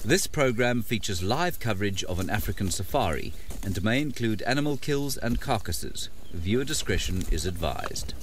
This program features live coverage of an African safari and may include animal kills and carcasses. Viewer discretion is advised.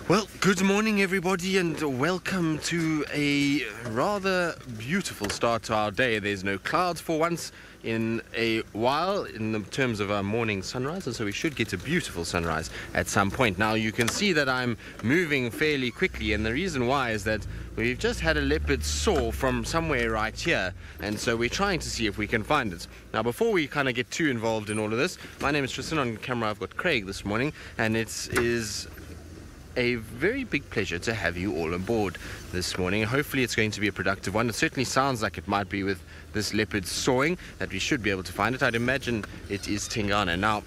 Well, good morning everybody and welcome to a rather beautiful start to our day. There's no clouds for once in a while in the terms of our morning sunrise, and so we should get a beautiful sunrise at some point. Now you can see that I'm moving fairly quickly, and the reason why is that we've just had a leopard soar from somewhere right here, and so we're trying to see if we can find it. Now before we kind of get too involved in all of this, my name is Tristan. On camera I've got Craig this morning, and it is a very big pleasure to have you all on board this morning. Hopefully it's going to be a productive one. It certainly sounds like it might be with this leopard soaring that we should be able to find it. I'd imagine it is Tingana. Now,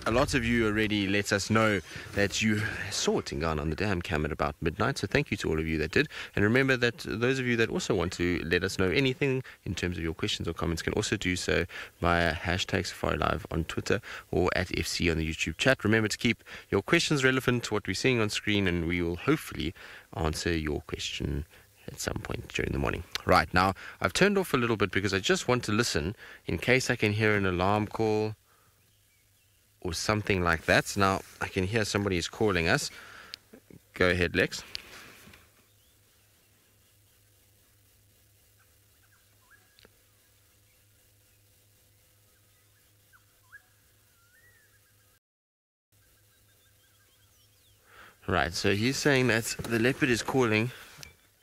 a lot of you already let us know that you saw Tingana on the dam cam at about midnight, so thank you to all of you that did. And remember that those of you that also want to let us know anything in terms of your questions or comments can also do so via hashtag SafariLive on Twitter or at FC on the YouTube chat. Remember to keep your questions relevant to what we're seeing on screen, and we will hopefully answer your question at some point during the morning. Right, now I've turned off a little bit because I just want to listen in case I can hear an alarm call or something like that. Now I can hear somebody is calling us. Go ahead, Lex. Right, so he's saying that the leopard is calling.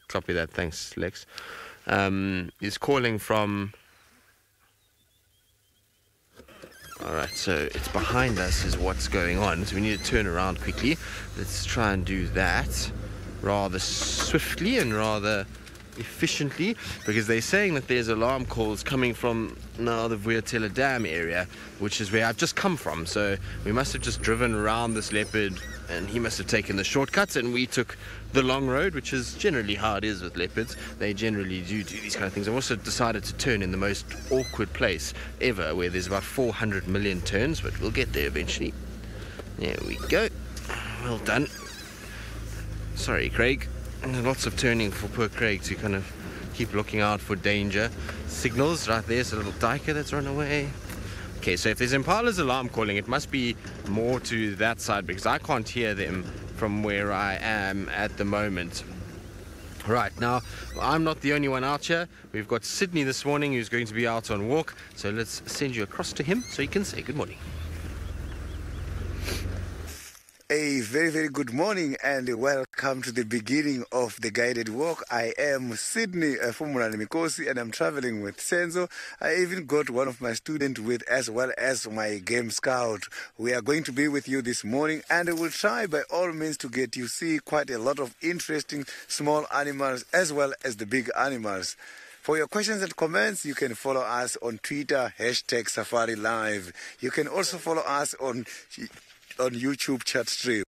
Copy that, thanks, Lex. Is calling from... Alright, so it's behind us is what's going on, so we need to turn around quickly. Let's try and do that rather swiftly and rather efficiently, because they're saying that there's alarm calls coming from now the Vuyatela Dam area, which is where I've just come from. So we must have just driven around this leopard and he must have taken the shortcuts and we took the long road, which is generally how it is with leopards. They generally do these kind of things. I've also decided to turn in the most awkward place ever, where there's about 400 million turns, but we'll get there eventually. There we go. Well done. Sorry, Craig. Lots of turning for poor Craig to kind of keep looking out for danger signals. Right, there's a little diker that's run away. Okay, so if there's Impala's alarm calling, it must be more to that side, because I can't hear them from where I am at the moment. Right, now I'm not the only one out here. We've got Sydney this morning who's going to be out on walk, so let's send you across to him so you can say good morning. A very, very good morning and welcome to the beginning of the guided walk. I am Sydney from Niconico, and I'm traveling with Senzo. I even got one of my students with, as well as my game scout. We are going to be with you this morning, and we'll try by all means to get you see quite a lot of interesting small animals as well as the big animals. For your questions and comments, you can follow us on Twitter, hashtag SafariLive. You can also follow us on YouTube chat stream.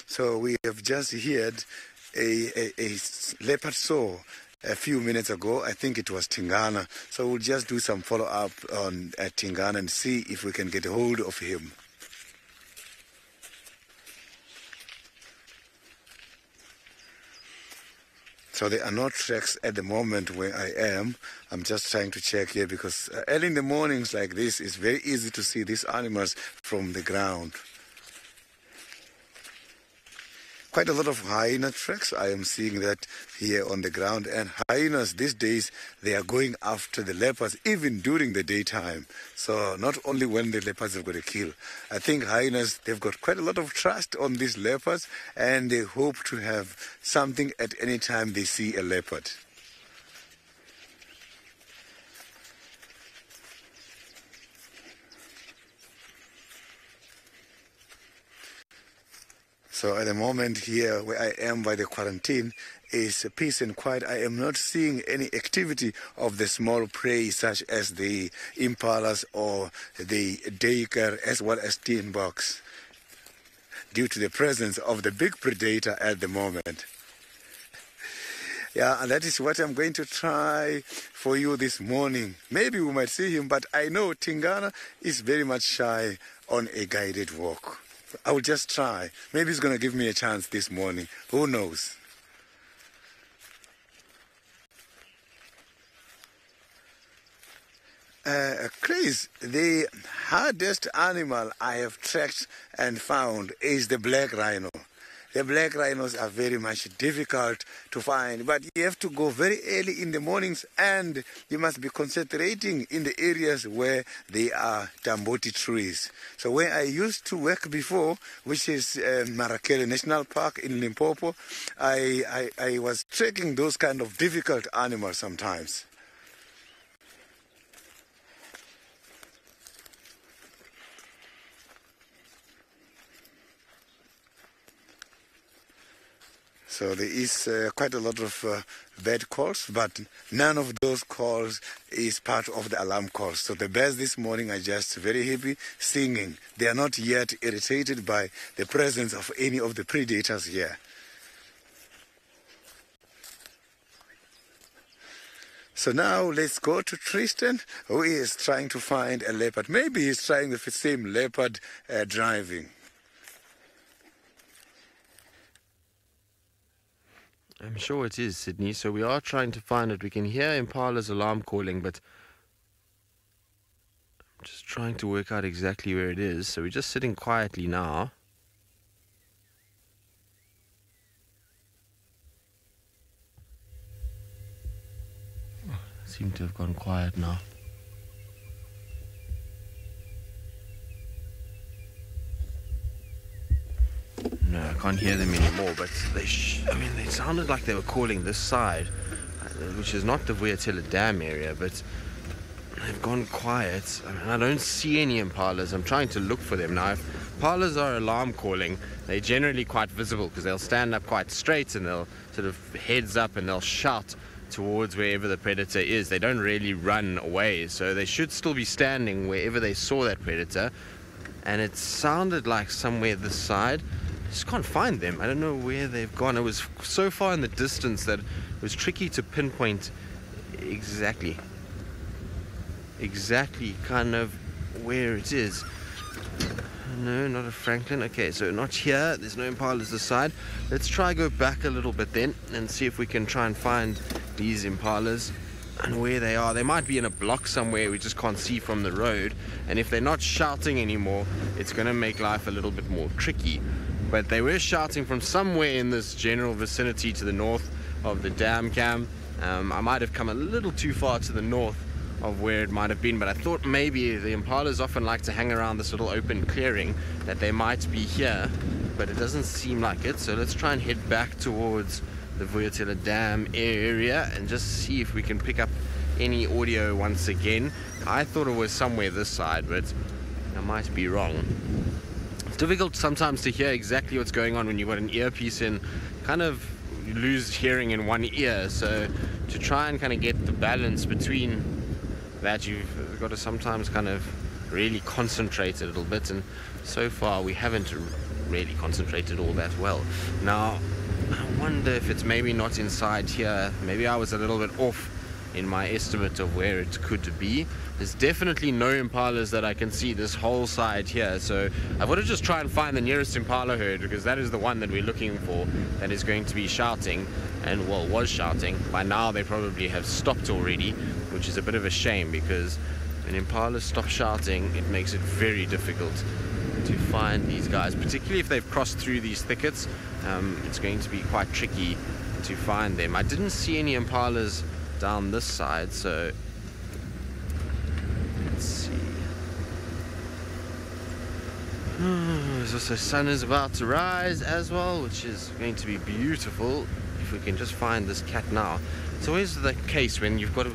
So we have just heard a leopard soar a few minutes ago. I think it was Tingana. So we'll just do some follow-up on Tingana and see if we can get a hold of him. So there are no tracks at the moment where I am. I'm just trying to check here because early in the mornings like this, it's very easy to see these animals from the ground. Quite a lot of hyena tracks. I am seeing that here on the ground. And hyenas these days, they are going after the leopards even during the daytime. So not only when the leopards have got a kill. I think hyenas, they've got quite a lot of trust on these leopards, and they hope to have something at any time they see a leopard. So at the moment here where I am by the quarantine is peace and quiet. I am not seeing any activity of the small prey such as the impalas or the duiker as well as steenboks due to the presence of the big predator at the moment. Yeah, and that is what I'm going to try for you this morning. Maybe we might see him, but I know Tingana is very much shy on a guided walk. I will just try. Maybe he's going to give me a chance this morning. Who knows? Chris, the hardest animal I have tracked and found is the black rhino. The black rhinos are very much difficult to find, but you have to go very early in the mornings and you must be concentrating in the areas where there are tamboti trees. So where I used to work before, which is Marakele National Park in Limpopo, I was tracking those kind of difficult animals sometimes. So there is quite a lot of bad calls, but none of those calls is part of the alarm calls. So the birds this morning are just very happy singing. They are not yet irritated by the presence of any of the predators here. So now let's go to Tristan, who is trying to find a leopard. Maybe he's trying the same leopard driving. I'm sure it is, Sydney. So we are trying to find it. We can hear Impala's alarm calling, but I'm just trying to work out exactly where it is. So we're just sitting quietly now. Oh, seem to have gone quiet now. No, I can't hear them anymore, but they sounded like they were calling this side, which is not the Vuyatela Dam area, but they've gone quiet. I don't see any impalas. I'm trying to look for them now. If impalas are alarm calling, they're generally quite visible because they'll stand up quite straight and they'll sort of heads up and they'll shout towards wherever the predator is. They don't really run away, so they should still be standing wherever they saw that predator. And it sounded like somewhere this side. Just can't find them. I don't know where they've gone. It was so far in the distance that it was tricky to pinpoint exactly kind of where it is. No, not a Franklin. Okay, so not here. There's no impalas this side. Let's try go back a little bit then and see if we can try and find these impalas and where they are. They might be in a block somewhere we just can't see from the road, and if they're not shouting anymore, it's going to make life a little bit more tricky. But they were shouting from somewhere in this general vicinity to the north of the dam cam. I might have come a little too far to the north of where it might have been, but I thought maybe the impalas often like to hang around this little open clearing, that they might be here, but it doesn't seem like it. So let's try and head back towards the Vuyatela Dam area and just see if we can pick up any audio once again. I thought it was somewhere this side, but I might be wrong. It's difficult sometimes to hear exactly what's going on when you've got an earpiece in. Kind of you lose hearing in one ear, so to try and kind of get the balance between that, you've got to sometimes kind of really concentrate a little bit, and so far we haven't really concentrated all that well. Now I wonder if it's maybe not inside here. Maybe I was a little bit off in my estimate of where it could be. There's definitely no impalas that I can see this whole side here, so I've got to just try and find the nearest impala herd, because that is the one that we're looking for, that is going to be shouting, and well, was shouting. By now they probably have stopped already, which is a bit of a shame, because when impalas stop shouting, it makes it very difficult to find these guys, particularly if they've crossed through these thickets. It's going to be quite tricky to find them. I didn't see any impalas down this side, so let's see. There's also sun is about to rise as well, which is going to be beautiful if we can just find this cat now. It's always the case when you've got a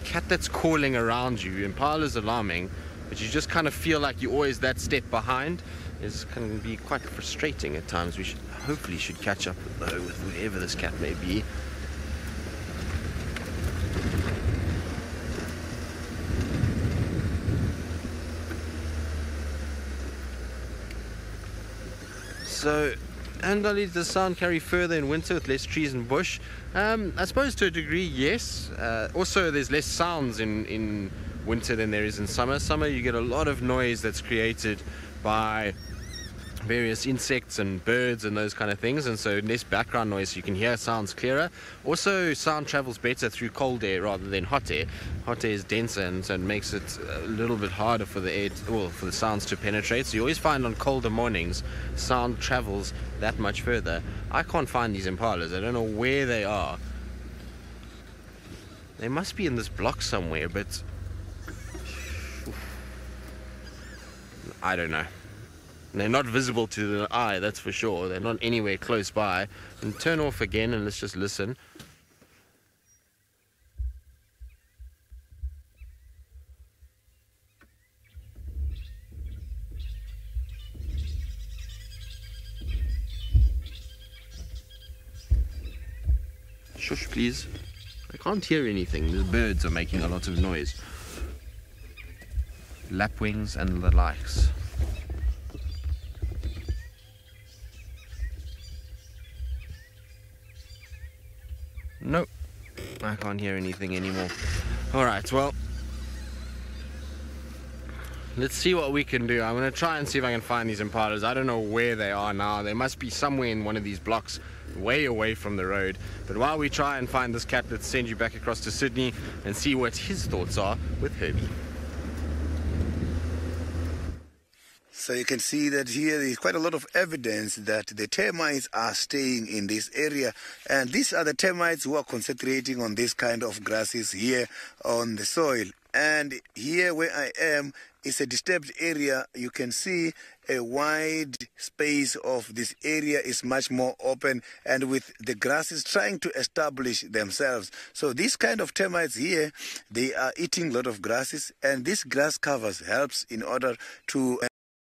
cat that's calling around you, impala's alarming, but you just kind of feel like you're always that step behind. It can be quite frustrating at times. We hopefully should catch up though with whoever this cat may be. So, and does the sound carry further in winter with less trees and bush? I suppose to a degree, yes. Also, there's less sounds in winter than there is in summer. Summer, you get a lot of noise that's created by various insects and birds and those kind of things, and so less background noise, so you can hear sounds clearer. Also, sound travels better through cold air rather than hot air. Hot air is denser, and so it makes it a little bit harder for the air, for the sounds to penetrate. So you always find on colder mornings, sound travels that much further. I can't find these impalas. I don't know where they are. They must be in this block somewhere, but I don't know. They're not visible to the eye, that's for sure. They're not anywhere close by. And turn off again and let's just listen. Shush, please. I can't hear anything. The birds are making a lot of noise. Lapwings and the likes. Nope, I can't hear anything anymore. Alright, well, let's see what we can do. I'm going to try and see if I can find these impalas. I don't know where they are now. They must be somewhere in one of these blocks way away from the road. But while we try and find this cat, let's send you back across to Sydney and see what his thoughts are with Herbie. So you can see that here there is quite a lot of evidence that the termites are staying in this area, and these are the termites who are concentrating on this kind of grasses here on the soil. And here where I am is a disturbed area. You can see a wide space of this area is much more open, and with the grasses trying to establish themselves. So these kind of termites here, they are eating a lot of grasses, and this grass covers helps in order to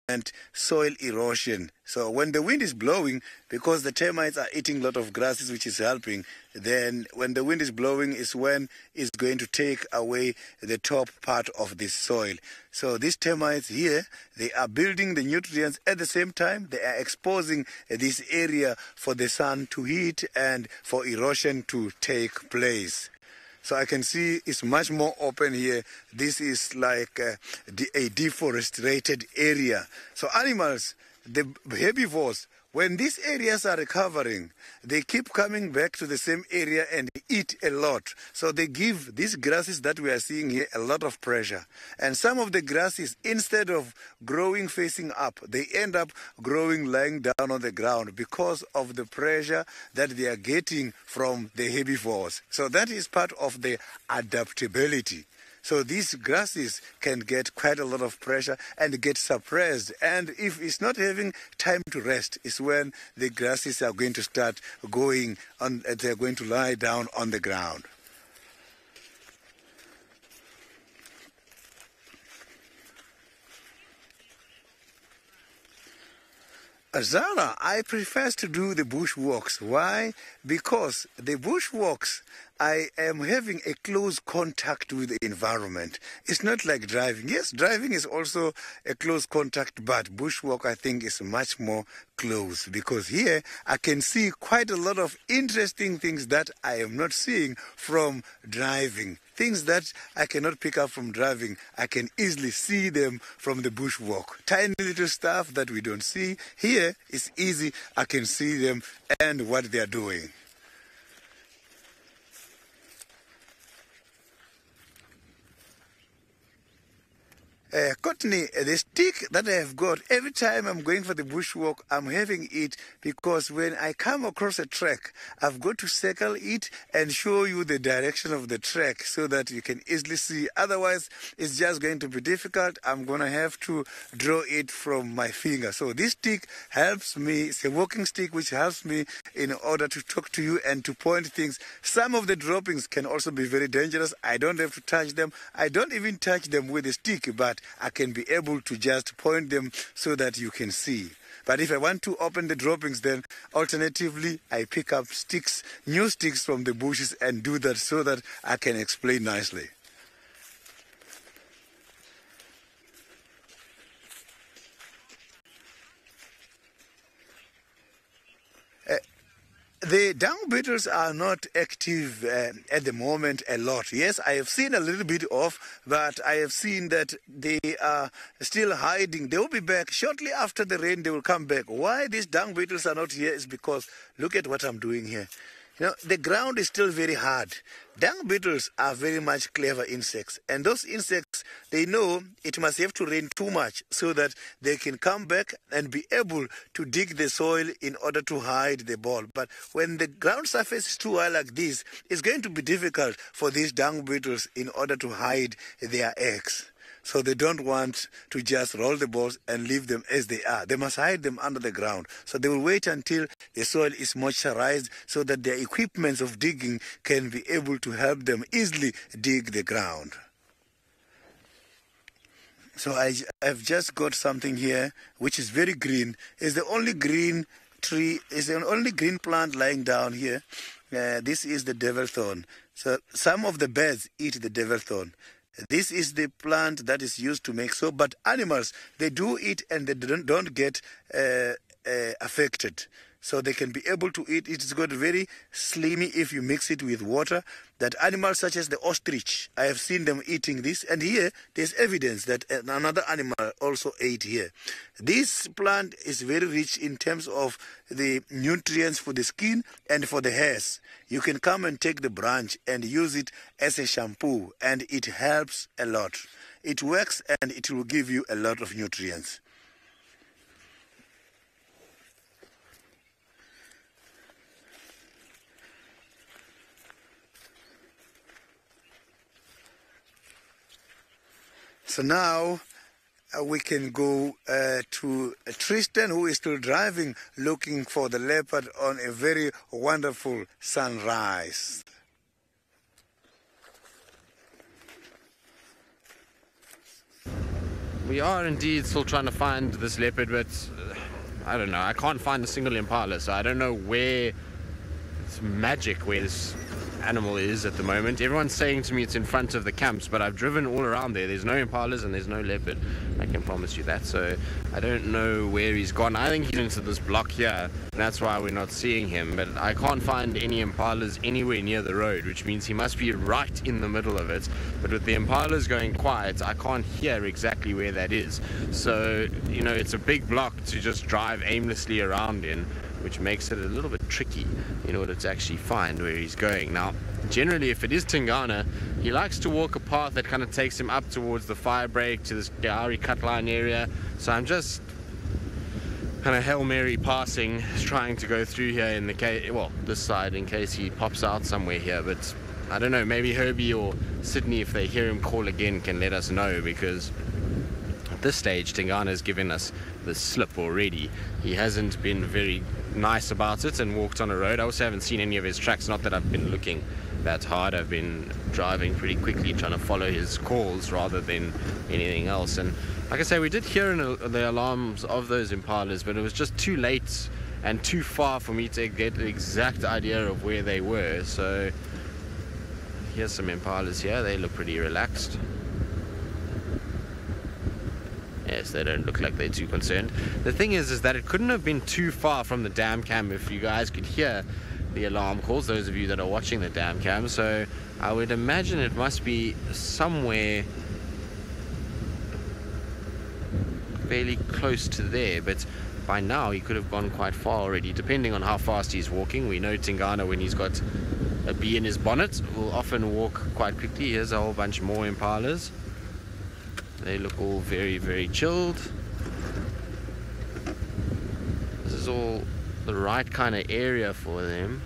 and soil erosion. So when the wind is blowing, because the termites are eating a lot of grasses, which is helping, then when the wind is blowing is when it's going to take away the top part of this soil. So these termites here, they are building the nutrients. At the same time, they are exposing this area for the sun to heat and for erosion to take place. So I can see it's much more open here. This is like a deforested area. So animals, the herbivores, when these areas are recovering, they keep coming back to the same area and eat a lot. So they give these grasses that we are seeing here a lot of pressure. And some of the grasses, instead of growing facing up, they end up growing lying down on the ground because of the pressure that they are getting from the herbivores. So that is part of the adaptability. So these grasses can get quite a lot of pressure and get suppressed. And if it's not having time to rest, is when the grasses are going to start going on, they're going to lie down on the ground. Zara, I prefer to do the bushwalks. Why? Because the bushwalks, I am having a close contact with the environment. It's not like driving. Yes, driving is also a close contact, but bushwalk I think is much more close, because here I can see quite a lot of interesting things that I am not seeing from driving. Things that I cannot pick up from driving, I can easily see them from the bushwalk. Tiny little stuff that we don't see. Here it's easy, I can see them and what they are doing. Courtney, the stick that I have got, every time I'm going for the bushwalk, I'm having it because when I come across a track, I've got to circle it and show you the direction of the track so that you can easily see. Otherwise, it's just going to be difficult. I'm going to have to draw it from my finger. So this stick helps me. It's a walking stick which helps me in order to talk to you and to point things. Some of the droppings can also be very dangerous. I don't have to touch them. I don't even touch them with a stick, but I can be able to just point them so that you can see. But if I want to open the droppings, then alternatively, I pick up sticks, new sticks from the bushes and do that so that I can explain nicely. The dung beetles are not active at the moment a lot. Yes, I have seen a little bit of, but I have seen that they are still hiding. They will be back shortly after the rain. They will come back. Why these dung beetles are not here is because look at what I'm doing here. You know, the ground is still very hard. Dung beetles are very much clever insects. And those insects, they know it must have to rain too much so that they can come back and be able to dig the soil in order to hide the ball. But when the ground surface is too high like this, it's going to be difficult for these dung beetles in order to hide their eggs. So they don't want to just roll the balls and leave them as they are. They must hide them under the ground. So they will wait until the soil is moisturized so that their equipments of digging can be able to help them easily dig the ground. So I've just got something here which is very green. It's the only green tree, it's the only green plant lying down here. This is the devil thorn. So some of the birds eat the devil thorn. This is the plant that is used to make soap, but animals, they do eat and they don't get affected. So they can be able to eat. It's got very slimy if you mix it with water. That animals such as the ostrich, I have seen them eating this. And here, there's evidence that another animal also ate here. This plant is very rich in terms of the nutrients for the skin and for the hairs. You can come and take the branch and use it as a shampoo, and it helps a lot. It works and it will give you a lot of nutrients. So now we can go to Tristan, who is still driving, looking for the leopard on a very wonderful sunrise. We are indeed still trying to find this leopard, but I don't know. I can't find a single impala, so I don't know where it's magic where this animal is at the moment. Everyone's saying to me it's in front of the camps, but I've driven all around there. There's no impalas and there's no leopard. I can promise you that. So I don't know where he's gone. I think he's into this block here, and that's why we're not seeing him. But I can't find any impalas anywhere near the road, which means he must be right in the middle of it. But with the impalas going quiet, I can't hear exactly where that is. So, you know, it's a big block to just drive aimlessly around in, which makes it a little bit tricky in order to actually find where he's going. Now, generally, if it is Tingana, he likes to walk a path that kind of takes him up towards the fire break, to this Gowrie cut line area. So I'm just kind of Hail Mary passing, trying to go through here in the case, well, this side, in case he pops out somewhere here. But I don't know, maybe Herbie or Sydney, if they hear him call again, can let us know, because at this stage, Tingana has given us the slip already. He hasn't been very nice about it and walked on a road. I also haven't seen any of his tracks, not that I've been looking that hard. I've been driving pretty quickly, trying to follow his calls rather than anything else. And like I say, we did hear the alarms of those impalas, but it was just too late and too far for me to get the exact idea of where they were. So here's some impalas here. They look pretty relaxed. Yes, they don't look like they're too concerned. The thing is that it couldn't have been too far from the dam cam if you guys could hear the alarm calls, those of you that are watching the dam cam. So I would imagine it must be somewhere fairly close to there, but by now he could have gone quite far already, depending on how fast he's walking. We know Tingana, when he's got a bee in his bonnet, will often walk quite quickly. Here's a whole bunch more impalas. They look all very, very chilled. This is all the right kind of area for them.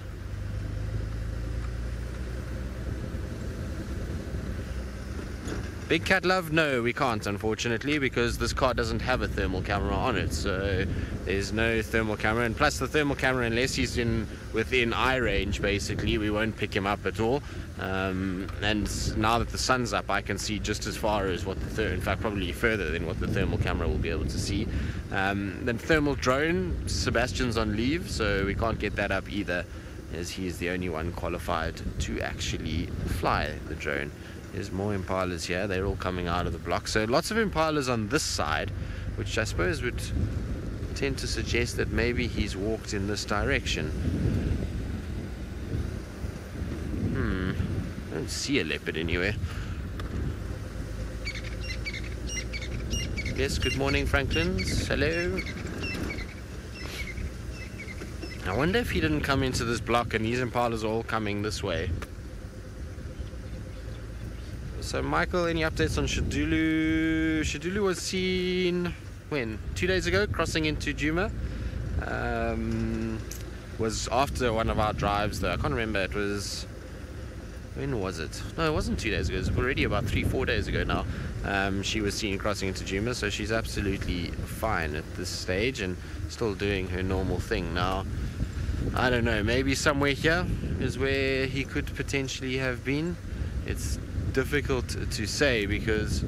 Big cat love? No, we can't, unfortunately, because this car doesn't have a thermal camera on it. So there's no thermal camera, and plus the thermal camera, unless he's within eye range, basically, we won't pick him up at all. And now that the sun's up, I can see just as far as what in fact probably further than what the thermal camera will be able to see. Then thermal drone, Sebastian's on leave, so we can't get that up either, as he is the only one qualified to actually fly the drone. There's more impalas here. They're all coming out of the block. So lots of impalas on this side, which I suppose would tend to suggest that maybe he's walked in this direction. don't see a leopard anywhere. Yes, good morning, Franklins. Hello. I wonder if he didn't come into this block and these impalas are all coming this way. So, Michael, any updates on Shadulu? Shadulu was seen, when? 2 days ago, crossing into Djuma. Was after one of our drives, though. I can't remember. It was... When was it? No, it wasn't 2 days ago. It was already about 3-4 days ago now. She was seen crossing into Djuma, so she's absolutely fine at this stage and still doing her normal thing. Now, I don't know, maybe somewhere here is where he could potentially have been. It's difficult to say because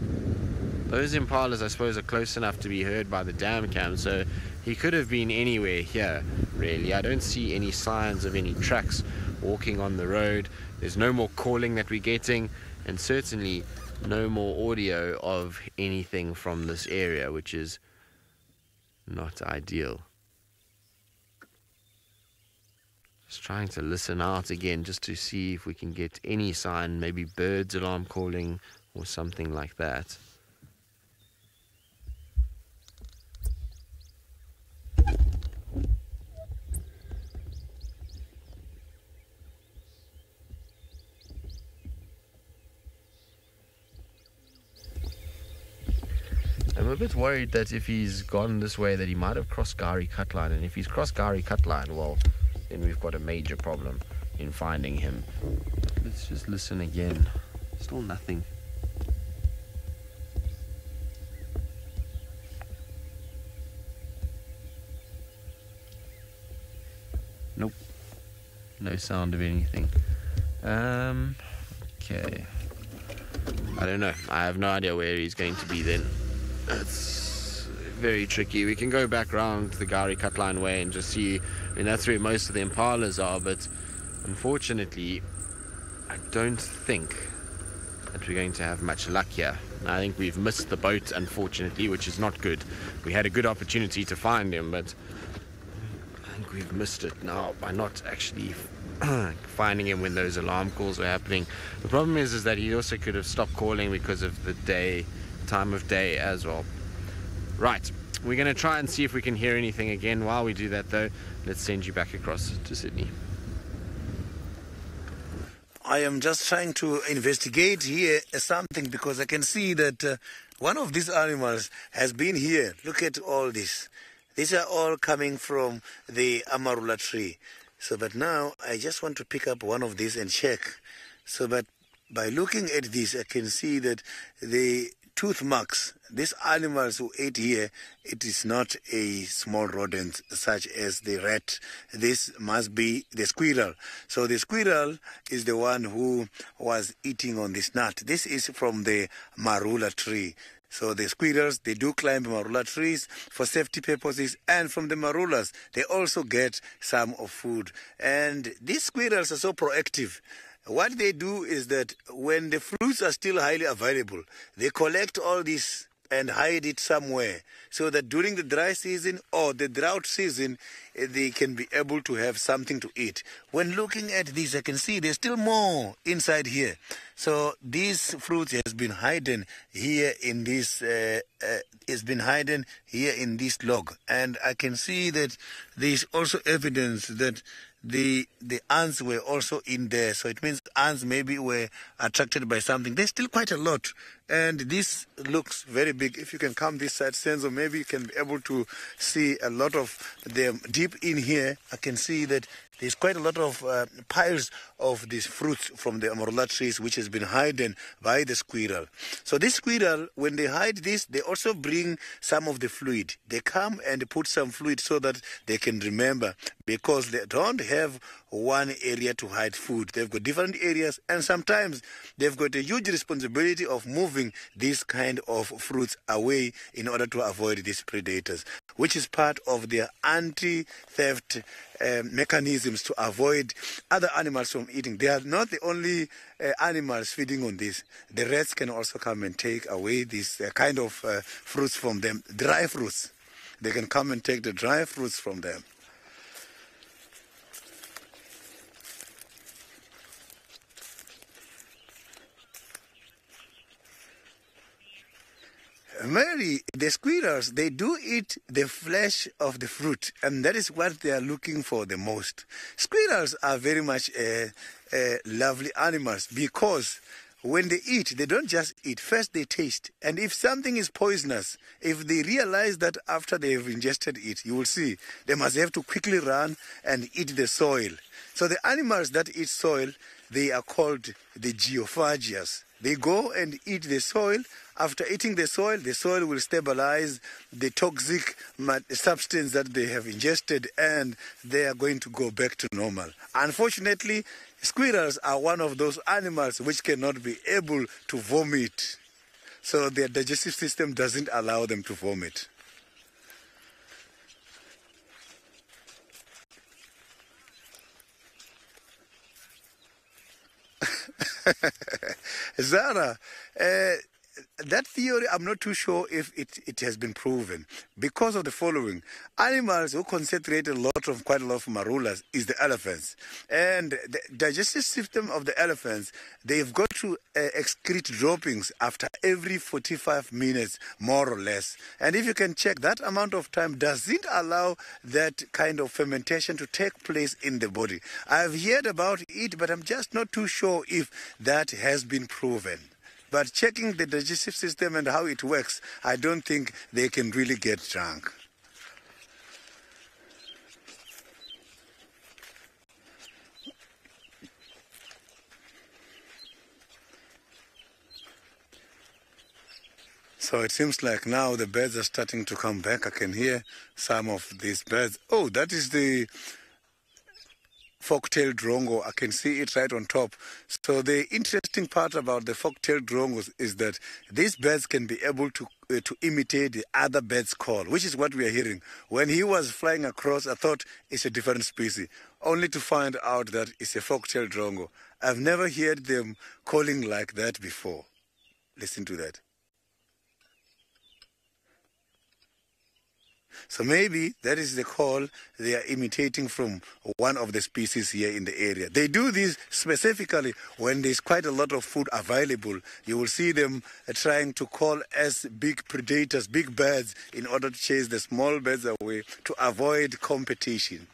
those impalas, I suppose, are close enough to be heard by the dam cam, so he could have been anywhere here, really. I don't see any signs of any trucks walking on the road. There's no more calling that we're getting, and certainly no more audio of anything from this area, which is not ideal. Just trying to listen out again just to see if we can get any sign, maybe birds alarm calling or something like that. I'm a bit worried that if he's gone this way that he might have crossed Gari Cut Line, and if he's crossed Gari Cut Line, well, then we've got a major problem in finding him. Let's just listen again. Still nothing. Nope. No sound of anything. Okay. I don't know. I have no idea where he's going to be then. It's very tricky. We can go back round the Gari Cut Line way and just see. I mean, that's where most of the impalas are, but unfortunately, I don't think that we're going to have much luck here. I think we've missed the boat, unfortunately, which is not good. We had a good opportunity to find him, but I think we've missed it now by not actually finding him when those alarm calls were happening. The problem is that he also could have stopped calling because of the time of day as well. Right, we're going to try and see if we can hear anything again. While we do that, though, let's send you back across to Sydney. I am just trying to investigate here something because I can see that one of these animals has been here. Look at all this. These are all coming from the amarula tree. So, but now I just want to pick up one of these and check. So, but by looking at this, I can see that the tooth marks, these animals who ate here, it is not a small rodent such as the rat. This must be the squirrel. So the squirrel is the one who was eating on this nut. This is from the marula tree. So the squirrels, they do climb marula trees for safety purposes, and from the marulas, they also get some of food. And these squirrels are so proactive. What they do is that when the fruits are still highly available, they collect all this and hide it somewhere so that during the dry season or the drought season, they can be able to have something to eat. When looking at this, I can see there's still more inside here. So these fruits has been hidden here in this, log. And I can see that there's also evidence that the ants were also in there. So it means ants maybe were attracted by something. There's still quite a lot. And this looks very big. If you can come this side, Senzo, maybe you can be able to see a lot of them deep in here. I can see that there's quite a lot of piles of these fruits from the amarula trees, which has been hidden by the squirrel. So this squirrel, when they hide this, they also bring some of the fluid. They come and put some fluid so that they can remember, because they don't have one area to hide food. They've got different areas, and sometimes they've got a huge responsibility of moving these kind of fruits away in order to avoid these predators, which is part of their anti-theft mechanisms to avoid other animals from eating. They are not the only animals feeding on this. The rats can also come and take away these kind of fruits from them, dry fruits. They can come and take the dry fruits from them. Mary, the squirrels, they do eat the flesh of the fruit, and that is what they are looking for the most. Squirrels are very much lovely animals because when they eat, they don't just eat. First, they taste. And if something is poisonous, if they realize that after they have ingested it, you will see they must have to quickly run and eat the soil. So the animals that eat soil, they are called the geophagias. They go and eat the soil. After eating the soil will stabilize the toxic substance that they have ingested, and they are going to go back to normal. Unfortunately, squirrels are one of those animals which cannot be able to vomit. So their digestive system doesn't allow them to vomit. Zara, that theory, I'm not too sure if it has been proven because of the following. Animals who concentrate quite a lot of marulas is the elephants. And the digestive system of the elephants, they've got to excrete droppings after every 45 minutes, more or less. And if you can check, that amount of time doesn't allow that kind of fermentation to take place in the body. I've heard about it, but I'm just not too sure if that has been proven. But checking the digestive system and how it works, I don't think they can really get drunk. So it seems like now the birds are starting to come back. I can hear some of these birds. Oh, that is the fork-tailed drongo. I can see it right on top. So the interesting part about the fork-tailed drongos is that these birds can be able to imitate the other bird's call, which is what we are hearing. When he was flying across, I thought it's a different species, only to find out that it's a fork-tailed drongo. I've never heard them calling like that before. Listen to that. So maybe that is the call they are imitating from one of the species here in the area. They do this specifically when there's quite a lot of food available. You will see them trying to call as big predators, big birds, in order to chase the small birds away to avoid competition.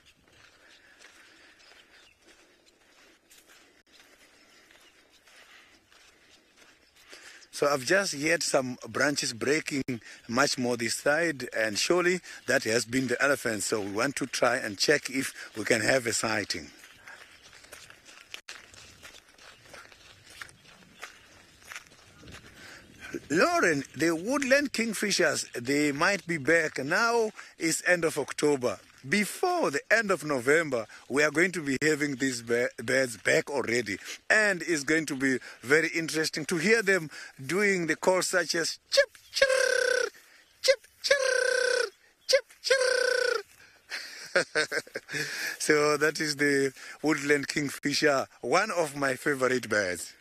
So I've just heard some branches breaking much more this side, and surely that has been the elephant. So we want to try and check if we can have a sighting. Lauren, the woodland kingfishers, they might be back. Now it's end of October. Before the end of November, we are going to be having these birds back already. And it's going to be very interesting to hear them doing the calls such as chip, chirr, chip, chirr, chip, chirr. So that is the woodland kingfisher, one of my favorite birds.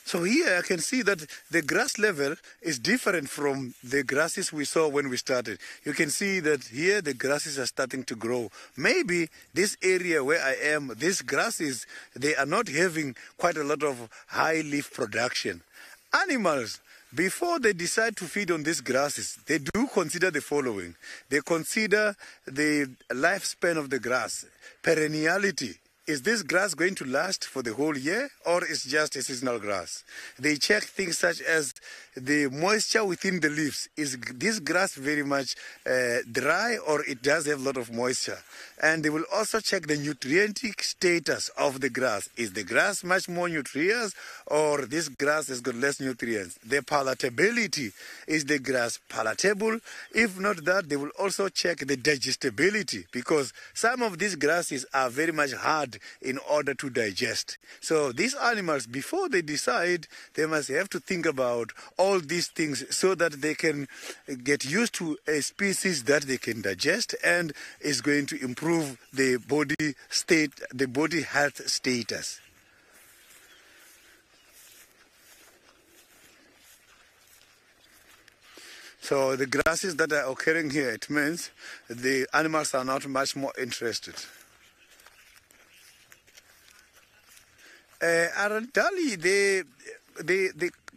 So here I can see that the grass level is different from the grasses we saw when we started. You can see that here the grasses are starting to grow. Maybe this area where I am, these grasses, they are not having quite a lot of high leaf production. Animals, before they decide to feed on these grasses, they do consider the following. They consider the lifespan of the grass, perenniality. Is this grass going to last for the whole year, or is just a seasonal grass? They check things such as the moisture within the leaves. Is this grass very much dry, or it does have a lot of moisture? And they will also check the nutrientic status of the grass. Is the grass much more nutritious, or this grass has got less nutrients? The palatability. Is the grass palatable? If not that, they will also check the digestibility, because some of these grasses are very much hard in order to digest. So these animals, before they decide, they must have to think about all these things so that they can get used to a species that they can digest and is going to improve the body state, the body health status. So the grasses that are occurring here, it means the animals are not much more interested. Arantali,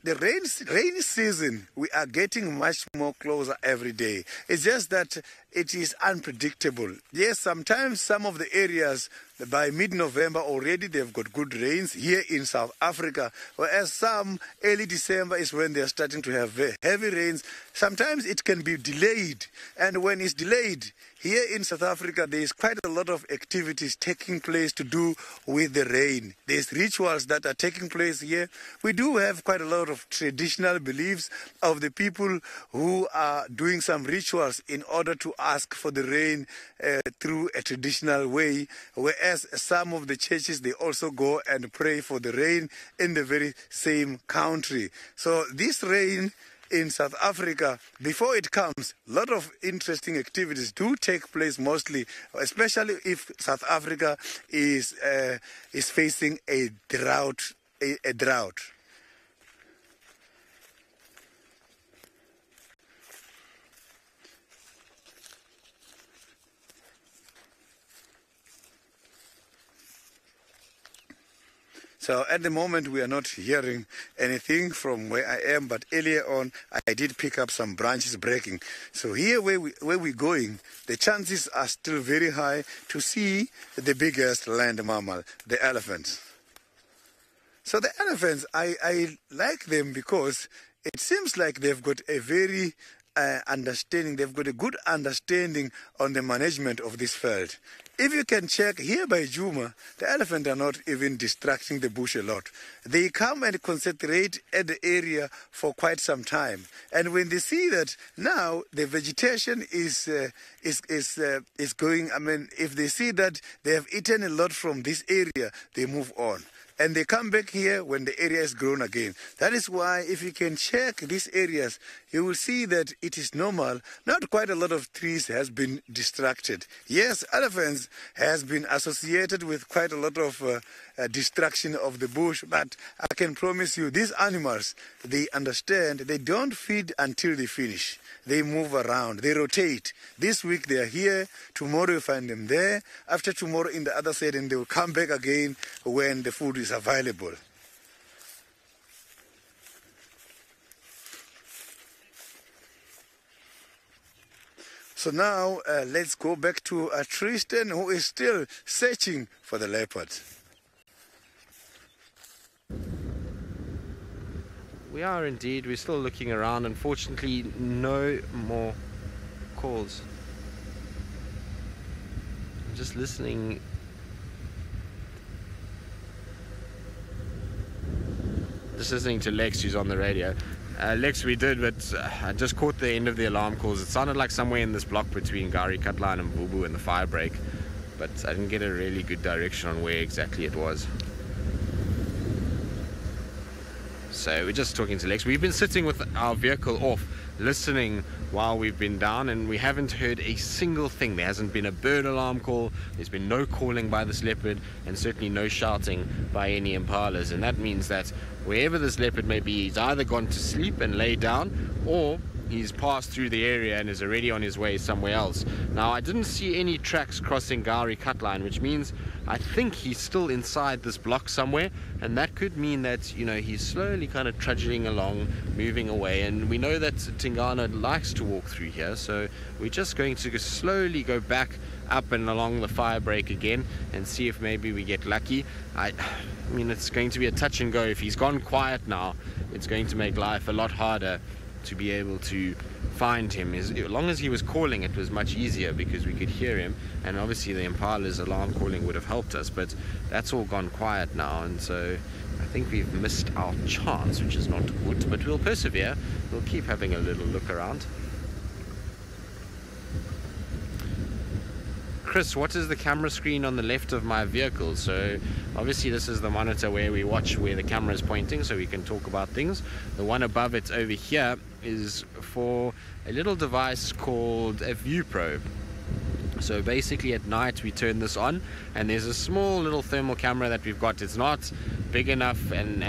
the rainy season, we are getting much more closer every day. It's just that it is unpredictable. Yes, sometimes some of the areas by mid-November already they've got good rains here in South Africa, whereas some early December is when they're starting to have heavy rains. Sometimes it can be delayed, and when it's delayed, here in South Africa there is quite a lot of activities taking place to do with the rain. There's rituals that are taking place here. We do have quite a lot of traditional beliefs of the people who are doing some rituals in order to ask for the rain through a traditional way, whereas some of the churches, they also go and pray for the rain in the very same country. So this rain in South Africa, before it comes, a lot of interesting activities do take place, mostly, especially if South Africa is facing a drought. So at the moment we are not hearing anything from where I am, but earlier on I did pick up some branches breaking. So here where we're going, the chances are still very high to see the biggest land mammal, the elephants. So the elephants, I like them because it seems like they've got a very understanding, they've got a good understanding on the management of this field. If you can check here by Juma, the elephants are not even distracting the bush a lot. They come and concentrate at the area for quite some time. And when they see that now the vegetation is going, I mean, if they see that they have eaten a lot from this area, they move on. And they come back here when the area is grown again. That is why if you can check these areas, you will see that it is normal. Not quite a lot of trees has been distracted. Yes, elephants has been associated with quite a lot of destruction of the bush, but I can promise you these animals, they understand, they don't feed until they finish. They move around, they rotate. This week they are here, tomorrow you find them there, after tomorrow in the other side, and they will come back again when the food is available. So now let's go back to Tristan, who is still searching for the leopards. We are indeed. We're still looking around. Unfortunately, no more calls. I'm just listening. Just listening to Lex, who's on the radio. Lex, we did, but I just caught the end of the alarm calls. It sounded like somewhere in this block between Gari Katline and Vubu and the fire break, but I didn't get a really good direction on where exactly it was. So we're just talking to Lex. We've been sitting with our vehicle off, listening while we've been down, and we haven't heard a single thing. There hasn't been a bird alarm call, there's been no calling by this leopard, and certainly no shouting by any impalas. And that means that wherever this leopard may be, he's either gone to sleep and lay down, or he's passed through the area and is already on his way somewhere else. Now, I didn't see any tracks crossing Gari Katline, which means I think he's still inside this block somewhere, and that could mean that, you know, he's slowly kind of trudging along, moving away. And we know that Tingana likes to walk through here, so we're just going to slowly go back up and along the fire break again and see if maybe we get lucky. I mean, it's going to be a touch and go. If he's gone quiet now, it's going to make life a lot harder to be able to find him. As long as he was calling, it was much easier because we could hear him, and obviously the impala's alarm calling would have helped us, but that's all gone quiet now, and so I think we've missed our chance, which is not good, but we'll persevere. We'll keep having a little look around. Chris, what is the camera screen on the left of my vehicle? So obviously this is the monitor where we watch where the camera is pointing, so we can talk about things. The one above it over here is for a little device called a view probe. So basically at night we turn this on, and there's a small little thermal camera that we've got. It's not big enough and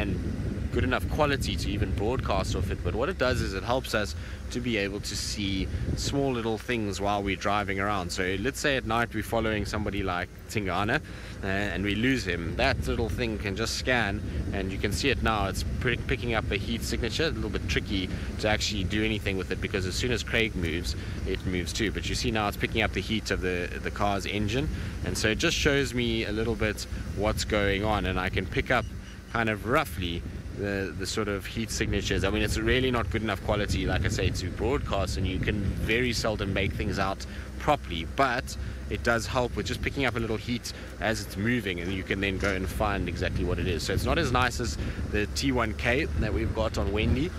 good enough quality to even broadcast off it, but what it does is it helps us to be able to see small little things while we're driving around. So let's say at night we're following somebody like Tingana and we lose him. That little thing can just scan, and you can see it now. It's picking up a heat signature. A little bit tricky to actually do anything with it, because as soon as Craig moves, it moves too. But you see now it's picking up the heat of the car's engine, and so it just shows me a little bit what's going on, and I can pick up kind of roughly the sort of heat signatures. I mean, it's really not good enough quality, like I say, to broadcast, and you can very seldom make things out properly, but it does help with just picking up a little heat as it's moving, and you can then go and find exactly what it is. So it's not as nice as the T1K that we've got on Wendy.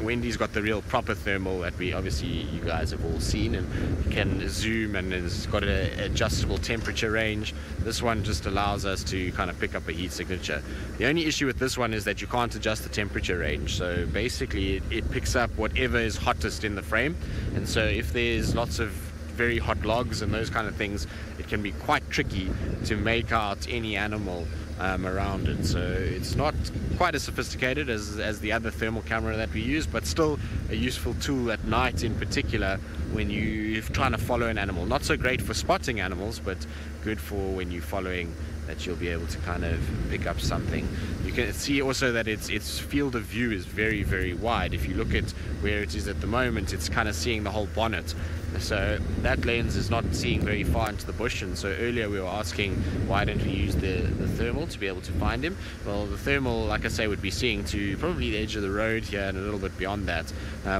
Wendy's got the real proper thermal that we obviously you guys have all seen, and can zoom, and it's got an adjustable temperature range. This one just allows us to kind of pick up a heat signature. The only issue with this one is that you can't adjust the temperature range. So basically it picks up whatever is hottest in the frame, and so if there's lots of very hot logs and those kind of things, it can be quite tricky to make out any animal around it. So it's not quite as sophisticated as the other thermal camera that we use, but still a useful tool at night, in particular when you're trying to follow an animal. Not so great for spotting animals, but good for when you're following, that you'll be able to kind of pick up something. You can see also that its field of view is very, very wide. If you look at where it is at the moment, it's kind of seeing the whole bonnet. So that lens is not seeing very far into the bush, and so earlier we were asking why don't we use the thermal to be able to find him. Well, the thermal, like I say, would be seeing to probably the edge of the road here and a little bit beyond that,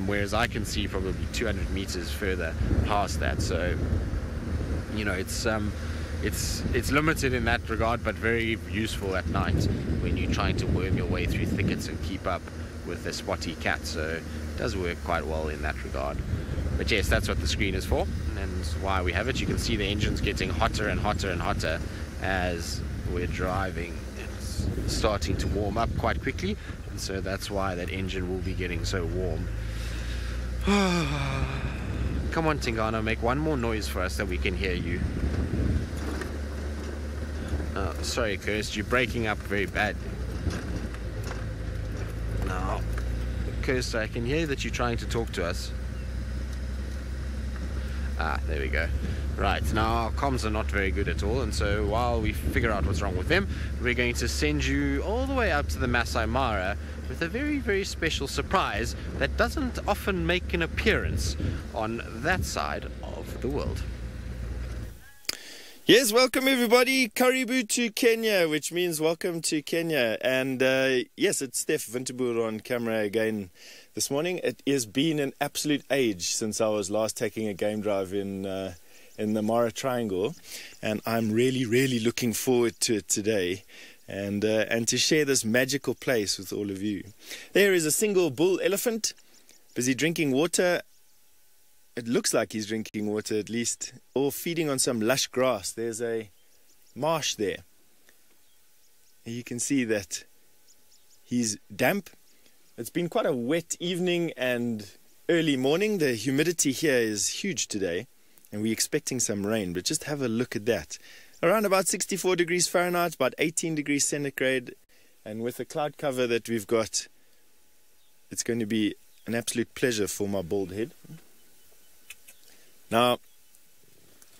whereas I can see probably 200 meters further past that. So, you know, it's limited in that regard, but very useful at night when you're trying to worm your way through thickets and keep up with a spotty cat. So it does work quite well in that regard. But yes, that's what the screen is for, and why we have it. You can see the engine's getting hotter and hotter and hotter as we're driving. It's starting to warm up quite quickly, and so that's why that engine will be getting so warm. Come on, Tingana, make one more noise for us that we can hear you. Sorry, Kirst, you're breaking up very bad. Now, Kirst, I can hear that you're trying to talk to us. There we go. Right, now our comms are not very good at all, and so while we figure out what's wrong with them, we're going to send you all the way up to the Masai Mara with a very, very special surprise that doesn't often make an appearance on that side of the world. Yes, welcome everybody. Karibu to Kenya, which means welcome to Kenya. And yes, it's Steph Winterboer on camera again this morning. It has been an absolute age since I was last taking a game drive in the Mara Triangle, and I'm really, really looking forward to it today, and to share this magical place with all of you. There is a single bull elephant busy drinking water. It looks like he's drinking water, at least, or feeding on some lush grass. There's a marsh there. You can see that he's damp. It's been quite a wet evening and early morning. The humidity here is huge today, and we're expecting some rain, but just have a look at that. Around about 64 degrees Fahrenheit, about 18 degrees centigrade, and with the cloud cover that we've got, it's going to be an absolute pleasure for my bald head. Now,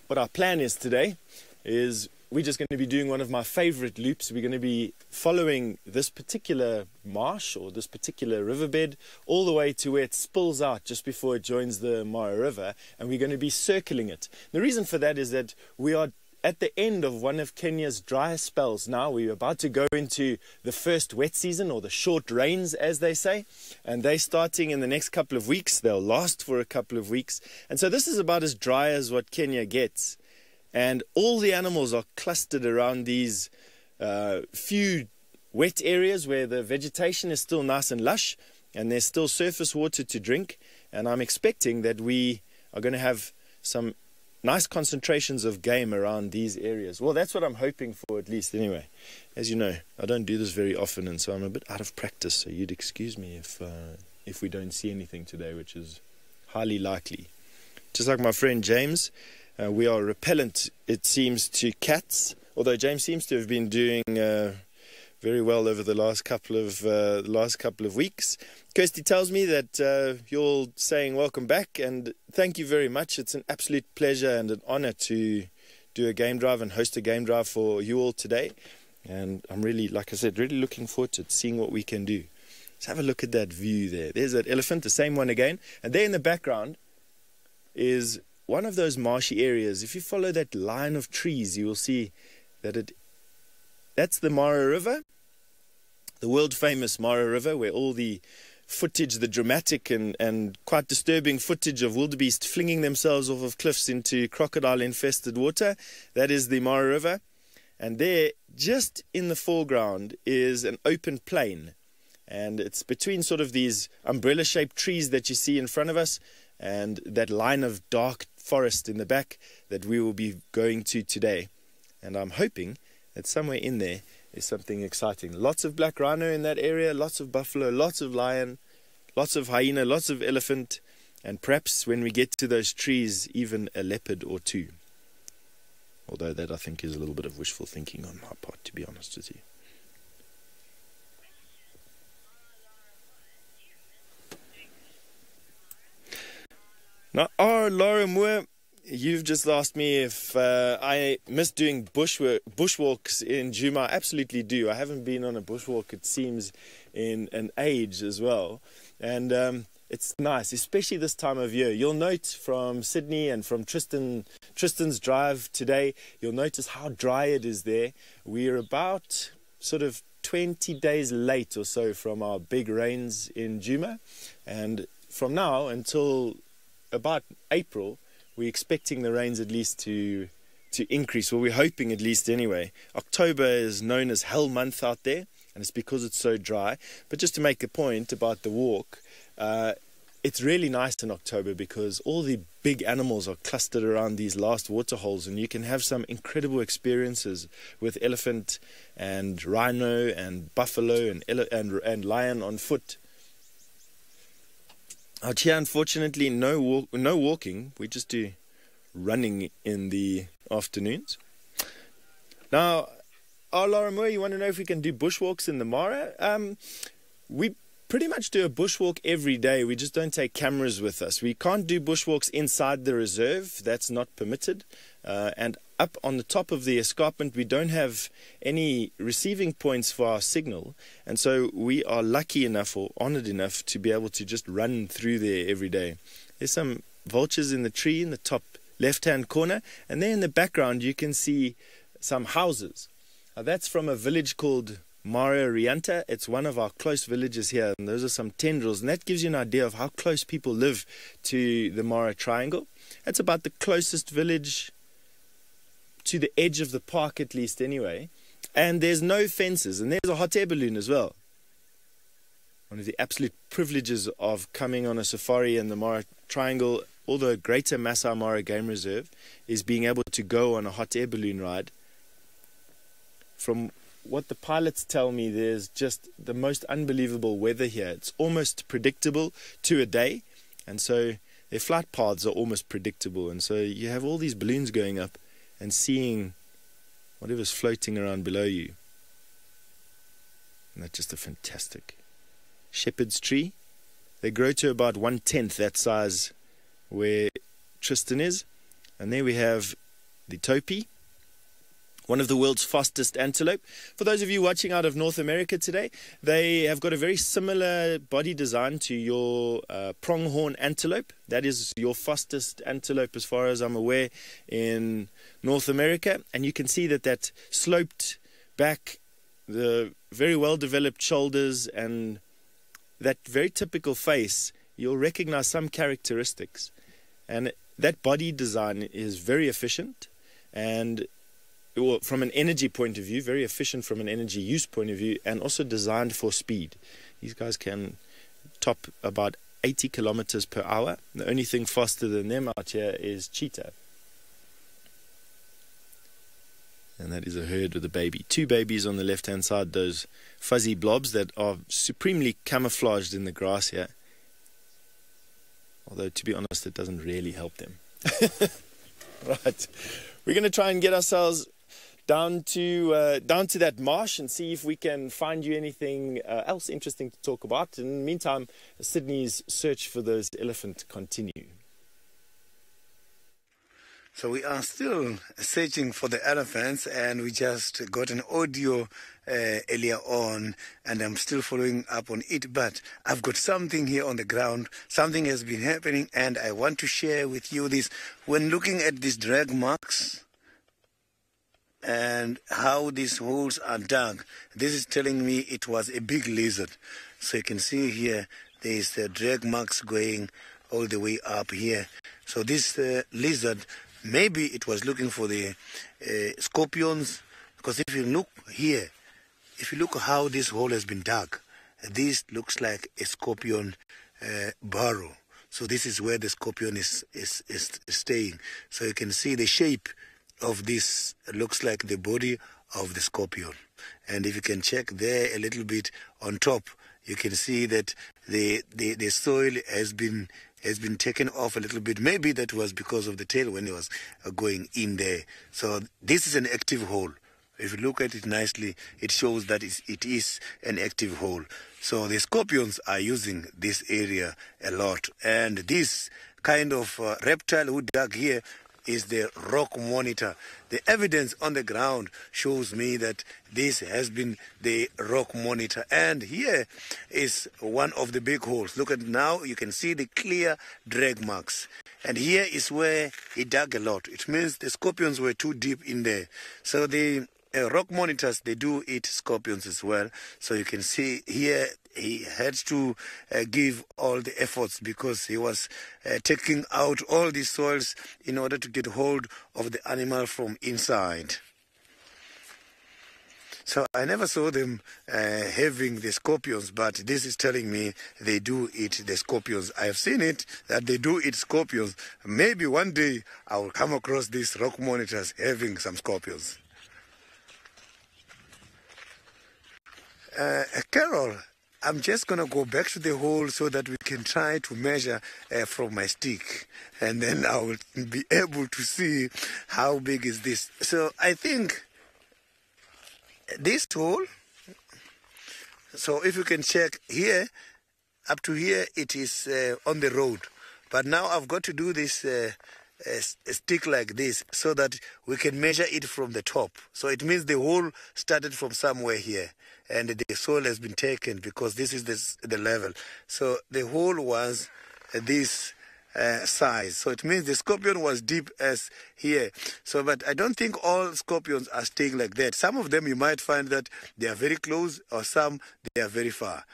what our plan is today is we're just going to be doing one of my favorite loops. We're going to be following this particular marsh or this particular riverbed all the way to where it spills out just before it joins the Mara River, and we're going to be circling it. The reason for that is that we are at the end of one of Kenya's driest spells now. We're about to go into the first wet season, or the short rains as they say, and they're starting in the next couple of weeks. They'll last for a couple of weeks, and so this is about as dry as what Kenya gets, and all the animals are clustered around these few wet areas where the vegetation is still nice and lush and there's still surface water to drink, and I'm expecting that we are going to have some nice concentrations of game around these areas. Well, that's what I'm hoping for, at least anyway. As you know, I don't do this very often, and so I'm a bit out of practice, so you'd excuse me if we don't see anything today, which is highly likely. Just like my friend James, we are repellent, it seems, to cats, although James seems to have been doing very well over the last couple of weeks. Kirsty tells me that you're all saying welcome back, and thank you very much. It's an absolute pleasure and an honor to do a game drive and host a game drive for you all today. And I'm really, like I said, really looking forward to seeing what we can do. Let's have a look at that view there. There's that elephant, the same one again. And there in the background is one of those marshy areas. If you follow that line of trees, you will see that that's the Mara River, the world famous Mara River, where all the footage, the dramatic and quite disturbing footage of wildebeest flinging themselves off of cliffs into crocodile-infested water, that is the Mara River. And there, just in the foreground, is an open plain. And it's between sort of these umbrella-shaped trees that you see in front of us and that line of dark forest in the back that we will be going to today. And I'm hoping that somewhere in there is something exciting. Lots of black rhino in that area, lots of buffalo, lots of lion, lots of hyena, lots of elephant, and perhaps when we get to those trees, even a leopard or two. Although that, I think, is a little bit of wishful thinking on my part, to be honest with you. Now, Laura Moore, you've just asked me if I miss doing bushwalks in Djuma. I absolutely do. I haven't been on a bushwalk, it seems, in an age as well. And it's nice, especially this time of year. You'll note from Sydney and from Tristan's drive today, you'll notice how dry it is there. We're about sort of 20 days late or so from our big rains in Djuma. And from now until about April, we're expecting the rains at least to increase. Well, we're hoping at least anyway. October is known as hell month out there, and it's because it's so dry. But just to make a point about the walk, it's really nice in October because all the big animals are clustered around these last water holes, and you can have some incredible experiences with elephant and rhino and buffalo and lion on foot. Out here, unfortunately, no walking. We just do running in the afternoons. Now, Laura Moore, you want to know if we can do bushwalks in the Mara? We pretty much do a bushwalk every day. We just don't take cameras with us. We can't do bushwalks inside the reserve. That's not permitted. And up on the top of the escarpment, we don't have any receiving points for our signal. And so we are lucky enough or honored enough to be able to just run through there every day. There's some vultures in the tree in the top left-hand corner. And there in the background, you can see some houses. That's from a village called Mara Rianta. It's one of our close villages here, and those are some tendrils, and that gives you an idea of how close people live to the Mara Triangle. That's about the closest village to the edge of the park, at least anyway, and there's no fences, and there's a hot air balloon as well. One of the absolute privileges of coming on a safari in the Mara Triangle, although Greater Masai Mara Game Reserve, is being able to go on a hot air balloon ride. From what the pilots tell me, there's just the most unbelievable weather here. It's almost predictable to a day, and so their flight paths are almost predictable, and so you have all these balloons going up and seeing whatever's floating around below you. And that's just a fantastic shepherd's tree. They grow to about 1/10 that size where Tristan is. And there we have the topi, one of the world's fastest antelope. For those of you watching out of North America today, they have got a very similar body design to your pronghorn antelope. That is your fastest antelope as far as I'm aware in North America. And you can see that sloped back, the very well developed shoulders, and that very typical face, you'll recognize some characteristics. And that body design is very efficient, and from an energy point of view, very efficient from an energy use point of view, and also designed for speed. These guys can top about 80 kilometers per hour. The only thing faster than them out here is cheetah. And that is a herd with a baby. Two babies on the left-hand side, those fuzzy blobs that are supremely camouflaged in the grass here. Although, to be honest, it doesn't really help them. Right. We're going to try and get ourselves down to that marsh and see if we can find you anything else interesting to talk about. In the meantime, Sydney's search for those elephant continue. So we are still searching for the elephants, and we just got an audio earlier on, and I'm still following up on it. But I've got something here on the ground. Something has been happening, and I want to share with you this. When looking at these drag marks and how these holes are dug, this is telling me it was a big lizard. So you can see here, there is the drag marks going all the way up here. So this lizard, maybe it was looking for the scorpions, because if you look here, if you look how this hole has been dug, this looks like a scorpion burrow. So this is where the scorpion is staying. So you can see the shape of this looks like the body of the scorpion. And if you can check there a little bit on top, you can see that the soil has been taken off a little bit. Maybe that was because of the tail when it was going in there. So this is an active hole. If you look at it nicely, it shows that it is an active hole. So the scorpions are using this area a lot. And this kind of reptile who dug here is the rock monitor. The evidence on the ground shows me that this has been the rock monitor. And here is one of the big holes. Look at now, you can see the clear drag marks. And here is where he dug a lot. It means the scorpions were too deep in there. So the rock monitors, they do eat scorpions as well. So you can see here he had to give all the efforts, because he was taking out all the soils in order to get hold of the animal from inside. So I never saw them having the scorpions, but this is telling me they do eat the scorpions. I have seen it, that they do eat scorpions. Maybe one day I will come across these rock monitors having some scorpions. Carol, I'm just going to go back to the hole so that we can try to measure from my stick. And then I will be able to see how big is this. So I think this hole, so if you can check here, up to here, it is on the road. But now I've got to do this a stick like this so that we can measure it from the top. So it means the hole started from somewhere here, and the soil has been taken, because this is the level. So the hole was this size. So it means the scorpion was deep as here. So, but I don't think all scorpions are staying like that. Some of them you might find that they are very close, or some they are very far.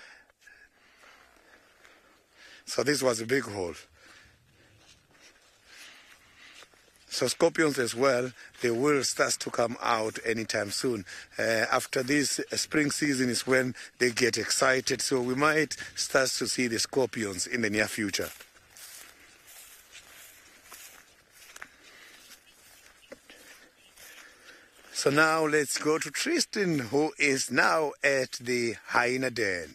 So this was a big hole. So scorpions as well, they will start to come out anytime soon. After this spring season is when they get excited. So we might start to see the scorpions in the near future. So now let's go to Tristan, who is now at the hyena den.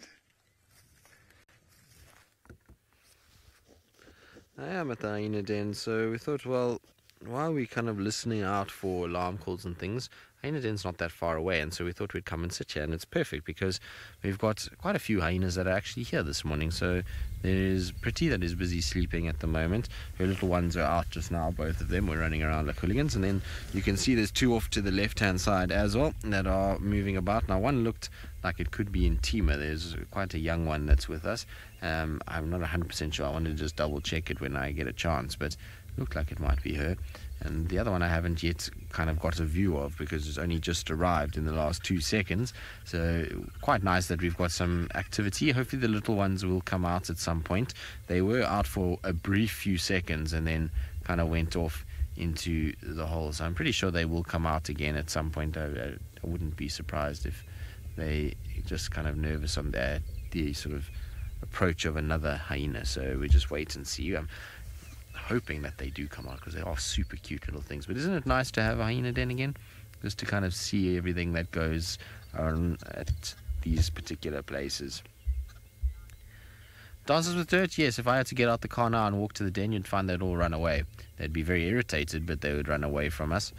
I am at the hyena den, so we thought, well, while we're kind of listening out for alarm calls and things, hyena den's not that far away, and so we thought we'd come and sit here, and it's perfect because we've got quite a few hyenas that are actually here this morning. So there's Pretty that is busy sleeping at the moment. Her little ones are out just now, both of them were running around like hooligans, and then you can see there's two off to the left-hand side as well that are moving about. Now one looked like it could be Intima. There's quite a young one that's with us. I'm not 100% sure. I wanted to just double check it when I get a chance, but looked like it might be her. And the other one I haven't yet kind of got a view of, because it's only just arrived in the last 2 seconds. So quite nice that we've got some activity. Hopefully the little ones will come out at some point. They were out for a brief few seconds and then kind of went off into the hole. So I'm pretty sure they will come out again at some point. I wouldn't be surprised if they just kind of nervous on the sort of approach of another hyena. So we just wait and see. I'm hoping that they do come out, because they are super cute little things. But isn't it nice to have a hyena den again, just to kind of see everything that goes on at these particular places? Dances with dirt, yes. If I had to get out the car now and walk to the den, you'd find they'd all run away. They'd be very irritated, but they would run away from us.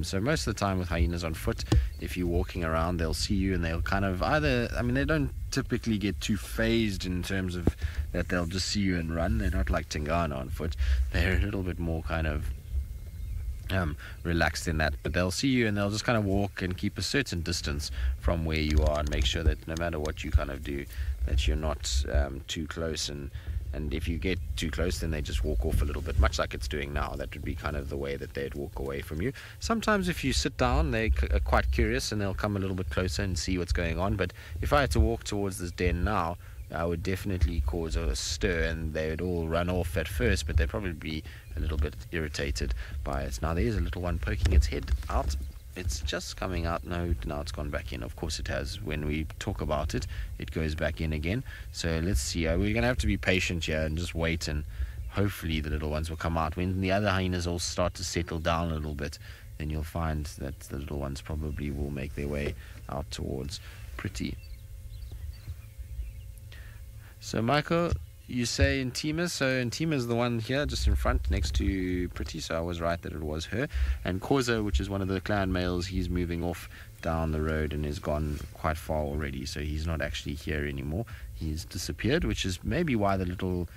So most of the time with hyenas on foot, if you're walking around, they'll see you and they'll kind of either, I mean, they don't typically get too phased in terms of that they'll just see you and run. They're not like Tingana on foot. They're a little bit more kind of relaxed in that, but they'll see you and they'll just kind of walk and keep a certain distance from where you are and make sure that no matter what you kind of do, that you're not too close, and if you get too close, then they just walk off a little bit, much like it's doing now. That would be kind of the way that they'd walk away from you. Sometimes if you sit down, they are quite curious and they'll come a little bit closer and see what's going on. But if I had to walk towards this den now, I would definitely cause a stir, and they would all run off at first, but they'd probably be a little bit irritated by it. Now there's a little one poking its head out. It's just coming out. No, now it's gone back in. Of course it has. When we talk about it, it goes back in again. So let's see. We're going to have to be patient here and just wait, and hopefully the little ones will come out. When the other hyenas all start to settle down a little bit, then you'll find that the little ones probably will make their way out towards Pretty. So Michael, you say Intima, so Intima is the one here just in front next to Pretty, so I was right that it was her. And Corzo, which is one of the clan males, he's moving off down the road and is gone quite far already, so he's not actually here anymore. He's disappeared, which is maybe why the little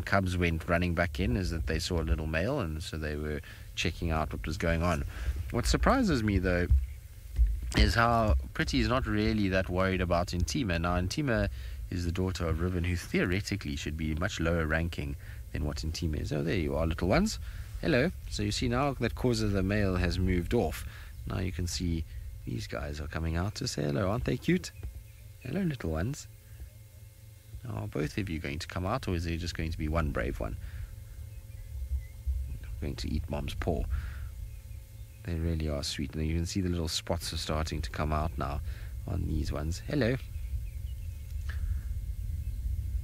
cubs went running back in, is that they saw a little male, and so they were checking out what was going on. What surprises me though is how Pretty is not really that worried about Intima. Now Intima is the daughter of Riven, who theoretically should be much lower ranking than what Intima is. Oh, there you are, little ones. Hello. So you see now that Corzo the male has moved off. Now you can see these guys are coming out to say hello. Aren't they cute? Hello, little ones. Are both of you going to come out, or is there just going to be one brave one going to eat mom's paw? They really are sweet. And you can see the little spots are starting to come out now on these ones. Hello.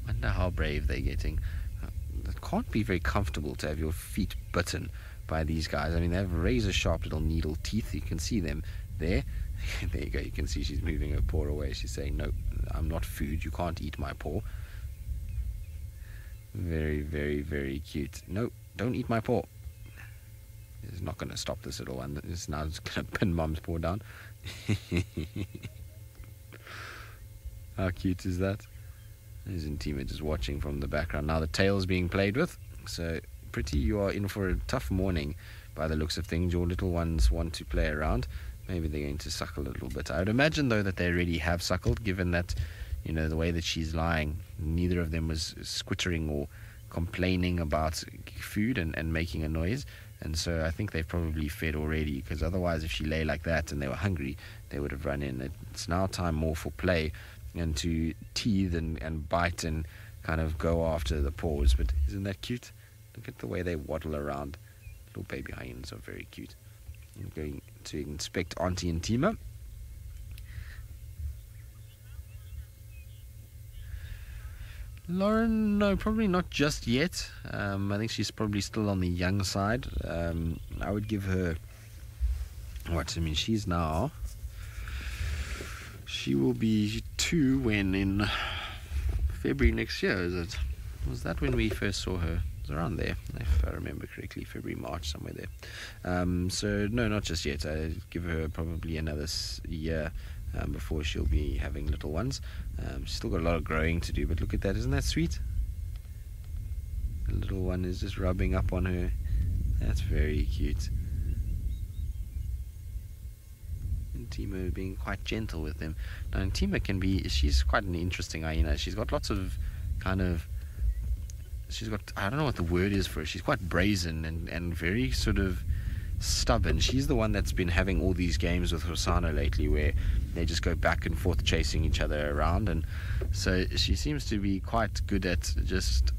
Wonder how brave they're getting. It can't be very comfortable to have your feet bitten by these guys. I mean, they have razor sharp little needle teeth. You can see them there. There you go. You can see she's moving her paw away. She's saying, no, I'm not food. You can't eat my paw. Very, very, very cute. No, don't eat my paw. It's not going to stop this little one. It's now just going to pin mom's paw down. How cute is that? There's Intima just watching from the background. Now the tail's being played with. So Pretty, you are in for a tough morning by the looks of things. Your little ones want to play around. Maybe they're going to suckle a little bit. I would imagine though that they already have suckled, given that, you know, the way that she's lying, neither of them was squittering or complaining about food and making a noise. And so I think they've probably fed already, because otherwise if she lay like that and they were hungry, they would have run in. It's now time more for play and to teeth and bite and kind of go after the paws. But isn't that cute? Look at the way they waddle around. Little baby hyenas are very cute. I'm going to inspect Auntie Intima. Lauren, no, probably not just yet. I think she's probably still on the young side. I would give her, she's now, she will be 2 when in February next year, is it? Was that when we first saw her? It was around there, if I remember correctly, February, March, somewhere there. So no, not just yet. I'd give her probably another year before she'll be having little ones. She's still got a lot of growing to do, but look at that. Isn't that sweet? The little one is just rubbing up on her. That's very cute. And Timo being quite gentle with them. Now, Timo can be, she's quite an interesting hyena. She's got lots of kind of, she's got, I don't know what the word is for her. She's quite brazen and very sort of stubborn. She's the one that's been having all these games with Rosano lately, where they just go back and forth chasing each other around, and so she seems to be quite good at just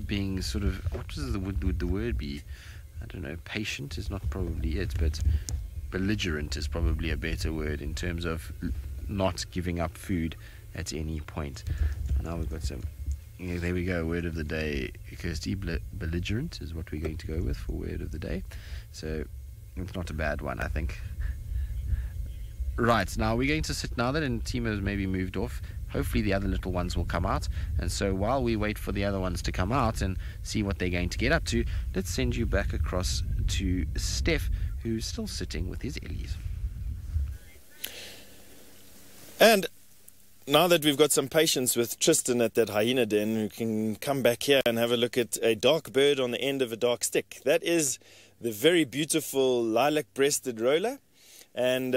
being sort of, what would the word be? I don't know. Patient is not probably it, but belligerent is probably a better word in terms of not giving up food at any point. Now we've got some. Yeah, there we go, word of the day. Kirsty, belligerent is what we're going to go with for word of the day. So it's not a bad one, I think. Right, now we're going to sit now that Timo's maybe moved off. Hopefully the other little ones will come out. And so while we wait for the other ones to come out and see what they're going to get up to, let's send you back across to Steph, who's still sitting with his ellies. And now that we've got some patience with Tristan at that hyena den, we can come back here and have a look at a dark bird on the end of a dark stick. That is the very beautiful lilac-breasted roller. And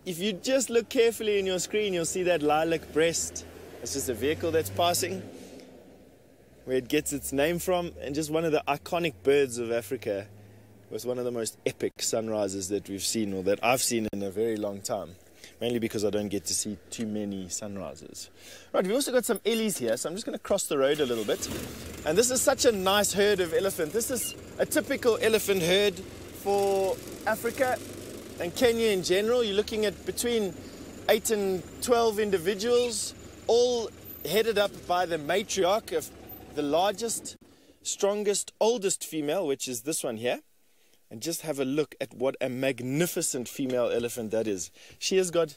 if you just look carefully in your screen, you'll see that lilac breast. It's just a vehicle that's passing, where it gets its name from, and just one of the iconic birds of Africa. Was one of the most epic sunrises that we've seen, or that I've seen in a very long time. Mainly because I don't get to see too many sunrises. Right, we've also got some ellies here, so I'm just going to cross the road a little bit. And this is such a nice herd of elephant. This is a typical elephant herd for Africa and Kenya in general. You're looking at between 8 and 12 individuals, all headed up by the matriarch of the largest, strongest, oldest female, which is this one here. And just have a look at what a magnificent female elephant that is. She has got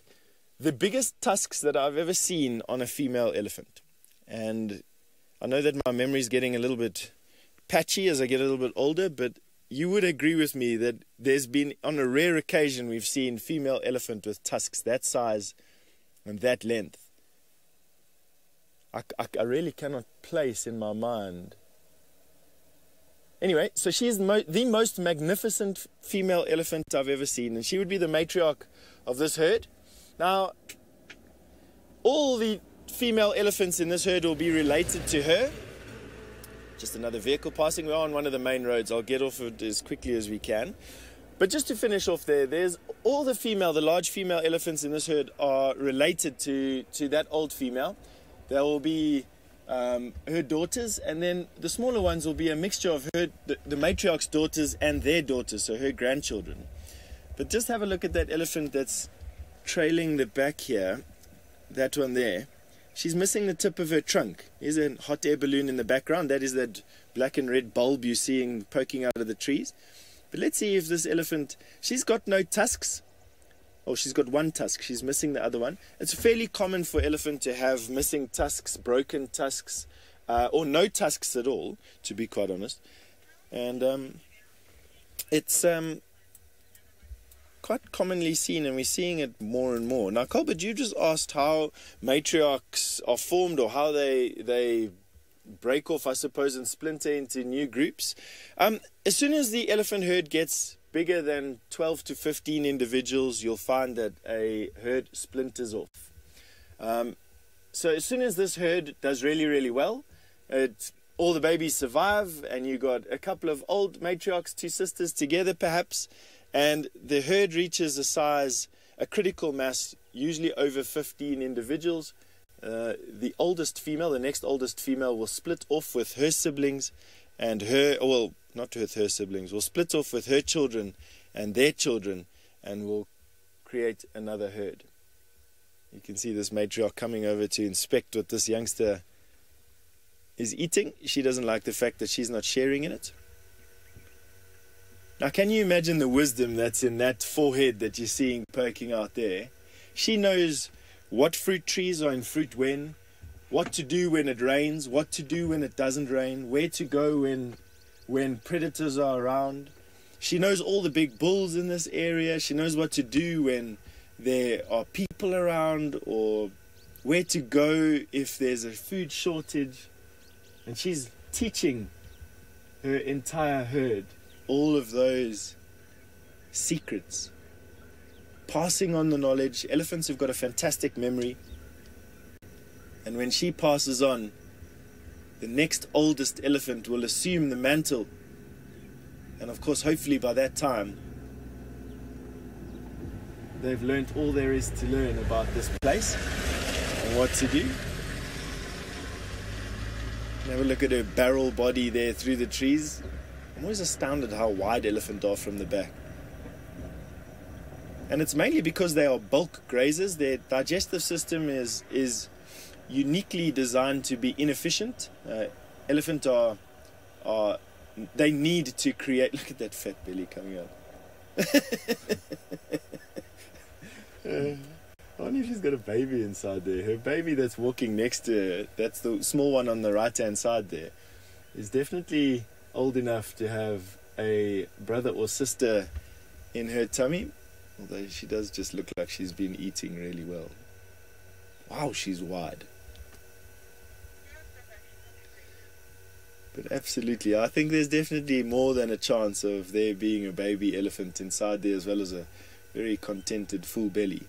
the biggest tusks that I've ever seen on a female elephant. And I know that my memory is getting a little bit patchy as I get a little bit older, but you would agree with me that there's been, on a rare occasion, we've seen female elephant with tusks that size and that length. I really cannot place in my mind. Anyway, so she's the most magnificent female elephant I've ever seen, and she would be the matriarch of this herd. Now, all the female elephants in this herd will be related to her. Just another vehicle passing. We're on one of the main roads. I'll get off it as quickly as we can. But just to finish off there's all the large female elephants in this herd are related to that old female. There will be her daughters, and then the smaller ones will be a mixture of the matriarch's daughters and their daughters, so her grandchildren. But just have a look at that elephant that's trailing the back here, that one there. She's missing the tip of her trunk. Here's a hot air balloon in the background. That is that black and red bulb you're seeing poking out of the trees. But let's see if this elephant, she's got no tusks. Oh, she's got one tusk. She's missing the other one. It's fairly common for elephant to have missing tusks, broken tusks, or no tusks at all, to be quite honest. And it's quite commonly seen, and we're seeing it more and more. Now, Colbert, you just asked how matriarchs are formed, or how they break off, I suppose, and splinter into new groups. As soon as the elephant herd gets bigger than 12 to 15 individuals, you'll find that a herd splinters off. So as soon as this herd does really, really well, all the babies survive, and you got a couple of old matriarchs, two sisters together perhaps, and the herd reaches a critical mass, usually over 15 individuals. The oldest female, the next oldest female, will split off with her siblings, and not with her siblings, will split off with her children and their children, and will create another herd. You can see this matriarch coming over to inspect what this youngster is eating. She doesn't like the fact that she's not sharing in it. Now, can you imagine the wisdom that's in that forehead that you're seeing poking out there? She knows what fruit trees are in fruit when, what to do when it rains, what to do when it doesn't rain, where to go when predators are around. She knows all the big bulls in this area. She knows what to do when there are people around, or where to go if there's a food shortage. And she's teaching her entire herd all of those secrets, passing on the knowledge. Elephants have got a fantastic memory, and when she passes on, the next oldest elephant will assume the mantle, and of course, hopefully by that time they've learnt all there is to learn about this place and what to do. Have a look at her barrel body there through the trees. I'm always astounded how wide elephants are from the back. And it's mainly because they are bulk grazers. Their digestive system is uniquely designed to be inefficient. Elephants they need to create... Look at that fat belly coming out. I wonder if she's got a baby inside there. Her baby that's walking next to her, that's the small one on the right-hand side there, is definitely old enough to have a brother or sister in her tummy, although she does just look like she's been eating really well. Wow, she's wide. But absolutely, I think there's definitely more than a chance of there being a baby elephant inside there, as well as a very contented full belly.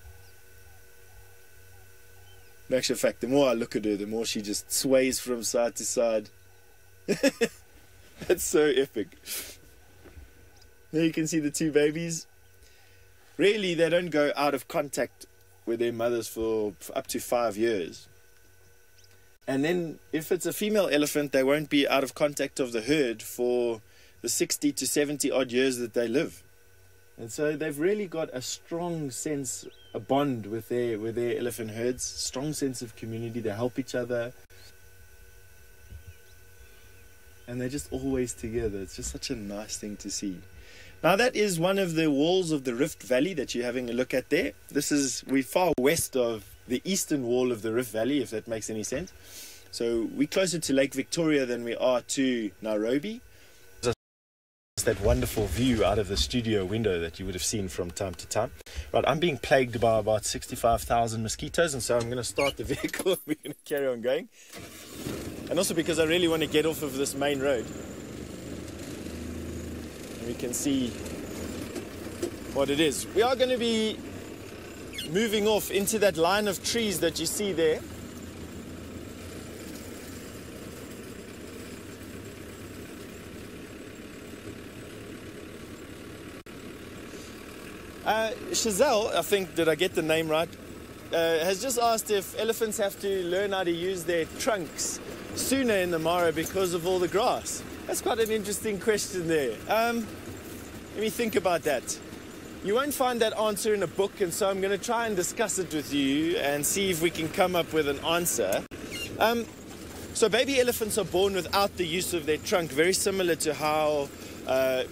In actual fact, the more I look at her, the more she just sways from side to side. That's so epic. There you can see the two babies. Really, they don't go out of contact with their mothers for up to 5 years. And then if it's a female elephant, they won't be out of contact of the herd for the 60 to 70 odd years that they live. And so they've really got a strong sense, a bond with their elephant herds, strong sense of community. They help each other. And they're just always together. It's just such a nice thing to see. Now that is one of the walls of the Rift Valley that you're having a look at there. We're far west of the eastern wall of the Rift Valley, if that makes any sense. So we're closer to Lake Victoria than we are to Nairobi. That wonderful view out of the studio window that you would have seen from time to time. Right, I'm being plagued by about 65,000 mosquitoes, and so I'm going to start the vehicle and we're going to carry on going. And also because I really want to get off of this main road. And we can see what it is. We are going to be moving off into that line of trees that you see there. Chazelle, I think, did I get the name right, has just asked if elephants have to learn how to use their trunks sooner in the Mara because of all the grass. That's quite an interesting question there. Let me think about that. You won't find that answer in a book, and so I'm going to try and discuss it with you and see if we can come up with an answer. So baby elephants are born without the use of their trunk, very similar to how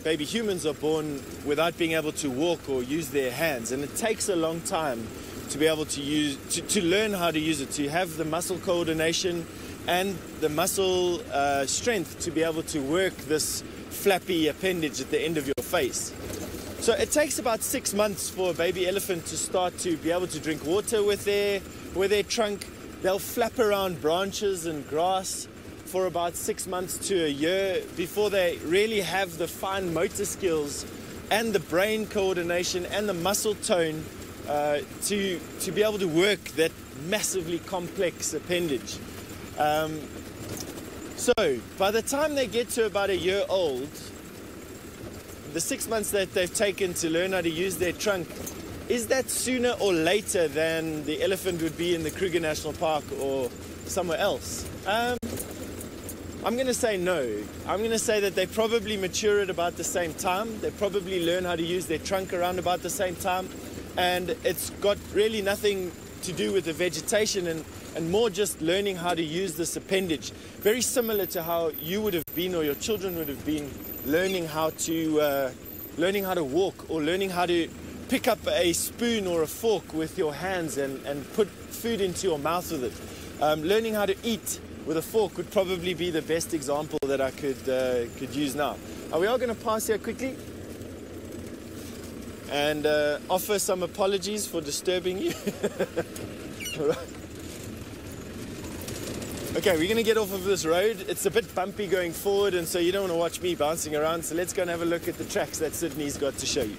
baby humans are born without being able to walk or use their hands, and it takes a long time to be able to learn how to use it, to have the muscle coordination and the muscle strength to be able to work this flappy appendage at the end of your face. So it takes about 6 months for a baby elephant to start to be able to drink water with their trunk. They'll flap around branches and grass for about 6 months to a year before they really have the fine motor skills and the brain coordination and the muscle tone to be able to work that massively complex appendage. So by the time they get to about a year old, the 6 months that they've taken to learn how to use their trunk, is that sooner or later than the elephant would be in the Kruger National Park or somewhere else? I'm going to say no. I'm going to say that they probably mature at about the same time. They probably learn how to use their trunk around about the same time. And it's got really nothing to do with the vegetation and more just learning how to use this appendage. Very similar to how you would have been or your children would have been learning how to walk or learning how to pick up a spoon or a fork with your hands and put food into your mouth with it. Learning how to eat with a fork would probably be the best example that I could use now. We are going to pass here quickly and offer some apologies for disturbing you. All right. Okay, we're going to get off of this road. It's a bit bumpy going forward, and so you don't want to watch me bouncing around. So let's go and have a look at the tracks that Sydney's got to show you.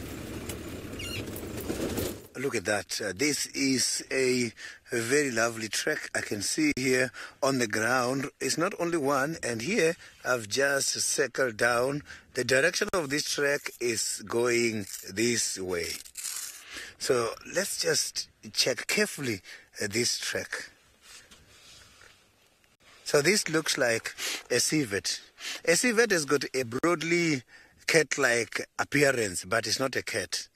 Look at that. This is a very lovely track I can see here on the ground. It's not only one, and here I've just circled down. The direction of this track is going this way. So let's just check carefully this track. So this looks like a civet. A civet has got a broadly cat-like appearance, but it's not a cat.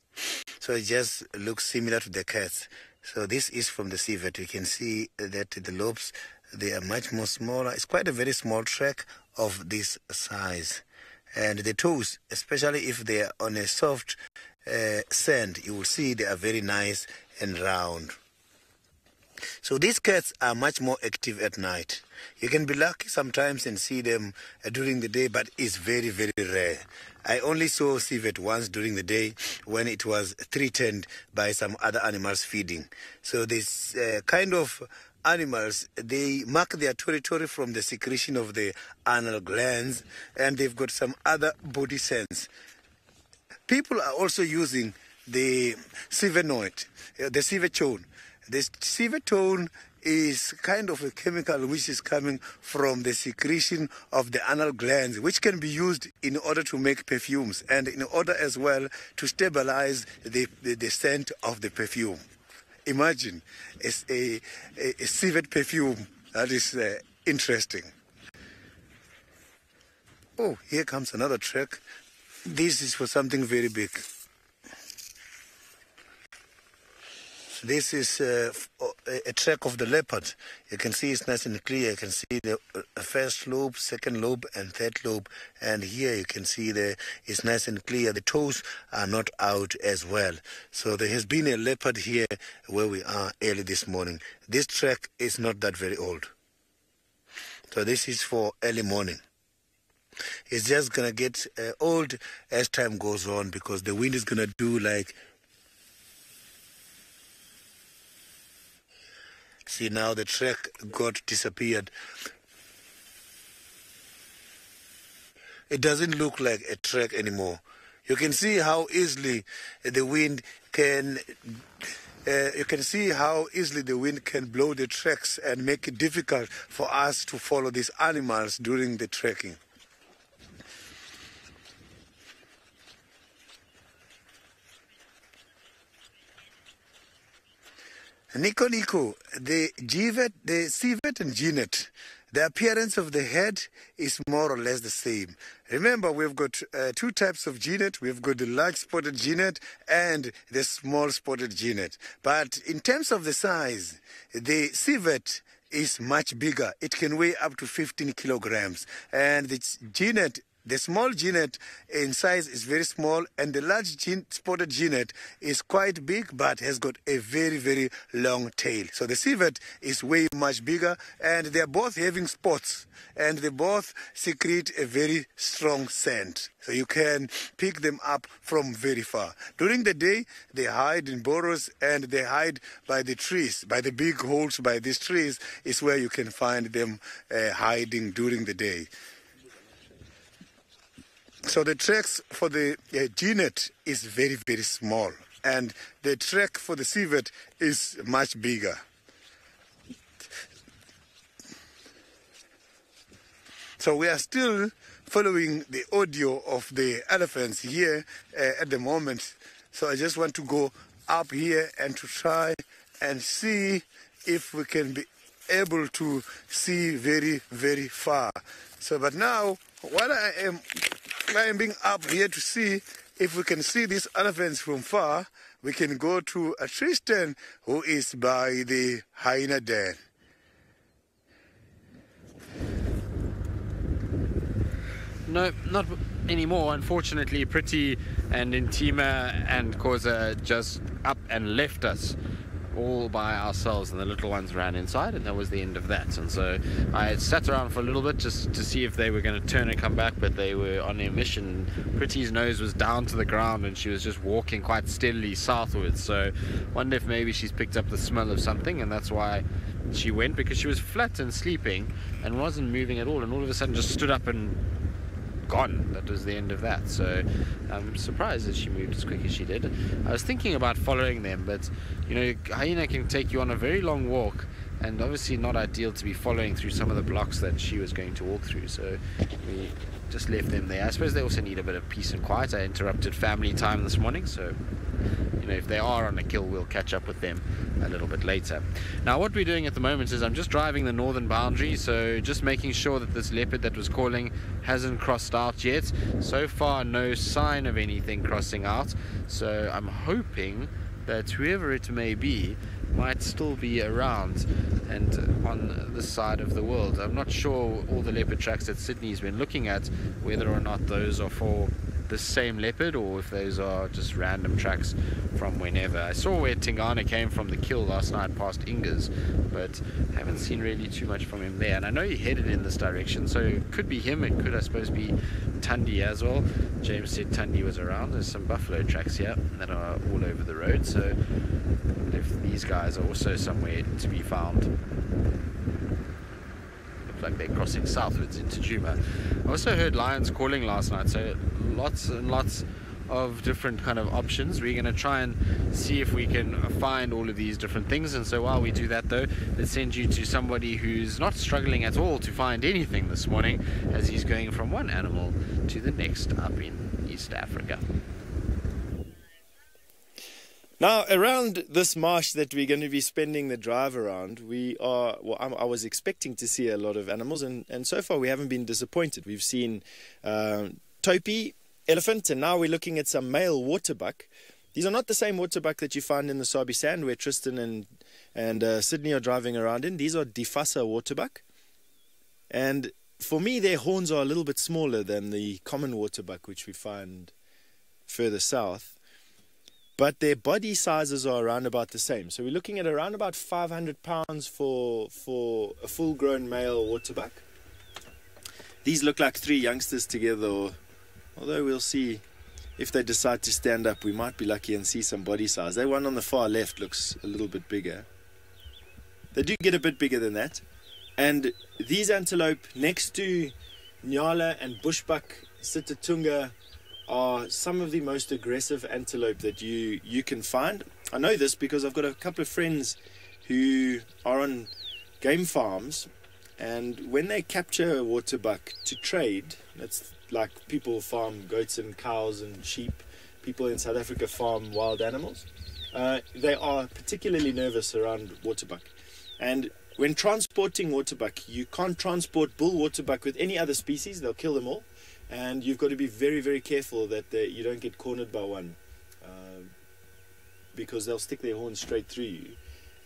So it just looks similar to the cats. So this is from the civet. You can see that the lobes, they are much more smaller. It's quite a very small track of this size. And the toes, especially if they are on a soft sand, you will see they are very nice and round. So these cats are much more active at night. You can be lucky sometimes and see them during the day, but it's very, very rare. I only saw civet once during the day when it was threatened by some other animals feeding. So this kind of animals, they mark their territory from the secretion of the anal glands, and they've got some other body sense. People are also using the civetoin, the civetone. This civetone is kind of a chemical which is coming from the secretion of the anal glands, which can be used in order to make perfumes and in order as well to stabilize the scent of the perfume. Imagine it's a civet perfume. That is interesting. Oh, here comes another track. This is for something very big. This is a track of the leopard. You can see it's nice and clear. You can see the first lobe, second lobe, and third lobe. And here you can see it's nice and clear. The toes are not out as well. So there has been a leopard here where we are early this morning. This track is not that very old. So this is for early morning. It's just going to get old as time goes on because the wind is going to do like... See, now the track got disappeared. It doesn't look like a track anymore. You can see how easily the wind can... you can see how easily the wind can blow the tracks and make it difficult for us to follow these animals during the trekking. Niconico, the civet and genet, the appearance of the head is more or less the same. Remember, we've got two types of genet. We've got the large spotted genet and the small spotted genet. But in terms of the size, the civet is much bigger. It can weigh up to 15 kilograms. And the genet, the small genet in size is very small, and the large spotted genet is quite big but has got a very, very long tail. So the civet is way much bigger, and they're both having spots, and they both secrete a very strong scent. So you can pick them up from very far. During the day, they hide in burrows and they hide by the trees. By the big holes by these trees is where you can find them hiding during the day. So the tracks for the genet is very, very small, and the track for the civet is much bigger. So we are still following the audio of the elephants here at the moment. So I just want to go up here and to try and see if we can be able to see very, very far. So, but now, while I am climbing up here to see if we can see these elephants from far, we can go to Tristan, who is by the hyena den. No, not anymore. Unfortunately, Pretty and Intima and Koza just up and left us all by ourselves, and the little ones ran inside, and that was the end of that. And so I sat around for a little bit just to see if they were going to turn and come back, but they were on their mission. Pretty's nose was down to the ground and she was just walking quite steadily southwards, so wonder if maybe she's picked up the smell of something, and that's why she went, because she was flat and sleeping and wasn't moving at all, and all of a sudden just stood up and gone. That was the end of that. So I'm surprised that she moved as quick as she did. I was thinking about following them, but you know, hyena can take you on a very long walk, and obviously not ideal to be following through some of the blocks that she was going to walk through, so we just left them there. I suppose they also need a bit of peace and quiet. I interrupted family time this morning, so you know, if they are on a kill, we'll catch up with them a little bit later. Now what we're doing at the moment is I'm just driving the northern boundary, so just making sure that this leopard that was calling hasn't crossed out yet. So far no sign of anything crossing out, so I'm hoping that whoever it may be might still be around and on this side of the world. I'm not sure all the leopard tracks that Sydney's been looking at, whether or not those are for the same leopard or if those are just random tracks from whenever. I saw where Tingana came from the kill last night past Ingers, but haven't seen really too much from him there. And I know he headed in this direction, so it could be him, it could I suppose be Tundi as well. James said Tundi was around. There's some buffalo tracks here that are all over the road, so if these guys are also somewhere to be found. Like they're crossing southwards into Juma. I also heard lions calling last night, so lots and lots of different kind of options. We're going to try and see if we can find all of these different things, and so while we do that though, let's send you to somebody who's not struggling at all to find anything this morning, as he's going from one animal to the next up in East Africa. Now, around this marsh that we're going to be spending the drive around, I was expecting to see a lot of animals, and so far we haven't been disappointed. We've seen topi, elephant, and now we're looking at some male waterbuck. These are not the same waterbuck that you find in the Sabi Sand where Tristan and Sydney are driving around in. These are Difasa waterbuck. And for me, their horns are a little bit smaller than the common waterbuck, which we find further south. But their body sizes are around about the same. So we're looking at around about 500 pounds for a full-grown male waterbuck. These look like three youngsters together, although we'll see if they decide to stand up. We might be lucky and see some body size. That one on the far left looks a little bit bigger. They do get a bit bigger than that. And these antelope next to Nyala and Bushbuck, Sitatunga, are some of the most aggressive antelope that you can find. I know this because I've got a couple of friends who are on game farms, and when they capture a waterbuck to trade, that's like people farm goats and cows and sheep, people in South Africa farm wild animals, they are particularly nervous around waterbuck. And when transporting waterbuck, you can't transport bull waterbuck with any other species, they'll kill them all. And you've got to be very, very careful that you don't get cornered by one, because they'll stick their horns straight through you.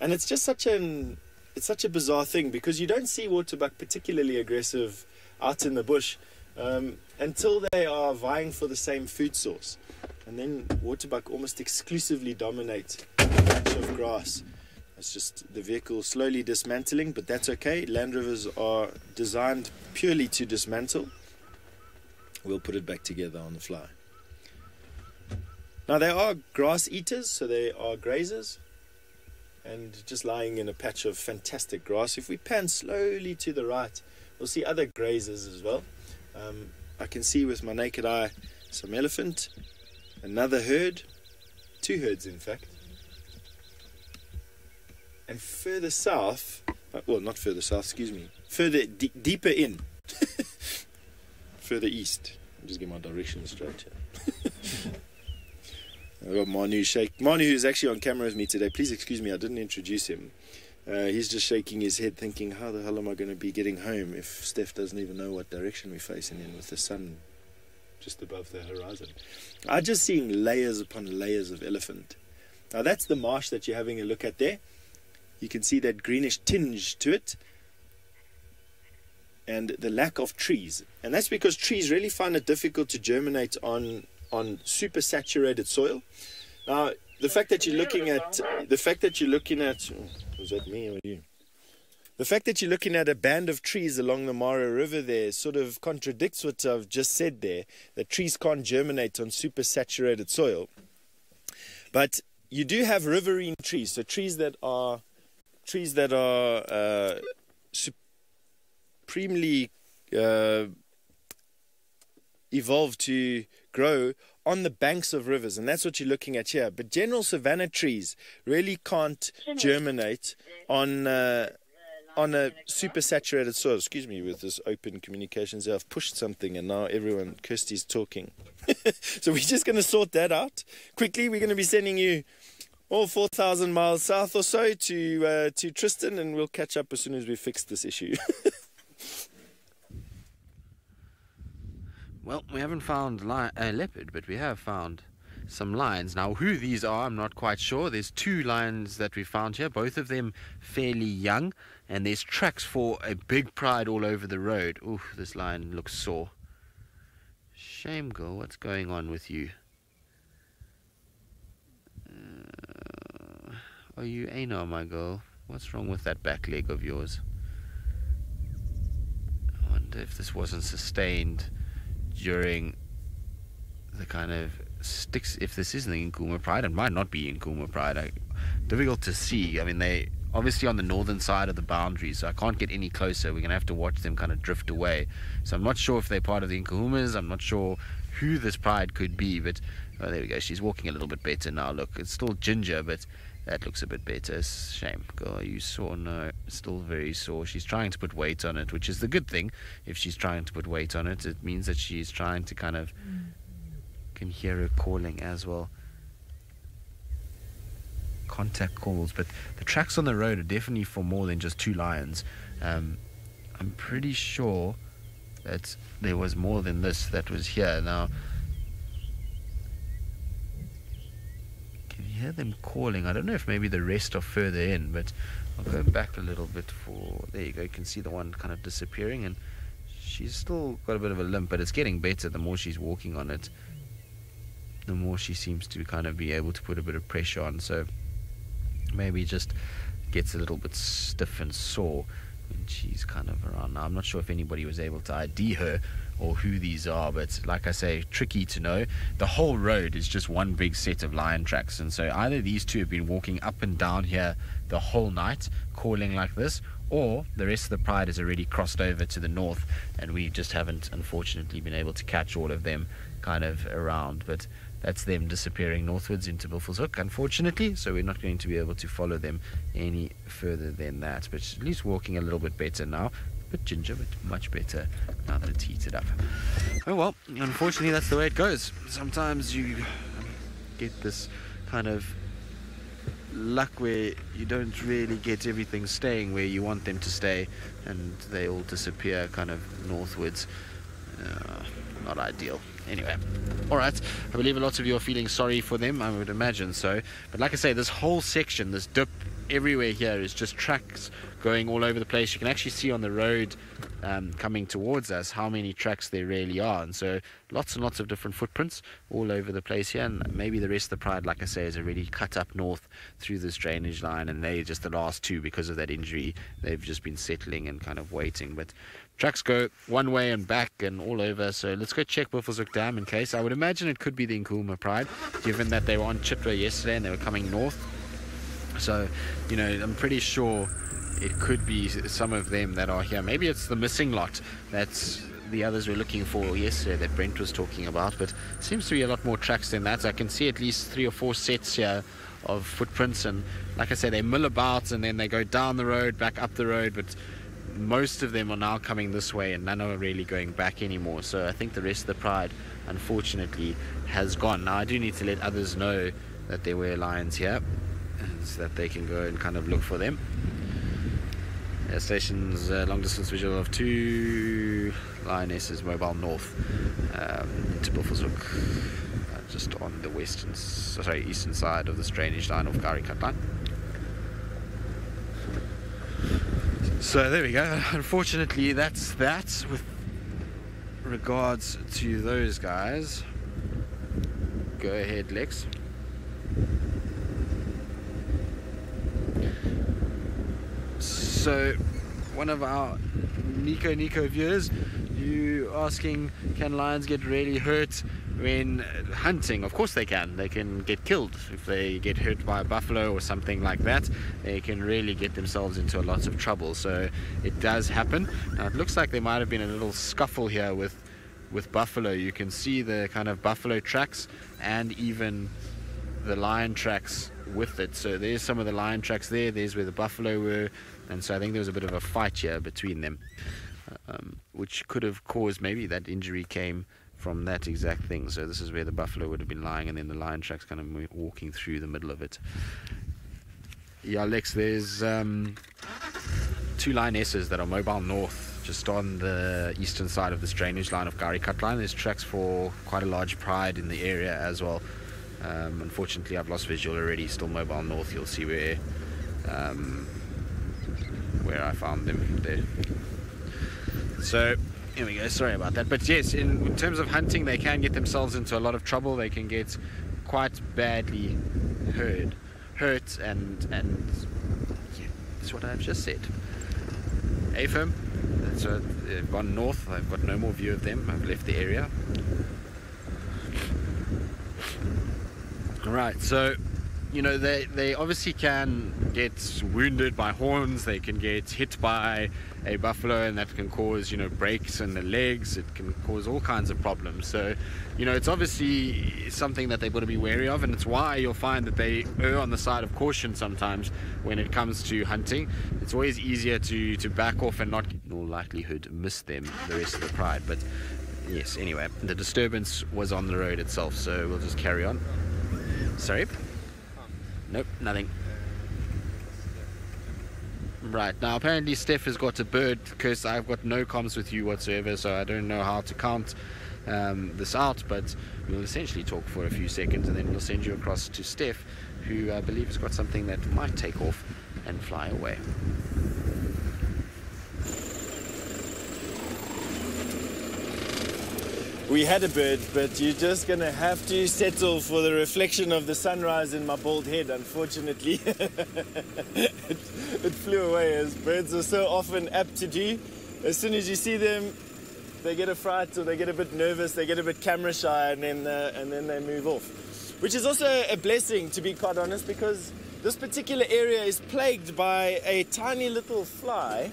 And it's just such a bizarre thing, because you don't see waterbuck particularly aggressive out in the bush until they are vying for the same food source. And then waterbuck almost exclusively dominate a patch of grass. It's just the vehicle slowly dismantling, but that's okay. Land Rovers are designed purely to dismantle. We'll put it back together on the fly. Now, they are grass eaters, so they are grazers, and just lying in a patch of fantastic grass. If we pan slowly to the right, we'll see other grazers as well. I can see with my naked eye some elephant, another herd, two herds in fact. And further south, well, not further south, excuse me, further deeper in, further east. I'll just get my directions straight here. I've got Manu who's actually on camera with me today. Please excuse me, I didn't introduce him. He's just shaking his head thinking, how the hell am I going to be getting home if Steph doesn't even know what direction we're facing in with the sun just above the horizon. I'm just seeing layers upon layers of elephant. Now that's the marsh that you're having a look at there. You can see that greenish tinge to it, and the lack of trees. And that's because trees really find it difficult to germinate on super saturated soil. Now, the fact that you're looking at, was that me or you? The fact that you're looking at a band of trees along the Mara River there sort of contradicts what I've just said there, that trees can't germinate on super saturated soil. But you do have riverine trees, so trees that are supremely evolved to grow on the banks of rivers, and that's what you're looking at here. But general savanna trees really can't germinate on a super saturated soil. Excuse me, with this open communications there, I've pushed something and now Kirsty's talking. So we're just going to sort that out quickly. We're going to be sending you all 4,000 miles south or so to Tristan, and we'll catch up as soon as we fix this issue. Well, we haven't found a leopard, but we have found some lions. Now, who these are, I'm not quite sure. There's two lions that we found here, both of them fairly young, and there's tracks for a big pride all over the road. Ooh, this lion looks sore. shame, girl. What's going on with you? Are you anal, my girl? What's wrong with that back leg of yours? I wonder if this wasn't sustained during the kind of sticks. If this isn't the Nkuhuma Pride, it might not be Nkuhuma Pride. Difficult to see. I mean, they obviously on the northern side of the boundary, so I can't get any closer. We're gonna have to watch them kind of drift away. So I'm not sure if they're part of the Nkuhumas. I'm not sure who this pride could be, but oh, there we go. She's walking a little bit better now. Look, it's still ginger, but that looks a bit better. It's a shame. Girl, are you sore? No, still very sore. She's trying to put weight on it, which is the good thing. If she's trying to put weight on it, it means that she's trying to kind of can hear her calling as well. Contact calls, but the tracks on the road are definitely for more than just 2 lions. I'm pretty sure that there was more than this that was here. Now, can you hear them calling? I don't know if maybe the rest are further in, but I'll go back a little bit for, there you go, you can see the one kind of disappearing, and she's still got a bit of a limp, but it's getting better the more she's walking on it. The more she seems to kind of be able to put a bit of pressure on, so maybe just gets a little bit stiff and sore when she's kind of around. Now, I'm not sure if anybody was able to ID her or who these are, but like I say, tricky to know. The whole road is just one big set of lion tracks, and so either these two have been walking up and down here the whole night calling like this, or the rest of the pride has already crossed over to the north and we just haven't unfortunately been able to catch all of them kind of around. But that's them disappearing northwards into Buffelshoek, unfortunately, so we're not going to be able to follow them any further than that. But at least walking a little bit better now. A bit ginger, but much better now that it's heated up. Oh well, unfortunately that's the way it goes. Sometimes you get this kind of luck where you don't really get everything staying where you want them to stay, and they all disappear kind of northwards. Not ideal. Anyway, alright, I believe a lot of you are feeling sorry for them, I would imagine so. But like I say, this whole section, this dip everywhere here is just tracks going all over the place. You can actually see on the road coming towards us how many tracks there really are, and so lots and lots of different footprints all over the place here. And maybe the rest of the pride, like I say, is already cut up north through this drainage line, and they're just the last two because of that injury. They've just been settling and kind of waiting, but tracks go one way and back and all over. So let's go check Buffelshoek Dam in case. I would imagine it could be the Nkuhuma Pride, given that they were on Chitwa yesterday and they were coming north. So, you know, I'm pretty sure it could be some of them that are here. Maybe it's the missing lot that's the others were looking for yesterday that Brent was talking about, but it seems to be a lot more tracks than that. I can see at least 3 or 4 sets here of footprints, and like I say, they mill about and then they go down the road, back up the road, but most of them are now coming this way and none are really going back anymore. So I think the rest of the pride, unfortunately, has gone. Now I do need to let others know that there were lions here, so that they can go and kind of look for them. Stations long distance visual of 2 lionesses mobile north into Buffelshoek, just on the eastern side of this drainage line of Gari Cut line. So there we go. Unfortunately, that's that with regards to those guys. Go ahead, Lex. So, one of our Nico viewers, you asking, can lions get really hurt when hunting? Of course they can. They can get killed. If they get hurt by a buffalo or something like that, they can really get themselves into a lot of trouble. So it does happen. Now it looks like there might have been a little scuffle here with buffalo. You can see the kind of buffalo tracks and even the lion tracks with it. So there's some of the lion tracks there's where the buffalo were, and so I think there was a bit of a fight here between them, which could have caused, maybe that injury came from that exact thing. So this is where the buffalo would have been lying, and then the lion tracks kind of walking through the middle of it. Yeah, Lex, there's 2 lionesses that are mobile north, just on the eastern side of this drainage line of Gari Cut line. There's tracks for quite a large pride in the area as well. Unfortunately, I've lost visual already. Still mobile north. You'll see where I found them there. So Here we go, sorry about that. But yes, in terms of hunting, they can get themselves into a lot of trouble. They can get quite badly hurt, and yeah, that's what I've just said. A-firm, so they've gone north. I've got no more view of them. I've left the area. Right, so you know, they obviously can get wounded by horns. They can get hit by a buffalo, and that can cause, you know, breaks in the legs. It can cause all kinds of problems. So, you know, it's obviously something that they've got to be wary of, and it's why you'll find that they err on the side of caution sometimes when it comes to hunting. It's always easier to back off and not, in all likelihood, miss them the rest of the pride. But yes, anyway, the disturbance was on the road itself, so we'll just carry on. Sorry? Nope, nothing. Right, now apparently Steph has got a bird, because I've got no comms with you whatsoever, so I don't know how to count this out, but we'll essentially talk for a few seconds and then we'll send you across to Steph, who I believe has got something that might take off and fly away. We had a bird, but you're just going to have to settle for the reflection of the sunrise in my bald head, unfortunately. It flew away, as birds are so often apt to do. As soon as you see them, they get a fright, or they get a bit nervous, they get a bit camera shy, and then they move off. Which is also a blessing, to be quite honest, because this particular area is plagued by a tiny little fly,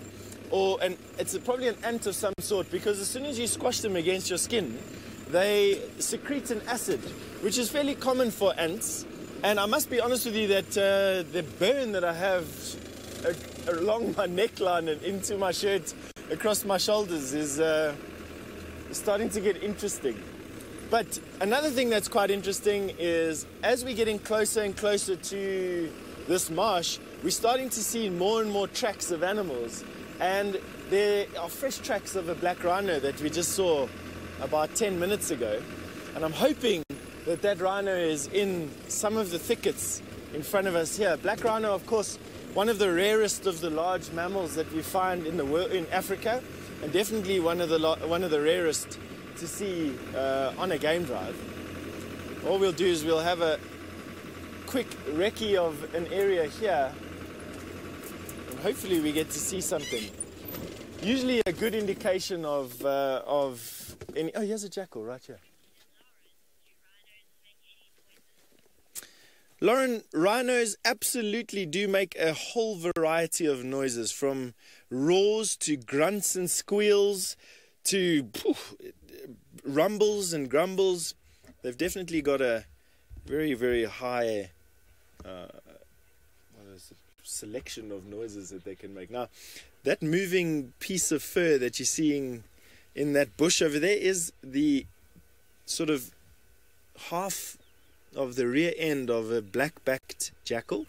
it's probably an ant of some sort, because as soon as you squash them against your skin, they secrete an acid, which is fairly common for ants. And I must be honest with you that the burn that I have along my neckline and into my shirt across my shoulders is starting to get interesting. But another thing that's quite interesting is, as we're getting closer and closer to this marsh, we're starting to see more and more tracks of animals. And there are fresh tracks of a black rhino that we just saw about 10 minutes ago. And I'm hoping that that rhino is in some of the thickets in front of us here. Black rhino, of course, one of the rarest of the large mammals that we find in the world, in Africa, and definitely one of the rarest to see on a game drive. All we'll do is we'll have a quick recce of an area here. Hopefully we get to see something. Usually a good indication of any... Oh, here's a jackal right here. Lauren, rhinos absolutely do make a whole variety of noises, from roars to grunts and squeals to rumbles and grumbles. They've definitely got a very, very high... selection of noises that they can make. Now, that moving piece of fur that you're seeing in that bush over there is the sort of half of the rear end of a black-backed jackal.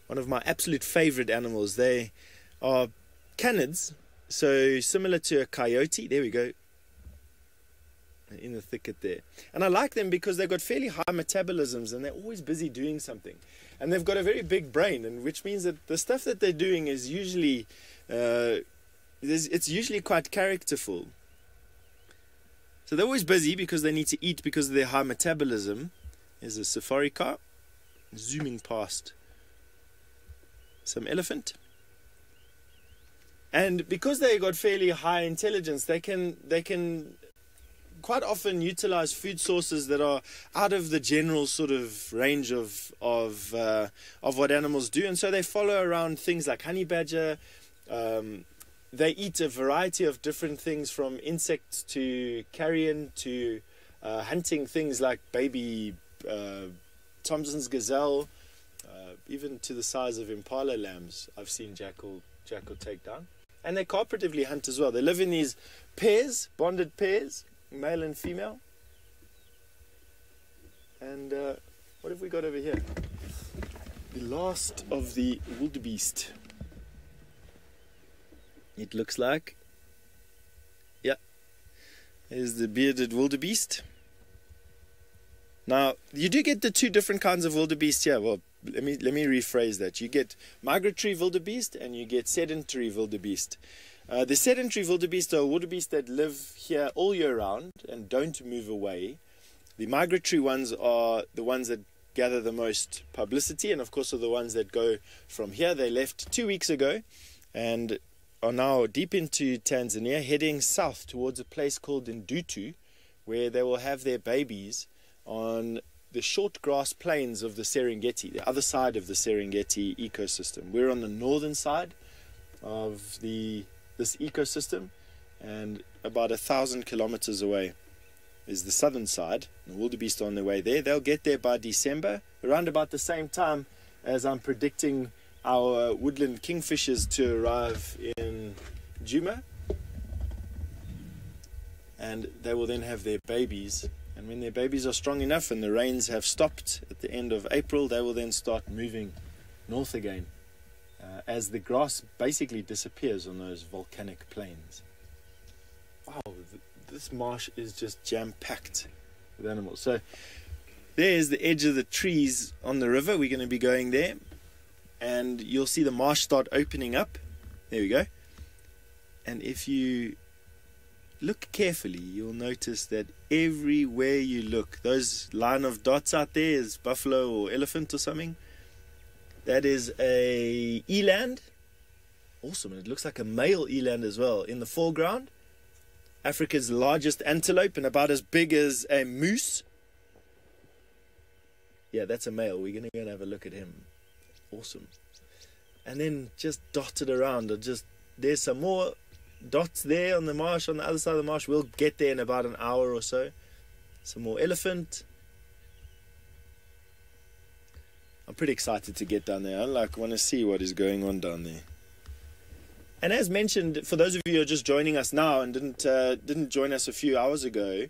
One of my absolute favorite animals. They are canids, so similar to a coyote. There we go, in the thicket there. And I like them because they've got fairly high metabolisms and they're always busy doing something. And they've got a very big brain, and which means that the stuff that they're doing is usually, it's usually quite characterful. So they're always busy because they need to eat because of their high metabolism. There's a safari car zooming past some elephant. And because they got fairly high intelligence, they can quite often utilize food sources that are out of the general sort of range of what animals do, and so they follow around things like honey badger. They eat a variety of different things, from insects to carrion to hunting things like baby Thompson's gazelle, even to the size of impala lambs. I've seen jackal take down, and they cooperatively hunt as well. They live in these pairs, bonded pairs, male and female. And what have we got over here? The last of the wildebeest. It looks like. Yeah. Here's the bearded wildebeest. Now, you do get the two different kinds of wildebeest here. Well, let me rephrase that. You get migratory wildebeest and you get sedentary wildebeest. The sedentary wildebeest are wildebeest that live here all year round and don't move away. The migratory ones are the ones that gather the most publicity, and of course are the ones that go from here. They left 2 weeks ago and are now deep into Tanzania, heading south towards a place called Ndutu, where they will have their babies on the short grass plains of the Serengeti, the other side of the Serengeti ecosystem. We're on the northern side of this ecosystem, and about 1,000 kilometers away is the southern side. The wildebeest are on their way there. They'll get there by December, around about the same time as I'm predicting our woodland kingfishers to arrive in Juma, and they will then have their babies, and when their babies are strong enough and the rains have stopped at the end of April, they will then start moving north again as the grass basically disappears on those volcanic plains. Wow, this marsh is just jam-packed with animals. So there's the edge of the trees on the river. We're going to be going there, and you'll see the marsh start opening up. There we go. And if you look carefully, you'll notice that everywhere you look, those line of dots out there is buffalo or elephant or something. That is a eland. Awesome. And it looks like a male eland as well in the foreground. Africa's largest antelope and about as big as a moose. Yeah, that's a male. We're going to go and have a look at him. Awesome. And then just dotted around, there's some more dots there on the marsh, on the other side of the marsh. We'll get there in about an hour or so. Some more elephant. I'm pretty excited to get down there. I want to see what is going on down there. And as mentioned, for those of you who are just joining us now and didn't join us a few hours ago,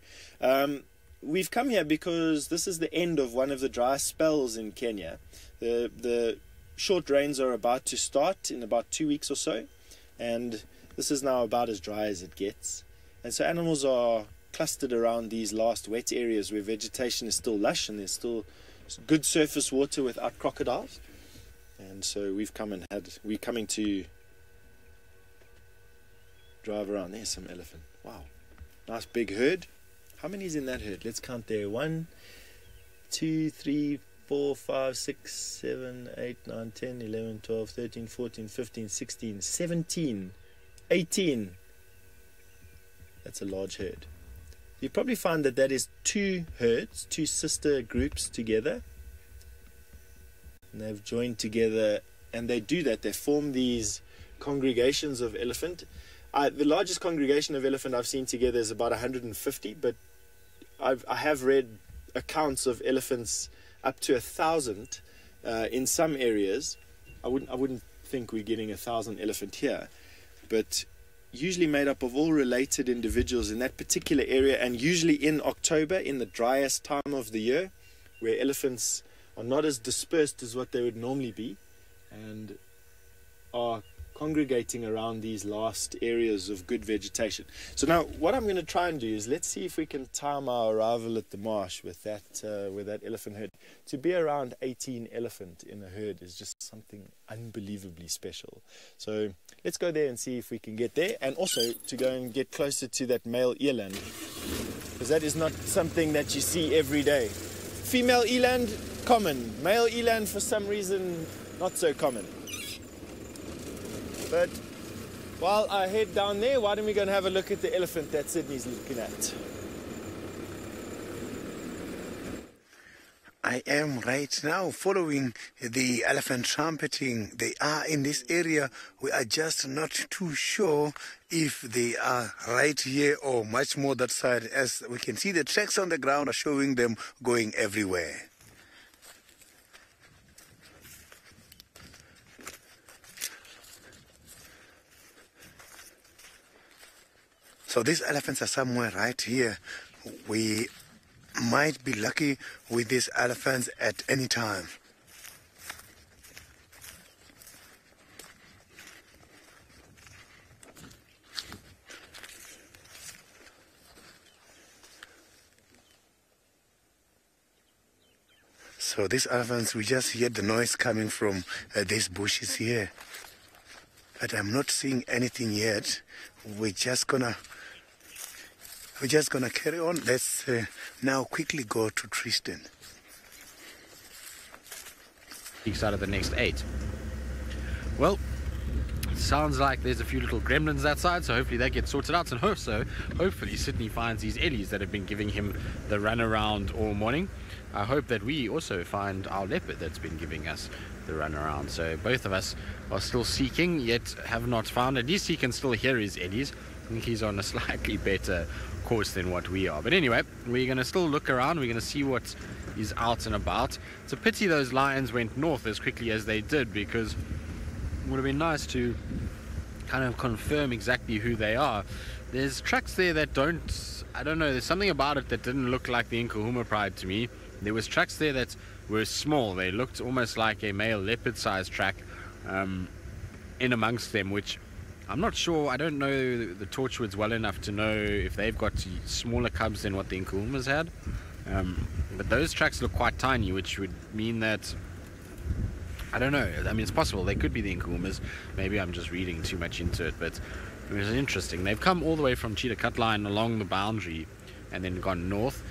we've come here because this is the end of one of the dry spells in Kenya. The short rains are about to start in about 2 weeks or so, and this is now about as dry as it gets. And so animals are clustered around these last wet areas where vegetation is still lush and there's still good surface water without crocodiles. And so we're coming to drive around. There's some elephant. Wow, nice big herd. How many is in that herd? Let's count there. 1, 2, 3, 4, 5, 6, 7, 8, 9, 10, 11, 12, 13, 14, 15, 16, 17, 18. That's a large herd. You probably find that is 2 herds, 2 sister groups together. And they've joined together, and they do that. They form these congregations of elephant. The largest congregation of elephant I've seen together is about 150, but I have read accounts of elephants up to 1,000 in some areas. I wouldn't think we're getting 1,000 elephant here, but usually made up of all related individuals in that particular area, and usually in October, in the driest time of the year, where elephants are not as dispersed as what they would normally be, and are congregating around these last areas of good vegetation. So now what I'm going to try and do is let's see if we can time our arrival at the marsh with that elephant herd. To be around 18 elephant in a herd is just something unbelievably special. So let's go there and see if we can get there, and also to go and get closer to that male eland, because that is not something that you see every day. Female eland, common. Male eland, for some reason, not so common. But while I head down there, why don't we go and have a look at the elephant that Sydney's looking at? I am right now following the elephant trumpeting. They are in this area. We are just not too sure if they are right here or much more that side. As we can see, the tracks on the ground are showing them going everywhere. So these elephants are somewhere right here. We might be lucky with these elephants at any time. So these elephants, we just hear the noise coming from these bushes here. but I'm not seeing anything yet. We're just gonna carry on. Let's now quickly go to Tristan. Peaks out of the next 8. Well, sounds like there's a few little gremlins that side, so hopefully that gets sorted out, and hopefully Sydney finds these ellies that have been giving him the run around all morning. I hope that we also find our leopard that's been giving us the run around. So both of us are still seeking, yet have not found. At least he can still hear his eddies. I think he's on a slightly better course than what we are. But anyway, we're going to still look around. We're going to see what is out and about. It's a pity those lions went north as quickly as they did, because it would have been nice to kind of confirm exactly who they are. There's tracks there that I don't know, there's something about it that didn't look like the Nkuhuma pride to me. There was tracks there that were small. They looked almost like a male leopard sized track in amongst them, which I'm not sure. I don't know the Torchwoods well enough to know if they've got smaller cubs than what the Nkuhumas had. But those tracks look quite tiny, which would mean that, I don't know. I mean, it's possible they could be the Nkuhumas. Maybe I'm just reading too much into it, but it was interesting. They've come all the way from Cheetah Cut Line along the boundary and then gone north.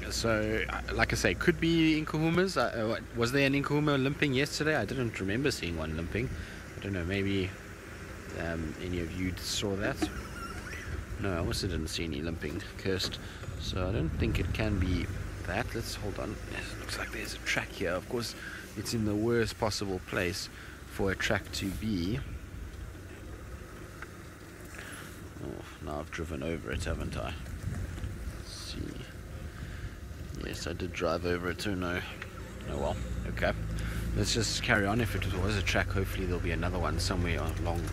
So, like I say, could be Nkuhumas. Was there an Nkuhuma limping yesterday? I didn't remember seeing one limping. I don't know, maybe any of you saw that? No, I also didn't see any limping, cursed. So I don't think it can be that. Let's hold on. It looks like there's a track here. Of course, it's in the worst possible place for a track to be. Oh, now I've driven over it, haven't I? Let's see. Yes, I did drive over it, so no. Oh well, okay. Let's just carry on. If it was a track, hopefully there'll be another one somewhere along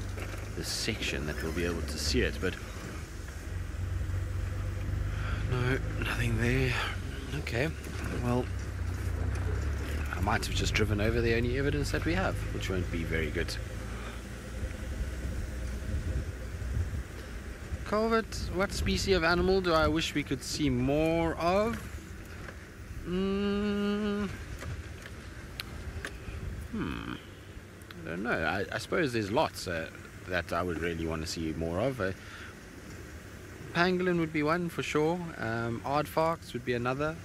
this section that we'll be able to see it, but no, nothing there. Okay, well, I might have just driven over the only evidence that we have, which won't be very good. Culvert, what species of animal do I wish we could see more of? I don't know. I suppose there's lots that I would really want to see more of. Pangolin would be one for sure. Aardvarks would be another.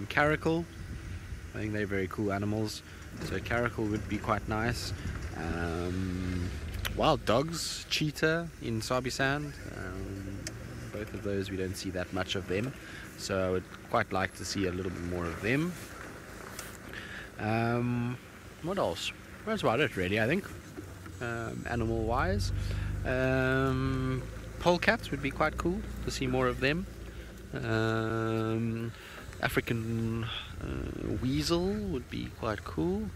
Caracal, I think they're very cool animals, so caracal would be quite nice. Wild dogs, cheetah in Sabi Sand, both of those we don't see that much of them, so I would quite like to see a little bit more of them. What else? That's about it really, I think, animal wise. Polecats would be quite cool to see more of them. African weasel would be quite cool.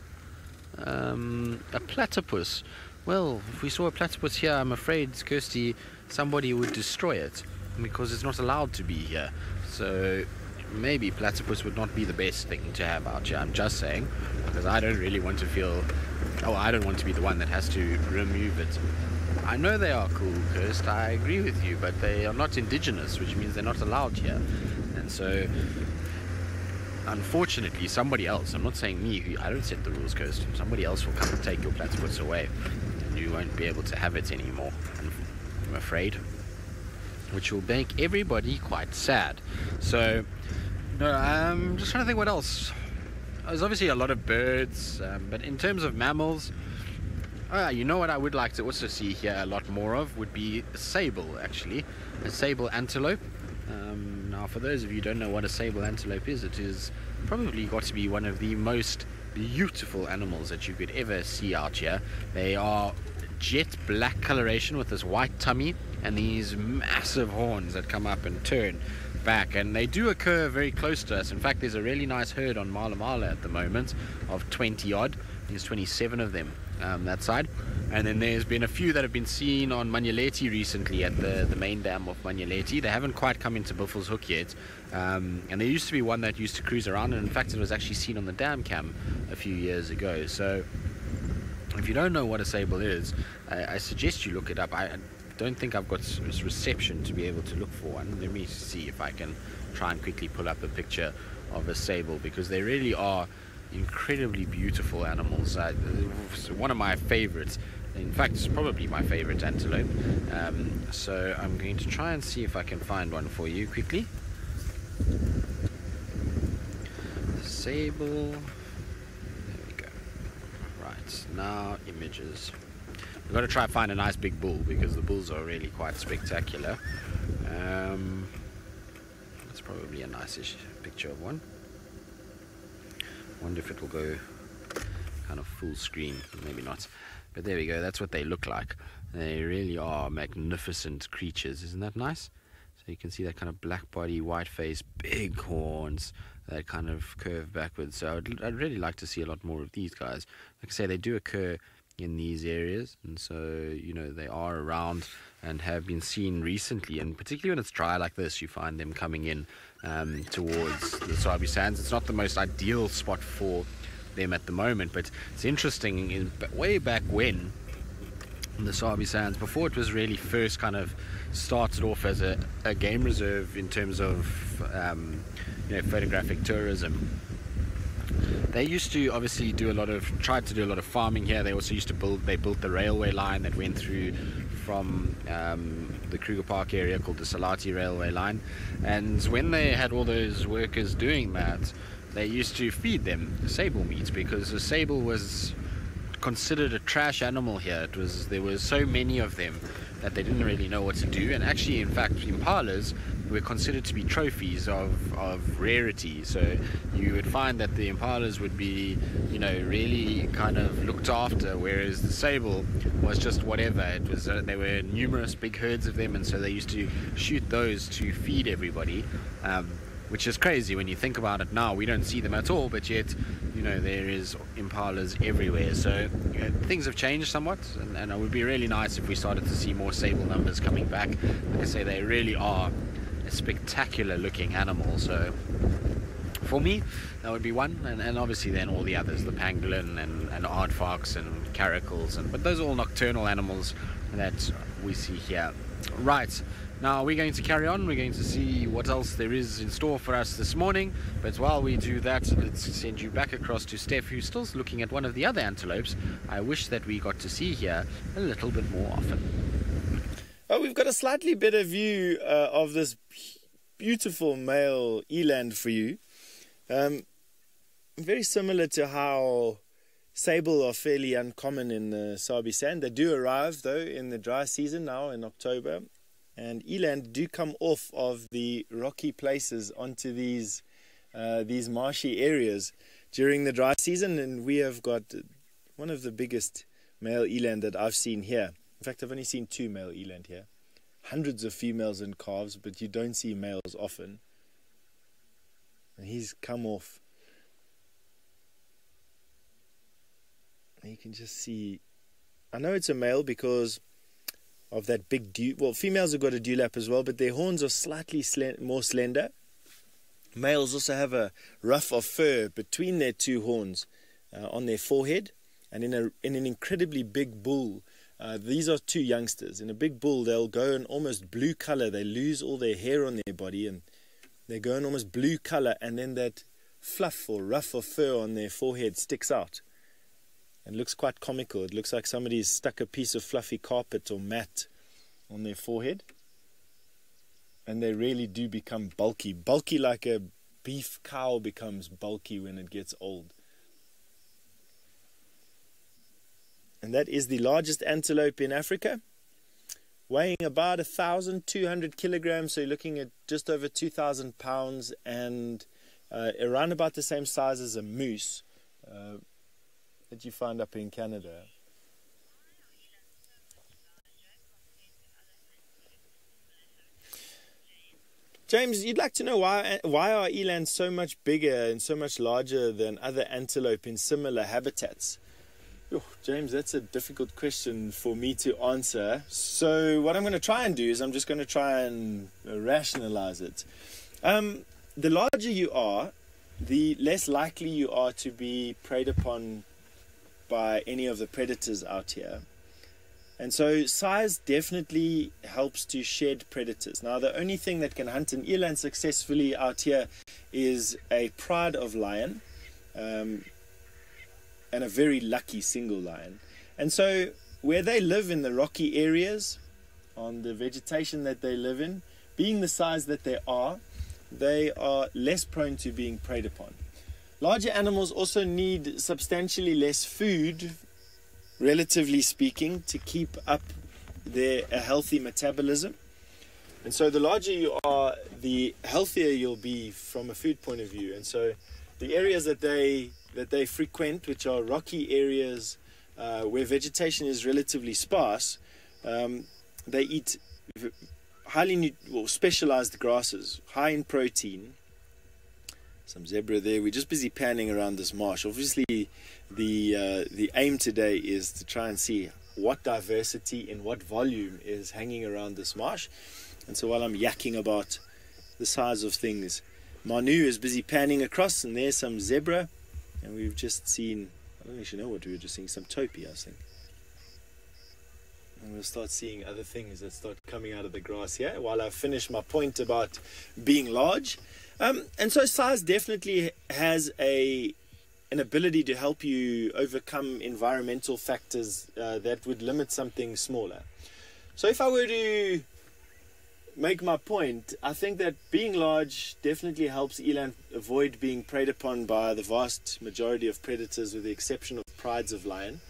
A platypus. Well, if we saw a platypus here, I'm afraid, Kirsty, somebody would destroy it because it's not allowed to be here. So maybe platypus would not be the best thing to have out here. I'm just saying, because I don't really want to feel, I don't want to be the one that has to remove it. I know they are cool, Kirst, I agree with you, but they are not indigenous, which means they're not allowed here. And so, unfortunately, somebody else, I'm not saying me, I don't set the rules, Kirst, somebody else will come and take your platypus away, and you won't be able to have it anymore, I'm afraid, which will make everybody quite sad. So, no, I'm just trying to think what else. There's obviously a lot of birds, but in terms of mammals, you know what I would like to also see here a lot more of would be a sable, actually. A sable antelope. Now, for those of you who don't know what a sable antelope is, it is probably got to be one of the most beautiful animals that you could ever see out here. They are jet black coloration with this white tummy and these massive horns that come up and turn back, and they do occur very close to us. In fact, there's a really nice herd on Mala Mala at the moment of 20 odd. There's 27 of them that side, and then there's been a few that have been seen on Manyaleti recently at the main dam of Manyaleti. They haven't quite come into Buffelshoek yet, and there used to be one that used to cruise around, and in fact it was actually seen on the dam cam a few years ago. So if you don't know what a sable is, I suggest you look it up. I don't think I've got reception to be able to look for one. Let me see if I can try and quickly pull up a picture of a sable, because they really are incredibly beautiful animals. One of my favorites In fact, it's probably my favorite antelope. So I'm going to try and see if I can find one for you quickly. Sable. There we go. Right, now images. We've got to try and find a nice big bull because the bulls are really quite spectacular. That's probably a nice-ish picture of one. Wonder if it will go kind of full screen. Maybe not. But there we go. That's what they look like. They really are magnificent creatures. Isn't that nice? So you can see that kind of black body, white face, big horns that kind of curve backwards. So I'd really like to see a lot more of these guys. Like I say, they do occur in these areas, and so you know they are around and have been seen recently, and particularly when it's dry like this you find them coming in towards the Sabi Sands. It's not the most ideal spot for them at the moment, but it's interesting, way back when the Sabi Sands, before it was really first kind of started off as a game reserve in terms of photographic tourism, they used to obviously tried to do a lot of farming here. They also used to built the railway line that went through from the Kruger Park area called the Salati Railway Line. And when they had all those workers doing that, they used to feed them sable meat, because the sable was considered a trash animal here. There were so many of them that they didn't really know what to do. And actually, in fact, impalas were considered to be trophies of rarity. So you would find that the impalas would be, really kind of looked after, whereas the sable was just whatever. It was there were numerous big herds of them, and so they used to shoot those to feed everybody, which is crazy when you think about it now. We don't see them at all, but yet there is impalas everywhere. So things have changed somewhat, and it would be really nice if we started to see more sable numbers coming back. Like I say, they really are a spectacular looking animal. So for me, that would be one, and obviously then all the others, the pangolin and aardvarks and caracals, but those are all nocturnal animals that we see here. Right, now we're going to carry on. We're going to see what else there is in store for us this morning, but while we do that, let's send you back across to Steph, who's still looking at one of the other antelopes I wish that we got to see here a little bit more often. Oh, we've got a slightly better view of this beautiful male eland for you. Very similar to how sable are fairly uncommon in the Sabi Sand. They do arrive though in the dry season now in October, and eland do come off of the rocky places onto these marshy areas during the dry season, and we have got one of the biggest male eland that I've seen here. In fact, I've only seen 2 male eland here. Hundreds of females and calves, but you don't see males often. And he's come off. And you can just see, I know it's a male because of that big dew. Well, females have got a dewlap as well, but their horns are slightly more slender. Males also have a ruff of fur between their 2 horns on their forehead. And in an incredibly big bull, these are 2 youngsters. In a big bull, they'll go in almost blue color. They lose all their hair on their body, and they go in almost blue color, and then that fluff or ruff of fur on their forehead sticks out. It looks quite comical. It looks like somebody's stuck a piece of fluffy carpet or mat on their forehead. And they really do become bulky. Bulky like a beef cow becomes bulky when it gets old. And that is the largest antelope in Africa, weighing about 1,200 kilograms, so you're looking at just over 2,000 pounds, and around about the same size as a moose that you find up in Canada. James, you'd like to know why are elands so much bigger and so much larger than other antelope in similar habitats? James, that's a difficult question for me to answer. So what I'm going to try and do is I'm just going to try and rationalize it. The larger you are, the less likely you are to be preyed upon by any of the predators out here. And so size definitely helps to shed predators. Now, the only thing that can hunt an eland successfully out here is a pride of lion, and a very lucky single lion. And so where they live in the rocky areas, on the vegetation that they live in, being the size that they are less prone to being preyed upon. Larger animals also need substantially less food, relatively speaking, to keep up a healthy metabolism. And so the larger you are, the healthier you'll be from a food point of view. And so the areas that they frequent, which are rocky areas where vegetation is relatively sparse, they eat highly specialized grasses, high in protein. Some zebra there. We're just busy panning around this marsh. Obviously, the aim today is to try and see what diversity in what volume is hanging around this marsh. And so while I'm yakking about the size of things, Manu is busy panning across, and there's some zebra, and we've just seen, I don't actually know what we were just seeing, some topi, I think. And we'll start seeing other things that start coming out of the grass here while I finish my point about being large. And so size definitely has an ability to help you overcome environmental factors that would limit something smaller. So if I were to make my point, I think that being large definitely helps eland avoid being preyed upon by the vast majority of predators, with the exception of prides of lion.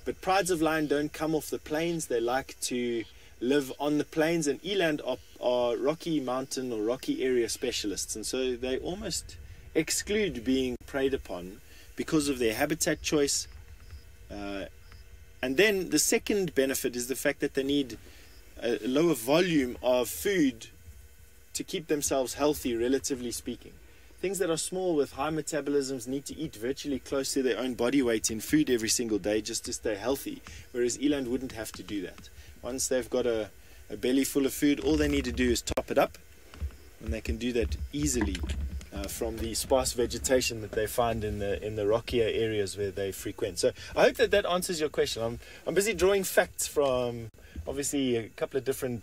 But prides of lion don't come off the plains. They like to live on the plains, and eland are rocky mountain or rocky area specialists, and so they almost exclude being preyed upon because of their habitat choice. And then the second benefit is the fact that they need a lower volume of food to keep themselves healthy, relatively speaking. Things that are small with high metabolisms need to eat virtually close to their own body weight in food every single day just to stay healthy, whereas eland wouldn't have to do that. Once they've got a belly full of food, all they need to do is top it up, and they can do that easily from the sparse vegetation that they find in the rockier areas where they frequent. So I hope that answers your question. I'm busy drawing facts from obviously a couple of different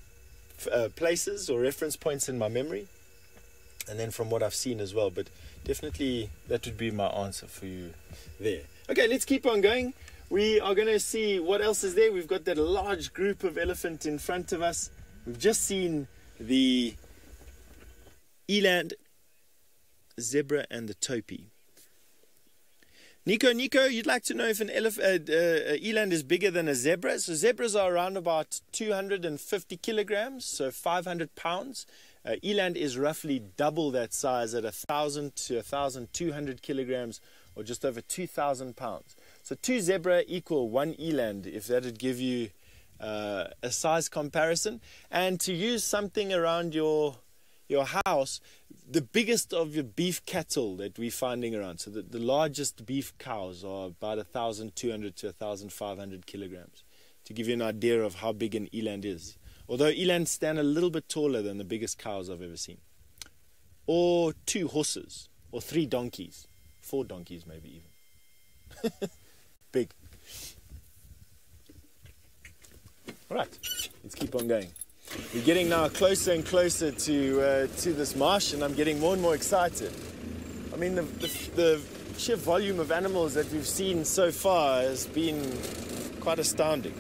places or reference points in my memory, and then from what I've seen as well, but definitely that would be my answer for you there. Okay, let's keep on going. We are going to see what else is there. We've got that large group of elephant in front of us. We've just seen the eland, zebra, and the topi. Nico, you'd like to know if an eland is bigger than a zebra? So zebras are around about 250 kilograms, so 500 pounds. Eland is roughly double that size at 1,000 to 1,200 kilograms, or just over 2,000 pounds. So 2 zebra equal 1 eland, if that would give you a size comparison. And to use something around your house, the biggest of your beef cattle that we're finding around, so the largest beef cows are about 1,200 to 1,500 kilograms, to give you an idea of how big an eland is. Although eland stand a little bit taller than the biggest cows I've ever seen. Or 2 horses, or 3 donkeys, 4 donkeys maybe even. Big. All right, let's keep on going. We're getting now closer and closer to this marsh, and I'm getting more and more excited. I mean, the sheer volume of animals that we've seen so far has been quite astounding.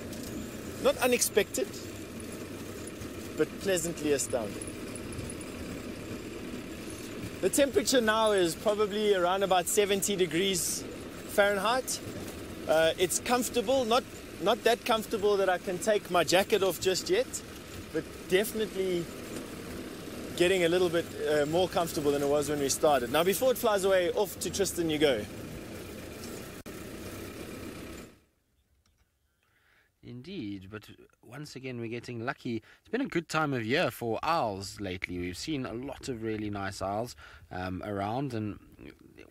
Not unexpected, but pleasantly astounding. The temperature now is probably around about 70 degrees Fahrenheit. It's comfortable, not that comfortable that I can take my jacket off just yet, but definitely getting a little bit more comfortable than it was when we started. Now, before it flies away, off to Tristan you go. Indeed, but once again we're getting lucky. It's been a good time of year for owls lately. We've seen a lot of really nice owls around, and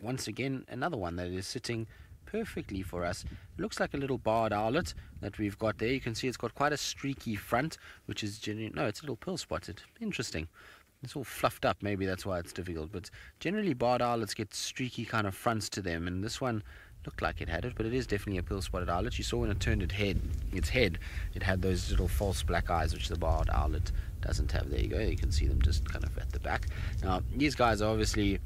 once again another one that is sitting perfectly for us. It looks like a little barred owlet that we've got there. You can see it's got quite a streaky front, which is genuine. No, it's a little pearl spotted. Interesting. It's all fluffed up, maybe that's why it's difficult, but generally barred owlets get streaky kind of fronts to them, and this one looked like it had it, but it is definitely a pearl spotted owlet. You saw when it turned its head, it had those little false black eyes, which the barred owlet doesn't have. There you go, you can see them just kind of at the back. Now, these guys are obviously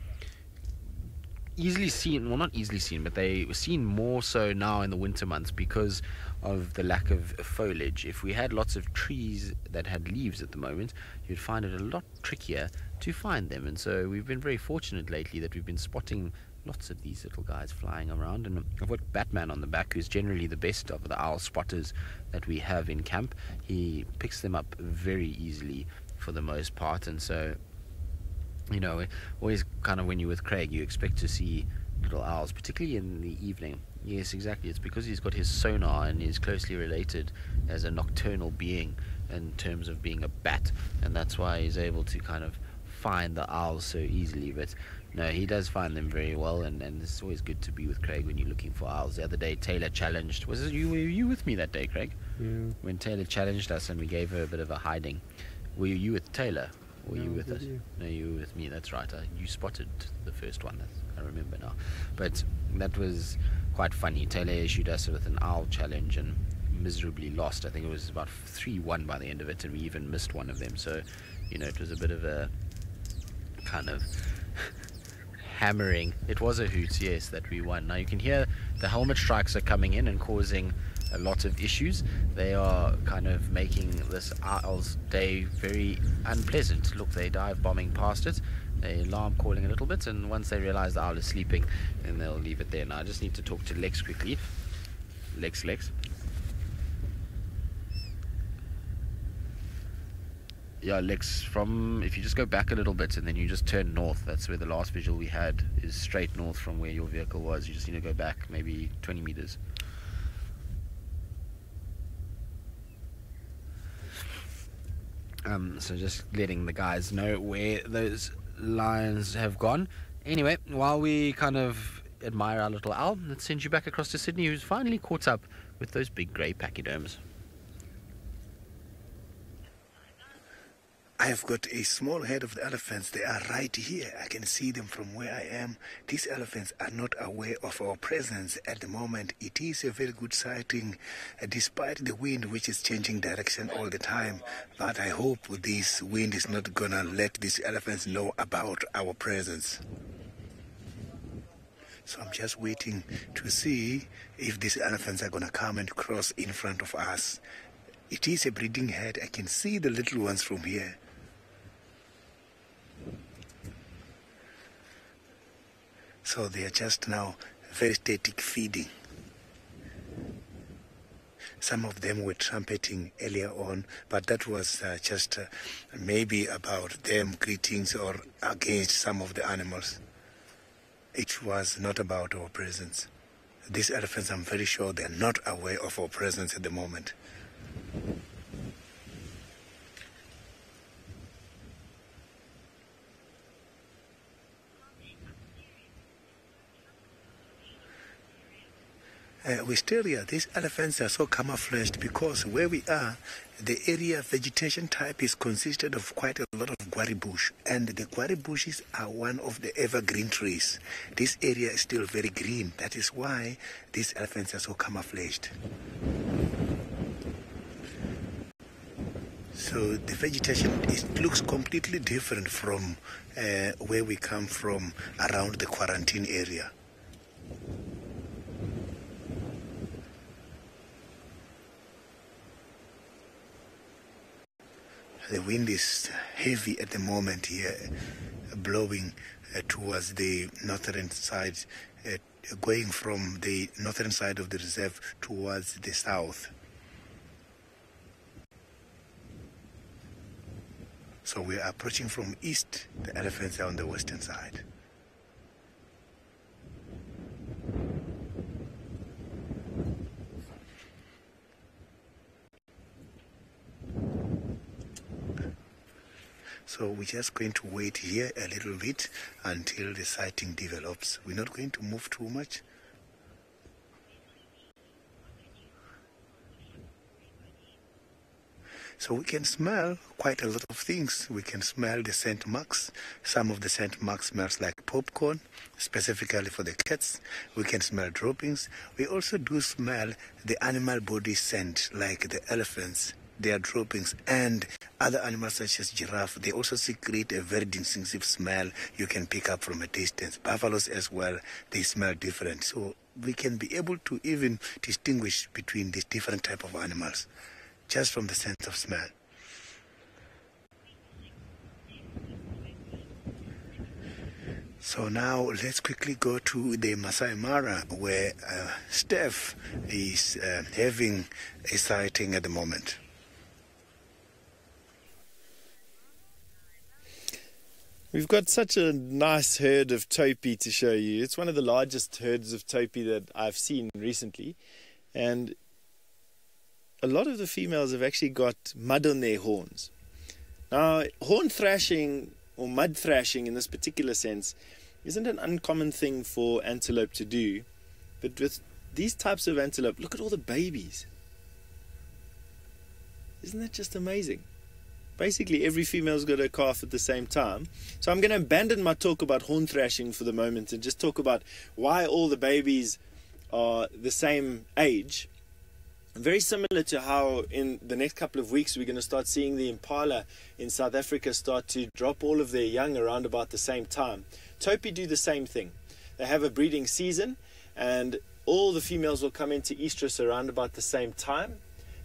easily seen, well, not easily seen, but they were seen more so now in the winter months because of the lack of foliage. If we had lots of trees that had leaves at the moment, you'd find it a lot trickier to find them. And so we've been very fortunate lately that we've been spotting lots of these little guys flying around. And I've got Batman on the back, who's generally the best of the owl spotters that we have in camp. He picks them up very easily for the most part. And so, you know, always kind of when you're with Craig, you expect to see little owls, particularly in the evening. Yes, exactly. It's because he's got his sonar and is closely related as a nocturnal being in terms of being a bat, and that's why he's able to kind of find the owls so easily. But no, he does find them very well, and it's always good to be with Craig when you're looking for owls. The other day, Taylor challenged. Were you with me that day, Craig? Yeah. When Taylor challenged us and we gave her a bit of a hiding. Were you with Taylor? Were you with us? No, you were with me. That's right. You spotted the first one. I remember now. But that was quite funny. Taylor issued us with an owl challenge and miserably lost. I think it was about 3-1 by the end of it, and we even missed one of them. So, you know, it was a bit of a kind of hammering. It was a hoot, yes, that we won. Now you can hear the helmet strikes are coming in and causing a lot of issues. They are kind of making this owl's day very unpleasant. Look, they dive bombing past it. They alarm calling a little bit, and once they realize the owl is sleeping, then they'll leave it there. Now I just need to talk to Lex quickly. Lex. Yeah, Lex, if you just go back a little bit and then you just turn north, that's where the last visual we had is straight north from where your vehicle was. You just need to go back maybe 20 meters. So just letting the guys know where those lions have gone. Anyway, while we kind of admire our little owl, let's send you back across to Sydney, who's finally caught up with those big grey pachyderms. I have got a small herd of the elephants. They are right here. I can see them from where I am. These elephants are not aware of our presence at the moment. It is a very good sighting, despite the wind, which is changing direction all the time. But I hope this wind is not gonna let these elephants know about our presence. So I'm just waiting to see if these elephants are gonna come and cross in front of us. It is a breeding herd. I can see the little ones from here. So they are just now very static feeding. Some of them were trumpeting earlier on, but that was just maybe about them greetings or against some of the animals. It was not about our presence. These elephants, I'm very sure they're not aware of our presence at the moment. Wisteria, these elephants are so camouflaged because where we are, the area vegetation type is consisted of quite a lot of guarri bush, and the guarri bushes are one of the evergreen trees. This area is still very green. That is why these elephants are so camouflaged. So the vegetation looks completely different from where we come from around the quarantine area. The wind is heavy at the moment here, blowing towards the northern side, going from the northern side of the reserve towards the south. So we are approaching from east. The elephants are on the western side. So we're just going to wait here a little bit until the sighting develops. We're not going to move too much. So we can smell quite a lot of things. We can smell the scent marks. Some of the scent marks smells like popcorn, specifically for the cats. We can smell droppings. We also do smell the animal body scent, like the elephants. their droppings. And other animals such as giraffe, they also secrete a very distinctive smell you can pick up from a distance. Buffaloes as well, they smell different. So we can be able to even distinguish between these different type of animals just from the sense of smell. So now let's quickly go to the Masai Mara, where Steph is having a sighting at the moment. We've got such a nice herd of topi to show you. It's one of the largest herds of topi that I've seen recently. And a lot of the females have actually got mud on their horns. Now, horn thrashing or mud thrashing in this particular sense isn't an uncommon thing for antelope to do. But with these types of antelope, look at all the babies. Isn't that just amazing? Basically, every female's got a calf at the same time. So I'm going to abandon my talk about horn thrashing for the moment and just talk about why all the babies are the same age. Very similar to how in the next couple of weeks we're going to start seeing the impala in South Africa start to drop all of their young around about the same time. Topi do the same thing. They have a breeding season and all the females will come into estrus around about the same time,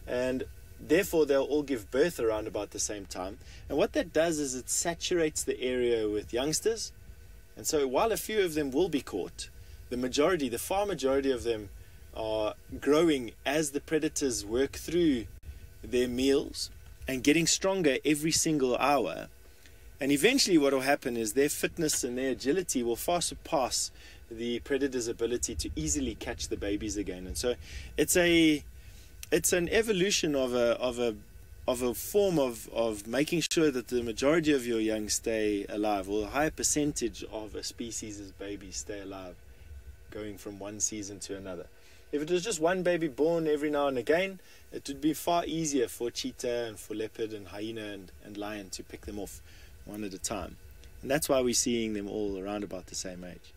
and therefore they'll all give birth around about the same time. And what that does is it saturates the area with youngsters. And so while a few of them will be caught, the far majority of them are growing as the predators work through their meals and getting stronger every single hour. And eventually what will happen is their fitness and their agility will far surpass the predator's ability to easily catch the babies again. And so it's an evolution of a form of making sure that the majority of your young stay alive, or a higher percentage of a species' babies stay alive, going from one season to another. If it was just one baby born every now and again, it would be far easier for cheetah and for leopard and hyena and lion to pick them off one at a time. And that's why we're seeing them all around about the same age.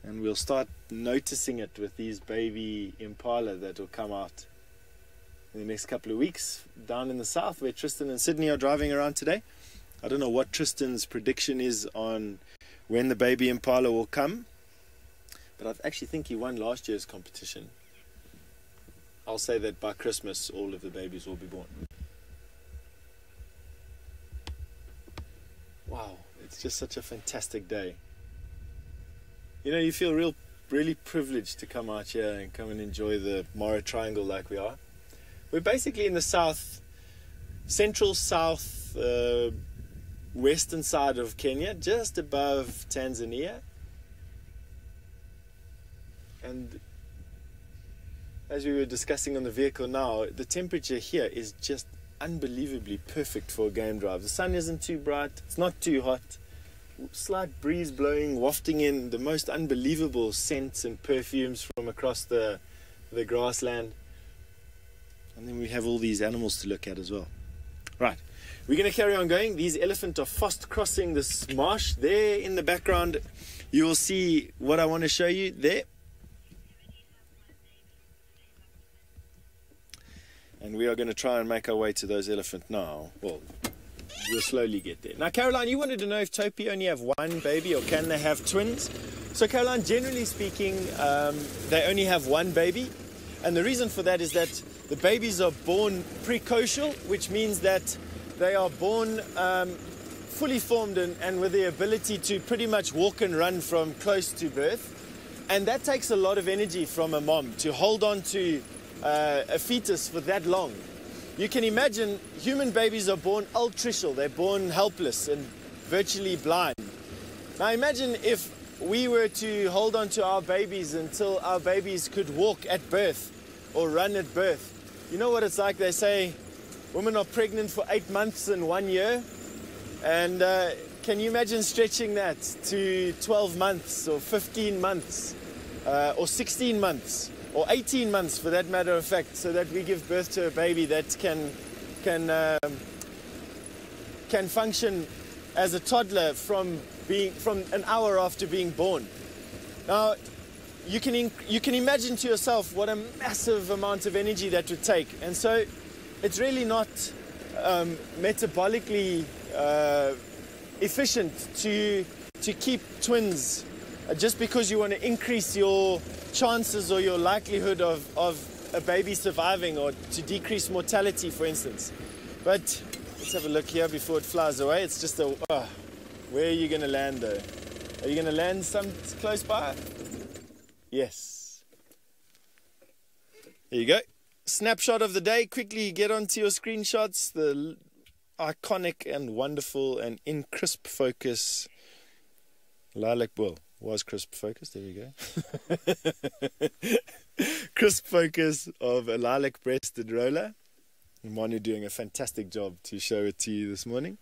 And we'll start noticing it with these baby impala that will come out in the next couple of weeks down in the south where Tristan and Sydney are driving around today. I don't know what Tristan's prediction is on when the baby impala will come, but I actually think he won last year's competition. I'll say that by Christmas all of the babies will be born. Wow, it's just such a fantastic day. You know, you feel really privileged to come out here and come and enjoy the Mara Triangle like we are. We're basically in the central south western side of Kenya, just above Tanzania. And as we were discussing on the vehicle now, the temperature here is just unbelievably perfect for a game drive. The sun isn't too bright, it's not too hot. Slight breeze blowing, wafting in the most unbelievable scents and perfumes from across the grassland. And then we have all these animals to look at as well. Right, we're going to carry on going. These elephants are fast crossing this marsh. There in the background, you will see what I want to show you there. And we are going to try and make our way to those elephants now. Well, we'll slowly get there. Now, Caroline, you wanted to know if topi only have one baby or can they have twins? So, Caroline, generally speaking, they only have one baby. And the reason for that is that the babies are born precocial, which means that they are born fully formed and with the ability to pretty much walk and run from close to birth. And that takes a lot of energy from a mom to hold on to a fetus for that long. You can imagine human babies are born altricial. They're born helpless and virtually blind. Now imagine if we were to hold on to our babies until our babies could walk at birth or run at birth. You know what it's like? They say women are pregnant for 8 months and 1 year. And can you imagine stretching that to 12 months or 15 months or 16 months? Or 18 months for that matter of fact, so that we give birth to a baby that can function as a toddler from an hour after being born. Now, you can imagine to yourself what a massive amount of energy that would take. And so it's really not metabolically efficient to keep twins just because you want to increase your chances or your likelihood of a baby surviving, or to decrease mortality, for instance. But let's have a look here before it flies away. It's just where are you going to land though? Are you going to land some close by? Yes. There you go. Snapshot of the day. Quickly get onto your screenshots. The iconic and wonderful and in crisp focus lilac, well, was crisp focus. There you go. Crisp focus of a lilac-breasted roller. Manu doing a fantastic job to show it to you this morning.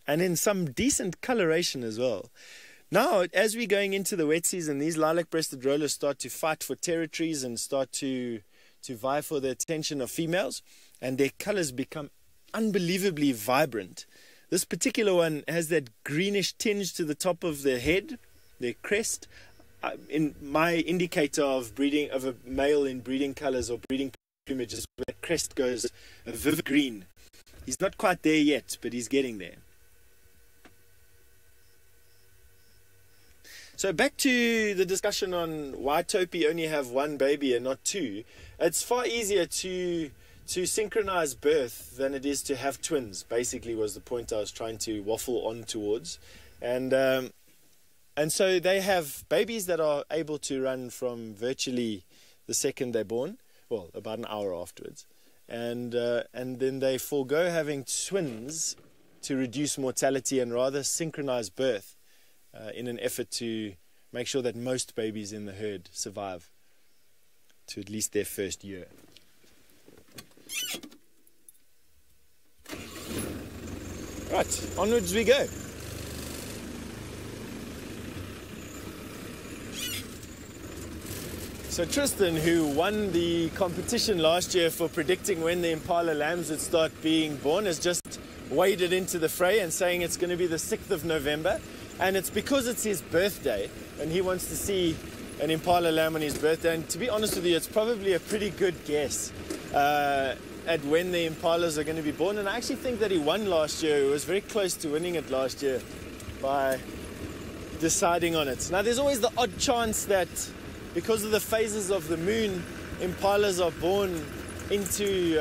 And in some decent coloration as well. Now, as we're going into the wet season, these lilac-breasted rollers start to fight for territories and start to vie for the attention of females, and their colors become unbelievably vibrant. This particular one has that greenish tinge to the top of their head, their crest. In my indicator of breeding of a male in breeding colors or breeding plumage is where that crest goes a vivid green. He's not quite there yet, but he's getting there. So back to the discussion on why Topi only have one baby and not two. It's far easier to synchronize birth than it is to have twins, basically was the point I was trying to waffle on towards. And so they have babies that are able to run from virtually the second they're born, well, about an hour afterwards. And then they forego having twins to reduce mortality and rather synchronize birth. In an effort to make sure that most babies in the herd survive to at least their first year. Right, onwards we go. So Tristan, who won the competition last year for predicting when the impala lambs would start being born, has just waded into the fray and saying it's going to be the 6th of November. And it's because it's his birthday and he wants to see an impala lamb on his birthday. And to be honest with you, it's probably a pretty good guess at when the impalas are going to be born. And I actually think that he won last year. He was very close to winning it last year by deciding on it. Now, there's always the odd chance that because of the phases of the moon, impalas are born into,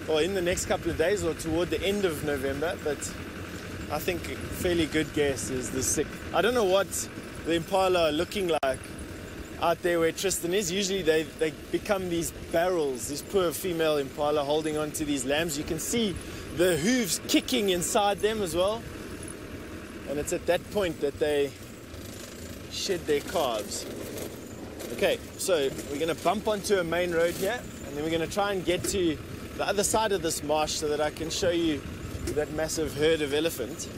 or in the next couple of days or toward the end of November. But I think a fairly good guess is the 6th. I don't know what the impala are looking like out there where Tristan is. Usually they become these barrels, these poor female impala holding on to these lambs. You can see the hooves kicking inside them as well. And it's at that point that they shed their calves. Okay, so we're going to bump onto a main road here, and then we're going to try and get to the other side of this marsh so that I can show you that massive herd of elephant.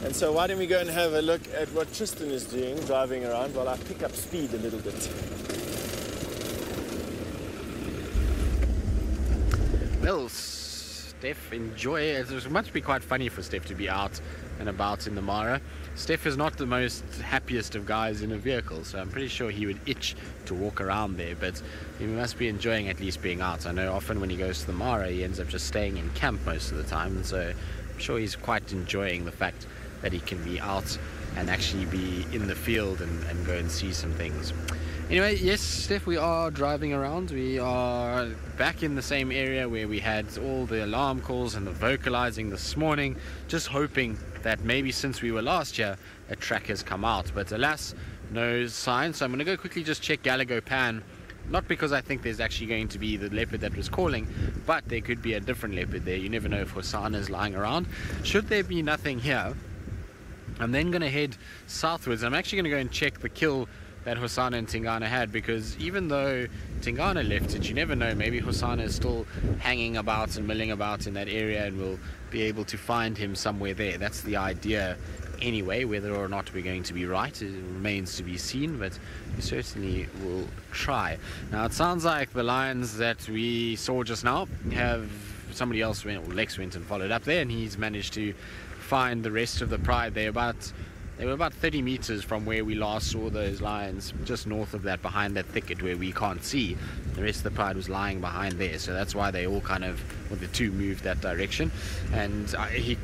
And so why don't we go and have a look at what Tristan is doing, driving around, while I pick up speed a little bit. Well, Steph, enjoy it. It must be quite funny for Steph to be out and about in the Mara. Steph is not the most happiest of guys in a vehicle, so I'm pretty sure he would itch to walk around there, but he must be enjoying at least being out. I know often when he goes to the Mara, he ends up just staying in camp most of the time, and so I'm sure he's quite enjoying the fact that he can be out and actually be in the field and go and see some things. Anyway, yes, Steph, we are driving around. We are back in the same area where we had all the alarm calls and the vocalizing this morning, just hoping that maybe since we were last here, a track has come out. But alas, no sign. So I'm going to go quickly just check Gallagher Pan. Not because I think there's actually going to be the leopard that was calling, but there could be a different leopard there. You never know if Hosanna is lying around. Should there be nothing here, I'm then going to head southwards. I'm actually going to go and check the kill that Hosanna and Tingana had, because even though Tingana left it, you never know, maybe Hosanna is still hanging about and milling about in that area and we'll be able to find him somewhere there. That's the idea anyway. Whether or not we're going to be right, it remains to be seen, but we certainly will try. Now it sounds like the lions that we saw just now have somebody else went, or Lex went and followed up there, and he's managed to find the rest of the pride. They're about They were about 30 meters from where we last saw those lions, just north of that, behind that thicket where we can't see. The rest of the pride was lying behind there, so that's why they all kind of, well, the two moved that direction. And he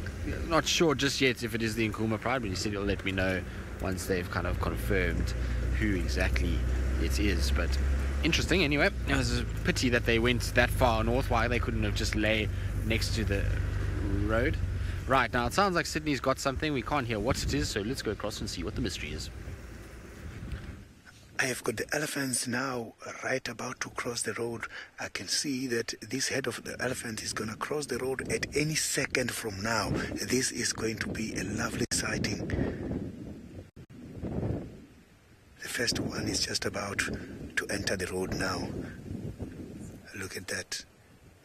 not sure just yet if it is the Nkuhuma pride, but he said he'll let me know once they've kind of confirmed who exactly it is. But interesting anyway. It was a pity that they went that far north. Why they couldn't have just lay next to the road. Right, now it sounds like Sydney's got something. We can't hear what it is, so let's go across and see what the mystery is. I have got the elephants now right about to cross the road. I can see that this head of the elephant is going to cross the road at any second from now. This is going to be a lovely sighting. The first one is just about to enter the road now. Look at that.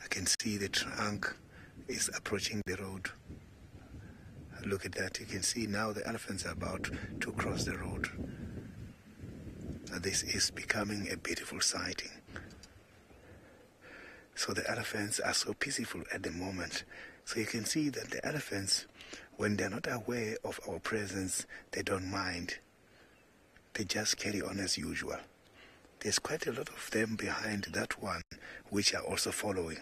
I can see the trunk is approaching the road. Look at that. You can see now the elephants are about to cross the road. This is becoming a beautiful sighting. So the elephants are so peaceful at the moment. So you can see that the elephants, when they're not aware of our presence, they don't mind. They just carry on as usual. There's quite a lot of them behind that one, which are also following.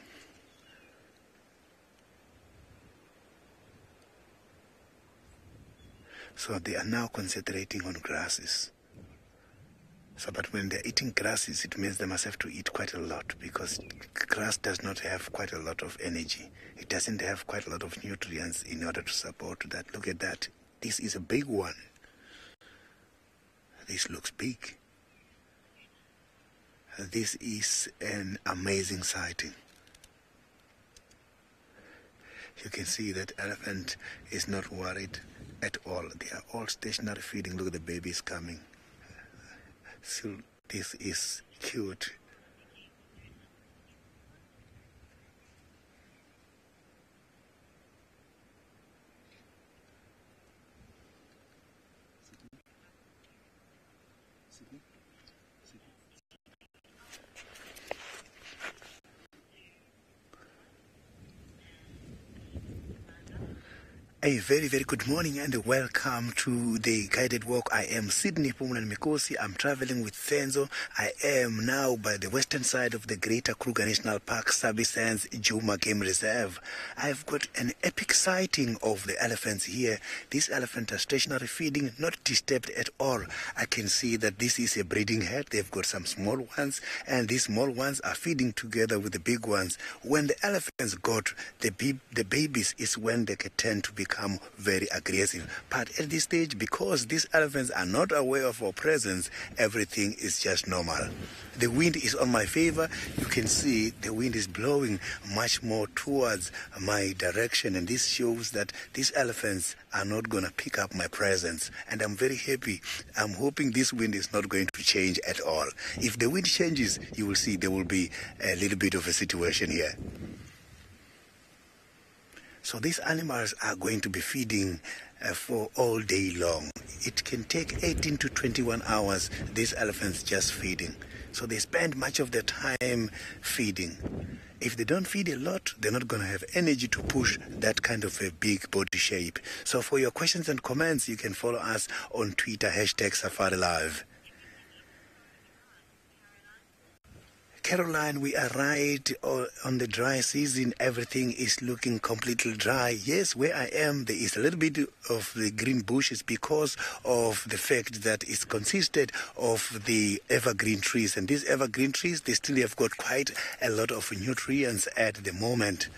So they are now concentrating on grasses. So, but when they're eating grasses, it means they must have to eat quite a lot, because grass does not have quite a lot of energy. It doesn't have quite a lot of nutrients in order to support that. Look at that. This is a big one. This looks big. This is an amazing sighting. You can see that elephant is not worried at all. They are all stationary feeding. Look at the babies coming. So this is cute. A very, very good morning and welcome to the guided walk. I am Sydney Niconico. I'm traveling with Senzo. I am now by the western side of the Greater Kruger National Park, Sabi-Sands Juma Game Reserve. I've got an epic sighting of the elephants here. These elephants are stationary feeding, not disturbed at all. I can see that this is a breeding herd. They've got some small ones, and these small ones are feeding together with the big ones. When the elephants got the babies is when they can tend to become very aggressive. But at this stage, because these elephants are not aware of our presence, everything is just normal. The wind is on my favor. You can see the wind is blowing much more towards my direction, and this shows that these elephants are not going to pick up my presence, and I'm very happy. I'm hoping this wind is not going to change at all. If the wind changes, you will see there will be a little bit of a situation here. So these animals are going to be feeding for all day long. It can take 18 to 21 hours, these elephants just feeding. So they spend much of their time feeding. If they don't feed a lot, they're not going to have energy to push that kind of a big body shape. So for your questions and comments, you can follow us on Twitter, #SafariLive. Caroline, we are right on the dry season. Everything is looking completely dry. Yes, where I am, there is a little bit of the green bushes because of the fact that it's consisted of the evergreen trees. And these evergreen trees, they still have got quite a lot of nutrients at the moment.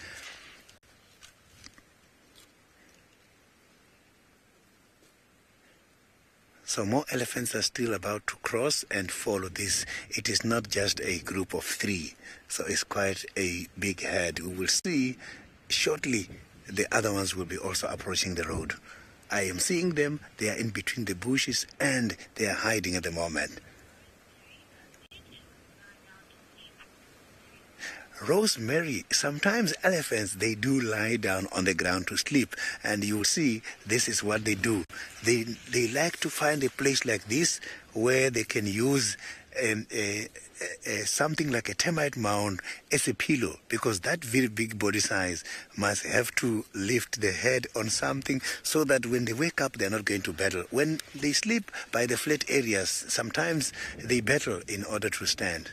So more elephants are still about to cross and follow this. It is not just a group of 3, so it's quite a big herd. We will see shortly the other ones will be also approaching the road. I am seeing them. They are in between the bushes and they are hiding at the moment. Rosemary, sometimes elephants, they do lie down on the ground to sleep, and you will see this is what they do. They like to find a place like this where they can use something like a termite mound as a pillow, because that very big body size must have to lift the head on something so that when they wake up, they're not going to battle. When they sleep by the flat areas, sometimes they battle in order to stand.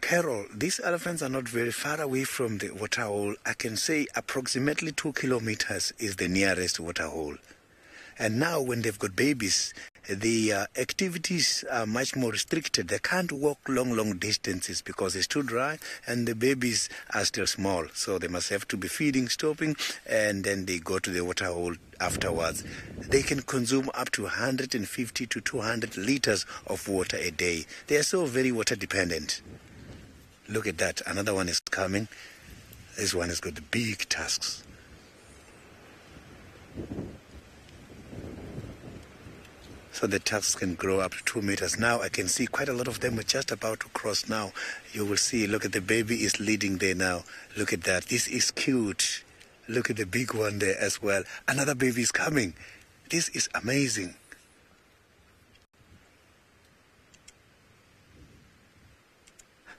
Carol, these elephants are not very far away from the waterhole. I can say approximately 2 kilometers is the nearest waterhole. And now when they've got babies, the activities are much more restricted. They can't walk long distances because it's too dry and the babies are still small. So they must have to be feeding, stopping, and then they go to the waterhole afterwards. They can consume up to 150 to 200 liters of water a day. They are so very water dependent. Look at that, another one is coming. This one has got the big tusks. So the tusks can grow up to 2 meters. Now I can see quite a lot of them are just about to cross now. You will see, look at the baby is leading there now. Look at that, this is cute. Look at the big one there as well. Another baby is coming. This is amazing.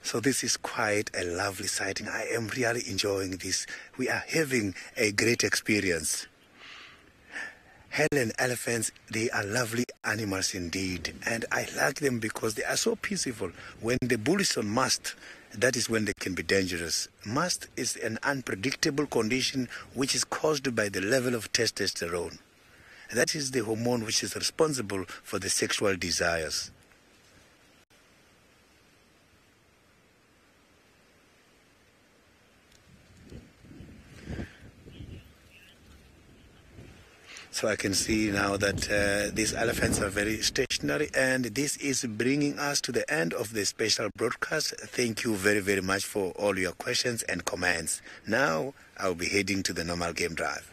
So this is quite a lovely sighting. I am really enjoying this. We are having a great experience. Helen elephants, they are lovely animals indeed. And I like them because they are so peaceful. When the bull is on mast, that is when they can be dangerous. Mast is an unpredictable condition which is caused by the level of testosterone. That is the hormone which is responsible for the sexual desires. So I can see now that these elephants are very stationary, and this is bringing us to the end of the special broadcast. Thank you very much for all your questions and comments. Now I'll be heading to the normal game drive.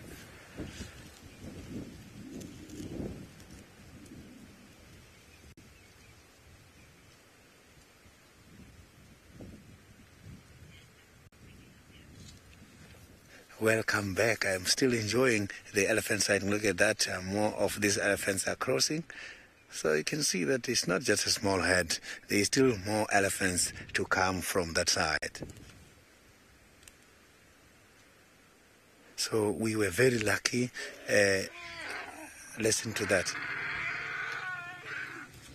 Welcome back. I'm still enjoying the elephant sighting. Look at that. More of these elephants are crossing. So you can see that it's not just a small head. There is still more elephants to come from that side. So we were very lucky. Listen to that.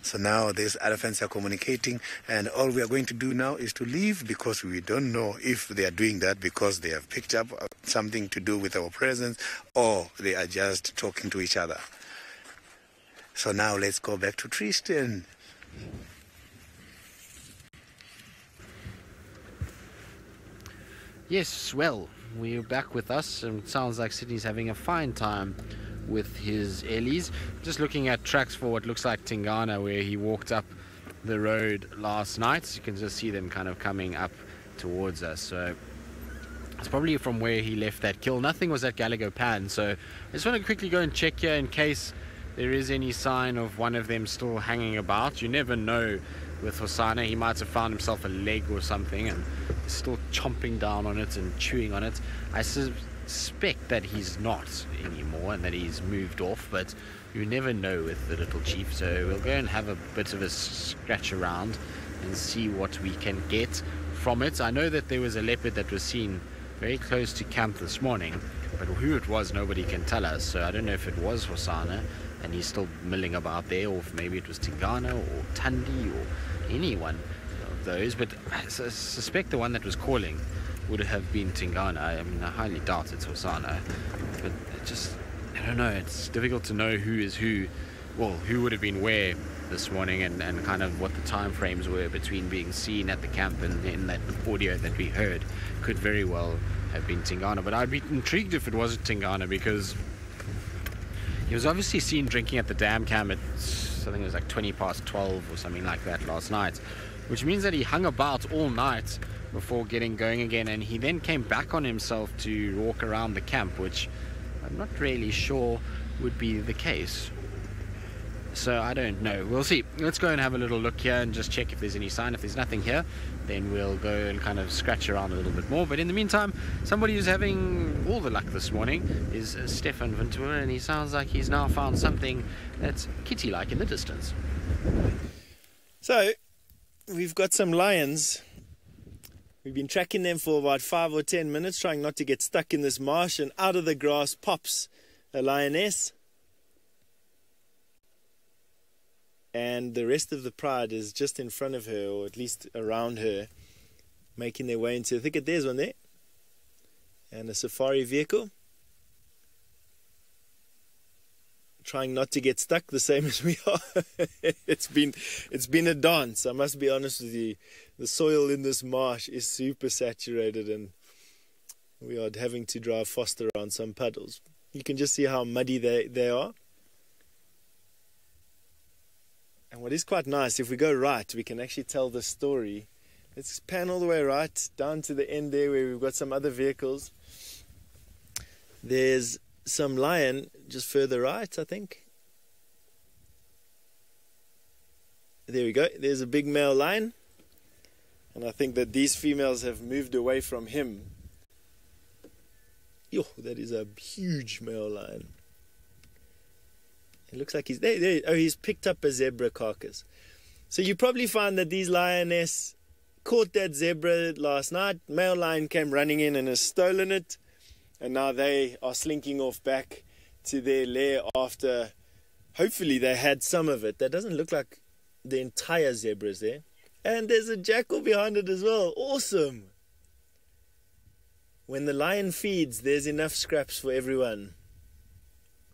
So now these elephants are communicating, and all we are going to do now is to leave, because we don't know if they are doing that because they have picked up something to do with our presence, or they are just talking to each other. So now let's go back to Tristan. Yes, well, we're back with us, and it sounds like Sydney's having a fine time with his Ellies. Just looking at tracks for what looks like Tingana, where he walked up the road last night. You can just see them kind of coming up towards us. So it's probably from where he left that kill. Nothing was at Gallagher Pan, so I just want to quickly go and check here in case there is any sign of one of them still hanging about. You never know with Hosana. He might have found himself a leg or something and is still chomping down on it and chewing on it. I suspect that he's not anymore and that he's moved off, but you never know with the little chief. So we'll go and have a bit of a scratch around and see what we can get from it. I know that there was a leopard that was seen very close to camp this morning, but who it was nobody can tell us. So I don't know if it was Hosana and he's still milling about there, or if maybe it was Tingana or Tandi or anyone of those, but I suspect the one that was calling would have been Tingana. I mean, I highly doubt it's Hosana, but it just, I don't know, it's difficult to know who is who, well, who would have been where this morning, and kind of what the time frames were between being seen at the camp and in that audio that we heard. Could very well have been Tingana, but I'd be intrigued if it wasn't Tingana, because he was obviously seen drinking at the dam camp at, I think it was like 12 or something like that last night, which means that he hung about all night before getting going again, and he then came back on himself to walk around the camp, which I'm not really sure would be the case. So I don't know. We'll see. Let's go and have a little look here and just check if there's any sign. If there's nothing here, then we'll go and kind of scratch around a little bit more. But in the meantime, somebody who's having all the luck this morning is Stefan Ventura, and he sounds like he's now found something that's kitty-like in the distance. So, we've got some lions. We've been tracking them for about 5 or 10 minutes, trying not to get stuck in this marsh, and out of the grass pops a lioness. And the rest of the pride is just in front of her, or at least around her, making their way into the thicket. There's one there. And a safari vehicle. Trying not to get stuck, the same as we are. It's been a dance, I must be honest with you. The soil in this marsh is super saturated, and we are having to drive faster around some puddles. You can just see how muddy they are. And what is quite nice, if we go right, we can actually tell the story. Let's pan all the way right, down to the end there where we've got some other vehicles. There's some lion just further right, I think. There we go. There's a big male lion. And I think that these females have moved away from him. Yo, that is a huge male lion. It looks like he's there. Oh, he's picked up a zebra carcass. So you probably find that these lioness caught that zebra last night. Male lion came running in and has stolen it. And now they are slinking off back to their lair after, hopefully they had some of it. That doesn't look like the entire zebra is there. And there's a jackal behind it as well. Awesome. When the lion feeds, there's enough scraps for everyone.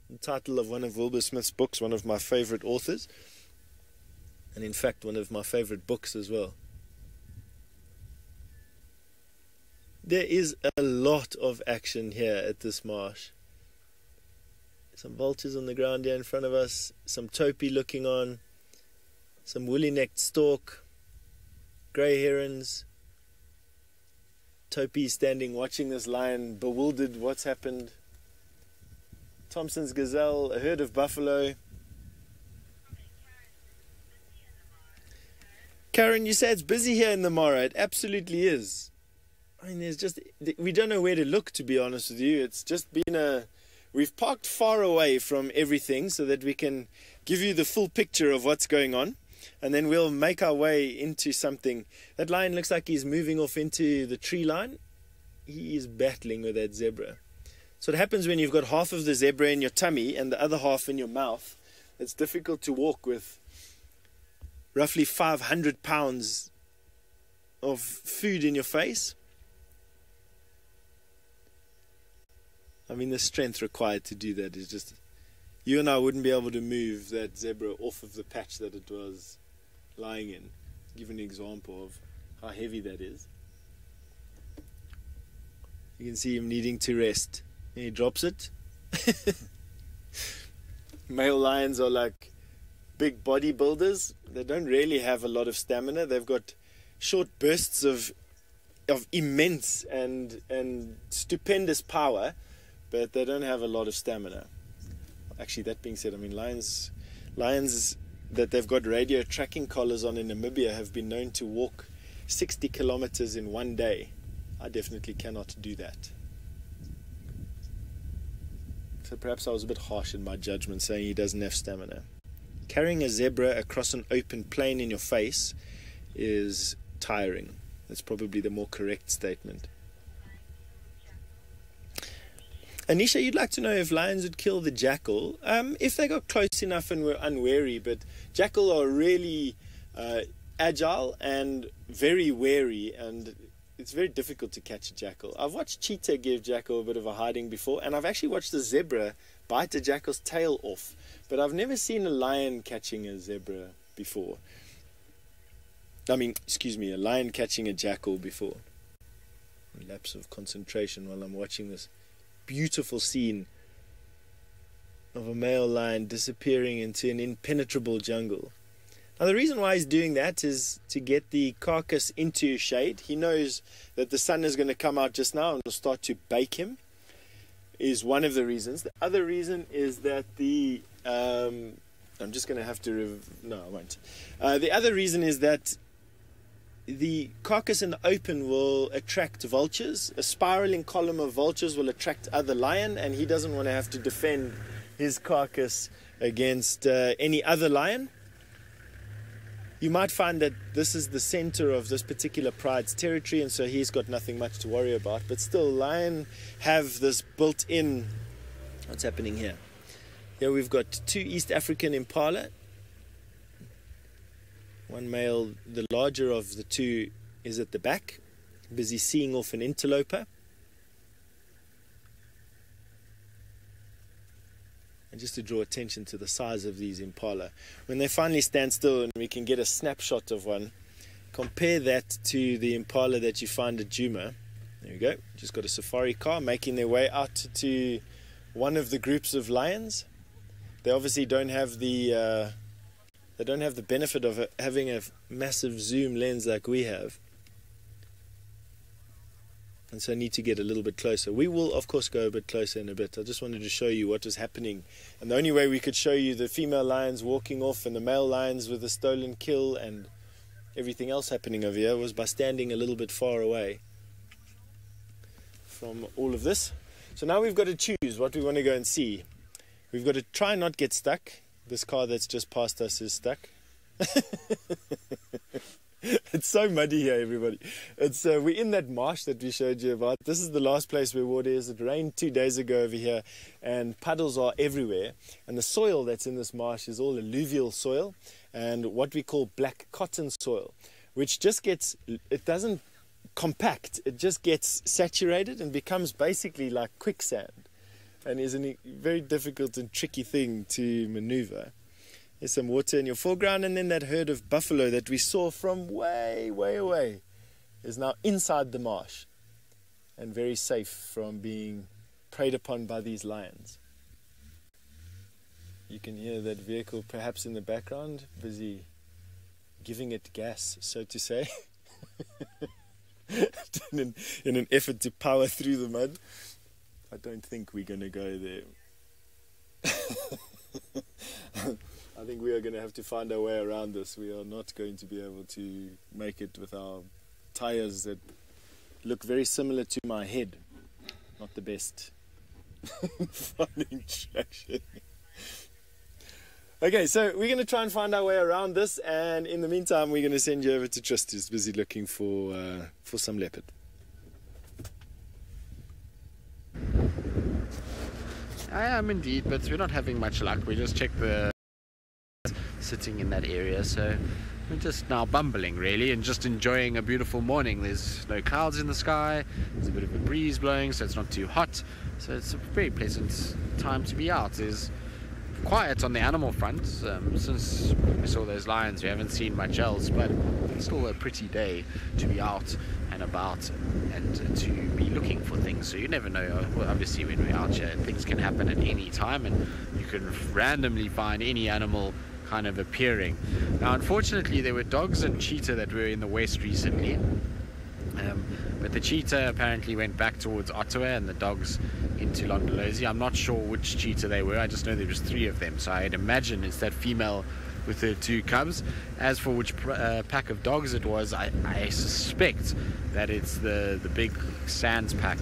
The title of one of Wilbur Smith's books, one of my favorite authors. And in fact, one of my favorite books as well. There is a lot of action here at this marsh. Some vultures on the ground here in front of us. Some topi looking on. Some woolly-necked stork. Grey herons. Topi standing watching this lion, bewildered what's happened. Thompson's gazelle, a herd of buffalo. Karen, you say it's busy here in the Mara. It absolutely is. I mean, there's just, we don't know where to look, to be honest with you. It's just been we've parked far away from everything so that we can give you the full picture of what's going on. And then we'll make our way into something. That lion looks like he's moving off into the tree line. He is battling with that zebra. So it happens when you've got half of the zebra in your tummy and the other half in your mouth. It's difficult to walk with roughly 500 pounds of food in your face. I mean, the strength required to do that is just... You and I wouldn't be able to move that zebra off of the patch that it was lying in. Give an example of how heavy that is. You can see him needing to rest. And he drops it. Male lions are like big bodybuilders. They don't really have a lot of stamina. They've got short bursts of immense and stupendous power, but they don't have a lot of stamina. Actually, that being said, I mean, lions that they've got radio tracking collars on in Namibia have been known to walk 60 kilometers in one day. I definitely cannot do that. So perhaps I was a bit harsh in my judgment saying he doesn't have stamina. Carrying a zebra across an open plain in your face is tiring. That's probably the more correct statement. Anisha, you'd like to know if lions would kill the jackal. If they got close enough and were unwary, but jackal are really agile and very wary, and it's very difficult to catch a jackal. I've watched cheetah give jackal a bit of a hiding before, and I've actually watched a zebra bite a jackal's tail off, but I've never seen a lion catching a zebra before. I mean, excuse me, a lion catching a jackal before. A lapse of concentration while I'm watching this beautiful scene of a male lion disappearing into an impenetrable jungle. Now the reason why he's doing that is to get the carcass into shade. He knows that the sun is going to come out just now and will start to bake him, is one of the reasons. The other reason is that the I'm just going to have to... No, I won't. The other reason is that the carcass in the open will attract vultures. A spiraling column of vultures will attract other lion, and he doesn't want to have to defend his carcass against any other lion. You might find that this is the center of this particular pride's territory, and so he's got nothing much to worry about. But still, lion have this built-in... What's happening here? Here we've got 2 East African impala. One male, the larger of the 2, is at the back, busy seeing off an interloper. And just to draw attention to the size of these impala. When they finally stand still and we can get a snapshot of one, compare that to the impala that you find at Djuma. There we go. Just got a safari car making their way out to one of the groups of lions. They obviously don't have the benefit of having a massive zoom lens like we have. And so I need to get a little bit closer. We will, of course, go a bit closer in a bit. I just wanted to show you what was happening. And the only way we could show you the female lions walking off and the male lions with the stolen kill and everything else happening over here was by standing a little bit far away from all of this. So now we've got to choose what we want to go and see. We've got to try and not get stuck. This car that's just past us is stuck. It's so muddy here, everybody. It's we're in that marsh that we showed you about. This is the last place where water is. It rained 2 days ago over here, and puddles are everywhere. And the soil that's in this marsh is all alluvial soil and what we call black cotton soil, which just gets, it doesn't compact, it just gets saturated and becomes basically like quicksand, and is a very difficult and tricky thing to maneuver. There's some water in your foreground, and then that herd of buffalo that we saw from way, way away is now inside the marsh and very safe from being preyed upon by these lions. You can hear that vehicle perhaps in the background, busy giving it gas, so to say, in an effort to power through the mud. I don't think we're going to go there. I think we are going to have to find our way around this. We are not going to be able to make it with our tires that look very similar to my head. Not the best finding traction. Okay, so we're going to try and find our way around this, and in the meantime we're going to send you over to Trist, who's busy looking for some leopard. I am indeed, but we're not having much luck. We just checked the sitting in that area, so we're just now bumbling really and just enjoying a beautiful morning. There's no clouds in the sky, there's a bit of a breeze blowing, so it's not too hot, so it's a very pleasant time to be out. There's quiet on the animal front. Since we saw those lions, we haven't seen much else, but it's still a pretty day to be out and about and to be looking for things. So you never know. Well, obviously when we're out here, things can happen at any time, and you can randomly find any animal kind of appearing. Now unfortunately there were dogs and cheetah that were in the west recently, but the cheetah apparently went back towards Ottawa and the dogs into Londolozi. I'm not sure which cheetah they were, I just know there was 3 of them, so I'd imagine it's that female with her 2 cubs. As for which pack of dogs it was, I suspect that it's the big Sands pack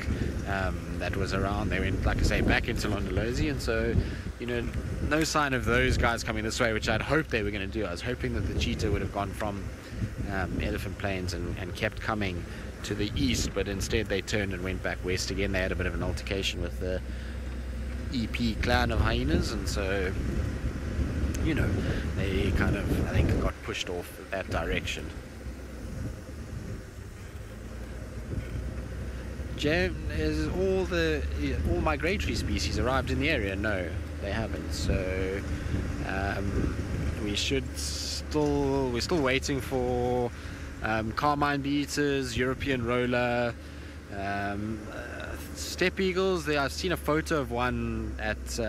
that was around. They went, like I say, back into Londolozi, and so, you know, no sign of those guys coming this way, which I'd hoped they were going to do. I was hoping that the cheetah would have gone from Elephant Plains and kept coming to the east, but instead they turned and went back west again. They had a bit of an altercation with the EP clan of hyenas, and so, you know, they kind of, I think, got pushed off that direction. Is all migratory species arrived in the area? No, they haven't. So we're still waiting for carmine bee-eaters, European roller, steppe eagles. I've seen a photo of one at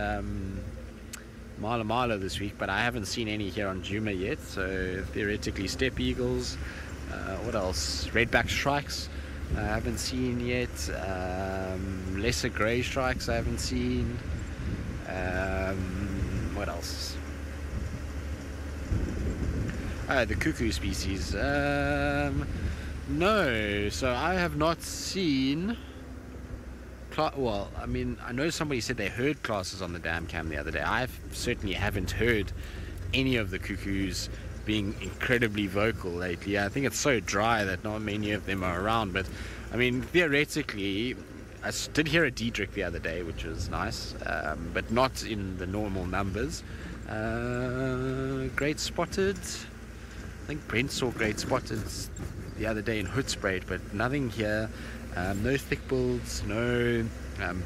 Mala Mala this week, but I haven't seen any here on Djuma yet. So theoretically steppe eagles. What else? Redback shrikes I haven't seen yet. Lesser grey shrikes I haven't seen. What else? The cuckoo species. No, so I have not seen. Well, I mean, I know somebody said they heard classes on the dam cam the other day. I certainly haven't heard any of the cuckoos being incredibly vocal lately. I think it's so dry that not many of them are around. But I mean, theoretically, I did hear a Diedrich the other day, which was nice, but not in the normal numbers. Great spotted. I think Brent saw great spotted the other day in Hoedspruit, but nothing here. No thickbills, no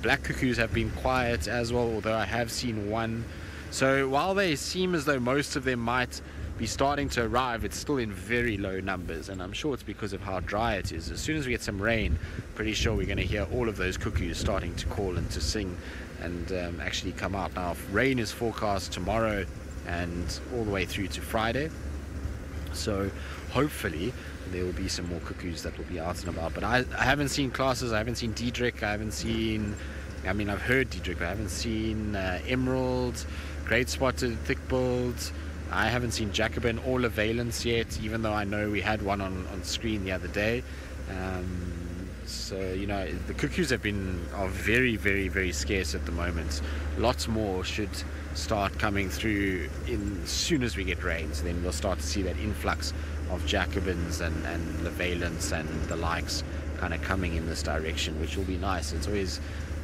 black cuckoos have been quiet as well, although I have seen one. So while they seem as though most of them might be starting to arrive, it's still in very low numbers, and I'm sure it's because of how dry it is. As soon as we get some rain, pretty sure we're going to hear all of those cuckoos starting to call and to sing and actually come out. Now, rain is forecast tomorrow and all the way through to Friday, so hopefully there will be some more cuckoos that will be out and about. But I haven't seen classes, I haven't seen Diedrich, I mean, I've heard Diedrich, I haven't seen emerald, great spotted, thick-billed. I haven't seen Jacobin or Levalence yet, even though I know we had one on screen the other day. So, you know, the cuckoos are very, very, very scarce at the moment. Lots more should start coming through as soon as we get rain. So then we'll start to see that influx of Jacobins and Levalence and the likes kind of coming in this direction, which will be nice. It's always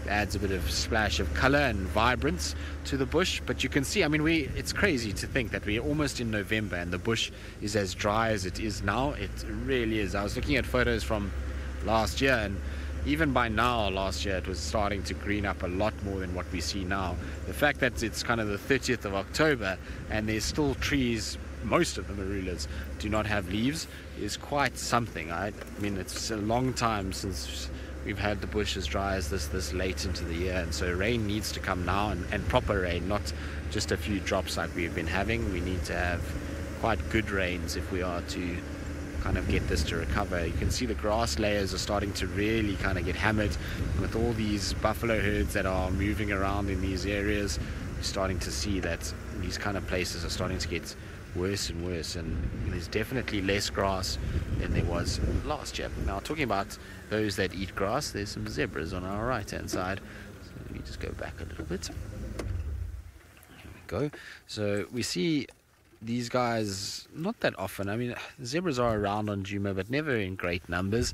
adds a bit of splash of color and vibrance to the bush. But you can see, I mean, it's crazy to think that we're almost in November and the bush is as dry as it is now. It really is. I was looking at photos from last year, and even by now last year it was starting to green up a lot more than what we see now. The fact that it's kind of the 30th of October and there's still trees, most of the marulas do not have leaves, is quite something. I mean, it's a long time since we've had the bush as dry as this late into the year, and so rain needs to come now, and proper rain, not just a few drops like we've been having. We need to have quite good rains if we are to kind of get this to recover. You can see the grass layers are starting to really kind of get hammered with all these buffalo herds that are moving around in these areas. You're starting to see that these kind of places are starting to get worse and worse, and there's definitely less grass than there was last year. Now, talking about those that eat grass, there's some zebras on our right hand side. So let me just go back a little bit. Here we go. So we see these guys not that often. I mean, zebras are around on Djuma, but never in great numbers.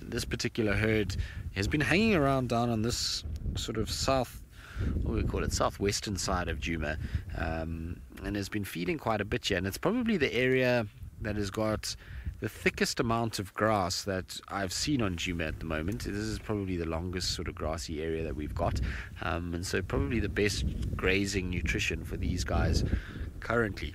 This particular herd has been hanging around down on this sort of southwestern side of Djuma, and has been feeding quite a bit here, and it's probably the area that has got the thickest amount of grass that I've seen on Djuma at the moment. This is probably the longest sort of grassy area that we've got, and so probably the best grazing nutrition for these guys currently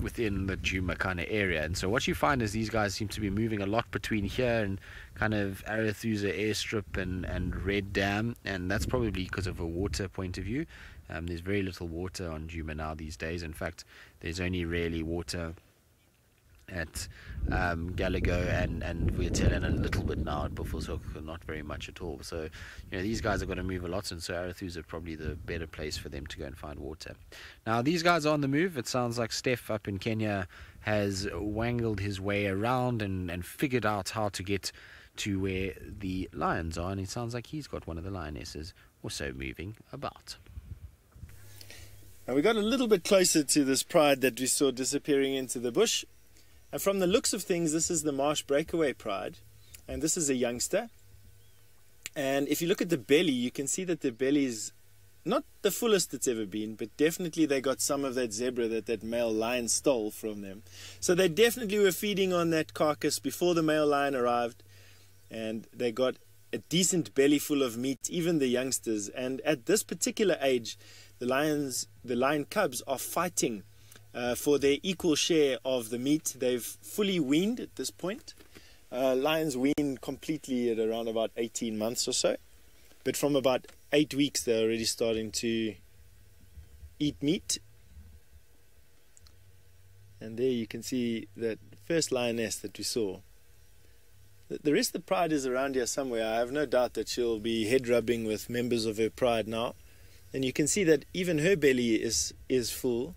within the Djuma kind of area. And so what you find is these guys seem to be moving a lot between here and kind of Arethusa airstrip and Red Dam, and that's probably because of a water point of view. There's very little water on Djuma now these days. In fact, there's only really water at Gallagher and Vuyatel, and a little bit now at Buffelshoek, not very much at all. So, you know, these guys are going to move a lot, and so Arethusa is probably the better place for them to go and find water. Now, these guys are on the move. It sounds like Steph up in Kenya has wangled his way around and figured out how to get to where the lions are, and it sounds like he's got one of the lionesses also moving about. Now we got a little bit closer to this pride that we saw disappearing into the bush. And from the looks of things, this is the marsh breakaway pride. And this is a youngster. And if you look at the belly, you can see that the belly is not the fullest it's ever been, but definitely they got some of that zebra that male lion stole from them. So they definitely were feeding on that carcass before the male lion arrived. And they got a decent belly full of meat, even the youngsters. And at this particular age, the lion cubs are fighting for their equal share of the meat. They've fully weaned at this point. Lions wean completely at around about 18 months or so. But from about 8 weeks, they're already starting to eat meat. And there you can see that first lioness that we saw. The rest of the pride is around here somewhere. I have no doubt that she'll be head rubbing with members of her pride now. And you can see that even her belly is full.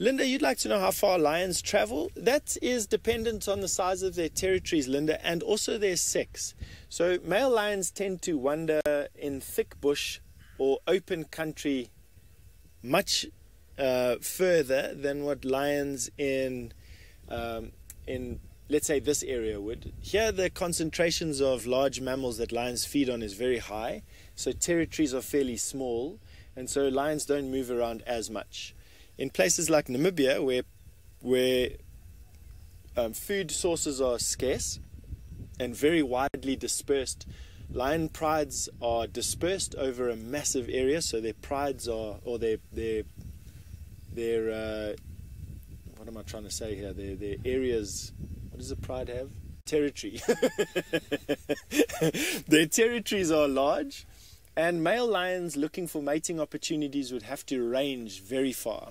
Linda, you'd like to know how far lions travel? That is dependent on the size of their territories, Linda, and also their sex. So male lions tend to wander in thick bush or open country much further than what lions in let's say this area would. Here the concentrations of large mammals that lions feed on is very high, so territories are fairly small, and so lions don't move around as much. In places like Namibia, where food sources are scarce and very widely dispersed, lion prides are dispersed over a massive area. So their prides are, or their what am I trying to say here? Their areas. What does a pride have? Territory. Their territories are large. And male lions looking for mating opportunities would have to range very far.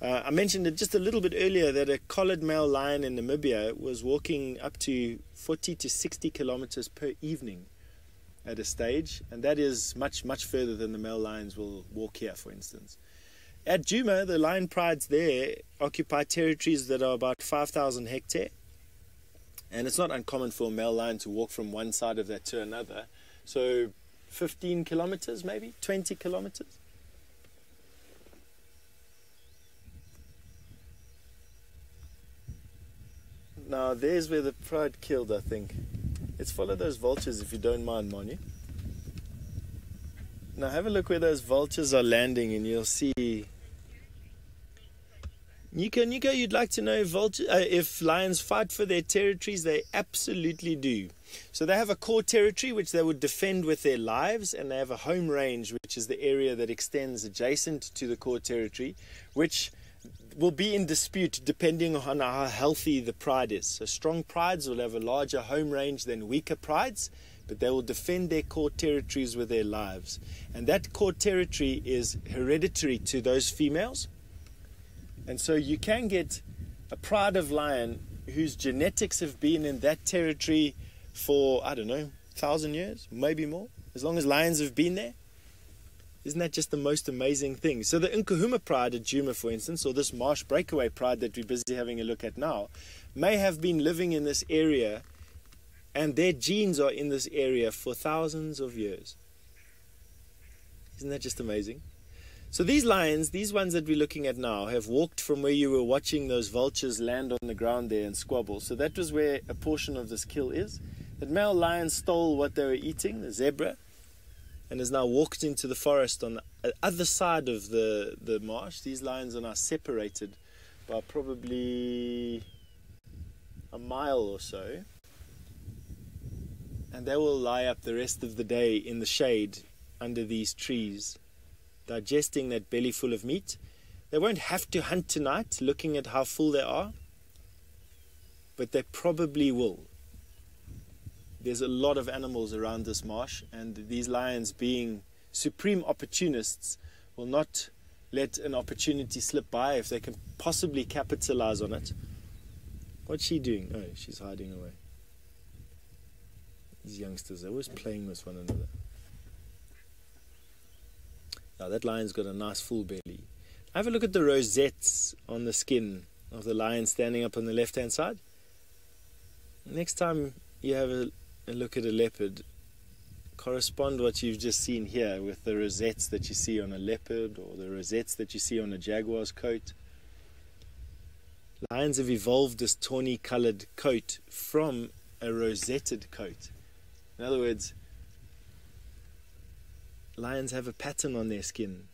I mentioned it just a little bit earlier that a collared male lion in Namibia was walking up to 40 to 60 kilometers per evening at a stage. And that is much, much further than the male lions will walk here, for instance. At Djuma, the lion prides there occupy territories that are about 5,000 hectares. And it's not uncommon for a male lion to walk from one side of that to another. So 15 kilometers, maybe 20 kilometers. Now there's where the pride killed, I think. Let's follow those vultures if you don't mind, Manu. Now have a look where those vultures are landing and you'll see. Nico, you'd like to know if lions fight for their territories? They absolutely do. So they have a core territory which they would defend with their lives, and they have a home range, which is the area that extends adjacent to the core territory, which will be in dispute depending on how healthy the pride is. So strong prides will have a larger home range than weaker prides, but they will defend their core territories with their lives. And that core territory is hereditary to those females. And so you can get a pride of lion whose genetics have been in that territory for, I don't know, 1,000 years, maybe more, as long as lions have been there. Isn't that just the most amazing thing? So the Nkuhuma pride at Djuma, for instance, or this marsh breakaway pride that we're busy having a look at now, may have been living in this area, and their genes are in this area for thousands of years. Isn't that just amazing? So these lions, these ones that we're looking at now, have walked from where you were watching those vultures land on the ground there and squabble. So that was where a portion of this kill is. That male lion stole what they were eating, the zebra, and has now walked into the forest on the other side of the marsh. These lions are now separated by probably a mile or so. And they will lie up the rest of the day in the shade under these trees, digesting that belly full of meat. They won't have to hunt tonight, looking at how full they are, but they probably will. There's a lot of animals around this marsh, and these lions, being supreme opportunists, will not let an opportunity slip by if they can possibly capitalize on it. What's she doing? Oh, she's hiding away. These youngsters are always playing with one another. Now that lion's got a nice full belly. Have a look at the rosettes on the skin of the lion standing up on the left hand side. Next time you have a look at a leopard, correspond what you've just seen here with the rosettes that you see on a leopard or the rosettes that you see on a jaguar's coat. Lions have evolved this tawny colored coat from a rosetted coat. In other words, lions have a pattern on their skin.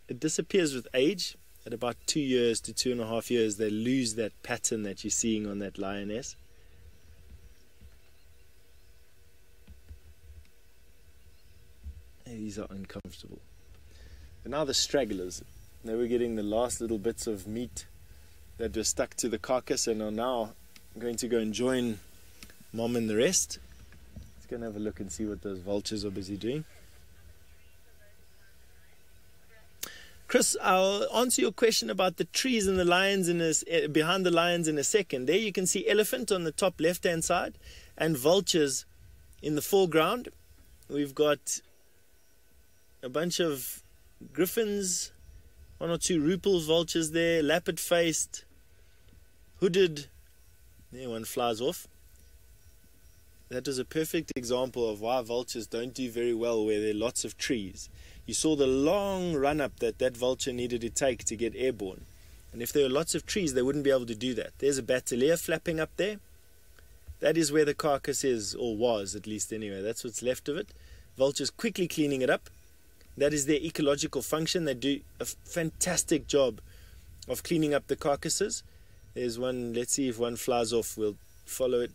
It disappears with age. At about 2 years to 2.5 years, they lose that pattern that you're seeing on that lioness. These are uncomfortable. And now the stragglers. They were getting the last little bits of meat that were stuck to the carcass and are now going to go and join Mom and the rest. Let's go and have a look and see what those vultures are busy doing. Chris, I'll answer your question about the trees and the lions behind the lions in a second. There you can see elephant on the top left-hand side and vultures in the foreground. We've got a bunch of griffins One or two Rupel's vultures there, lappet-faced, hooded. There, one flies off. That is a perfect example of why vultures don't do very well where there are lots of trees. You saw the long run-up that vulture needed to take to get airborne. And if there were lots of trees, they wouldn't be able to do that. There's a bateleur flapping up there. That is where the carcass is, or was at least anyway. That's what's left of it. Vultures quickly cleaning it up. That is their ecological function. They do a fantastic job of cleaning up the carcasses. There's one, let's see if one flies off. We'll follow it.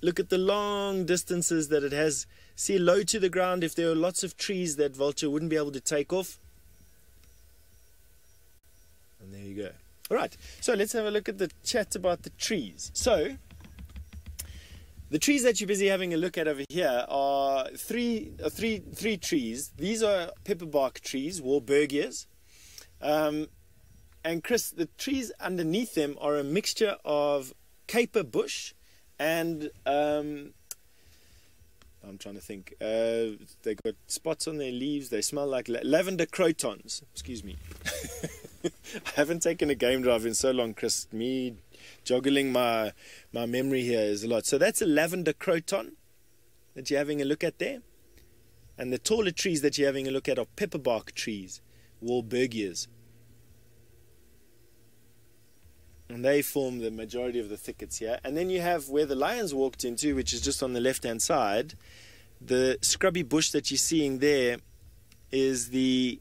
Look at the long distances that it has. See, low to the ground. If there were lots of trees, that vulture wouldn't be able to take off. And there you go. All right, so let's have a look at the chat about the trees. So, the trees that you're busy having a look at over here are three trees. These are pepperbark trees, Warburgias. And Chris, the trees underneath them are a mixture of caper bush and I'm trying to think. They got spots on their leaves. They smell like lavender crotons. Excuse me. I haven't taken a game drive in so long, Chris. Me juggling my memory here is a lot. So that's a lavender croton that you're having a look at there. And the taller trees that you're having a look at are pepperbark trees, Warburgias. And they form the majority of the thickets here. And then you have where the lions walked into, which is just on the left-hand side. The scrubby bush that you're seeing there is the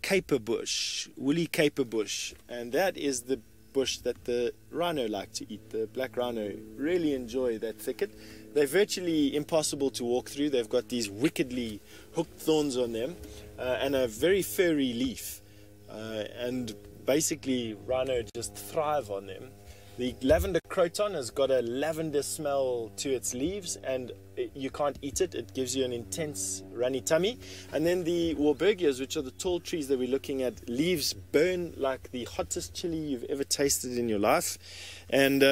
caper bush, woolly caper bush. And that is the bush that the rhino like to eat. The black rhino really enjoy that thicket. They're virtually impossible to walk through. They've got these wickedly hooked thorns on them and a very furry leaf. And basically, rhino just thrive on them. The lavender croton has got a lavender smell to its leaves, and you can't eat it. It gives you an intense runny tummy. And then the Warburgias, which are the tall trees that we're looking at, leaves burn like the hottest chili you've ever tasted in your life, and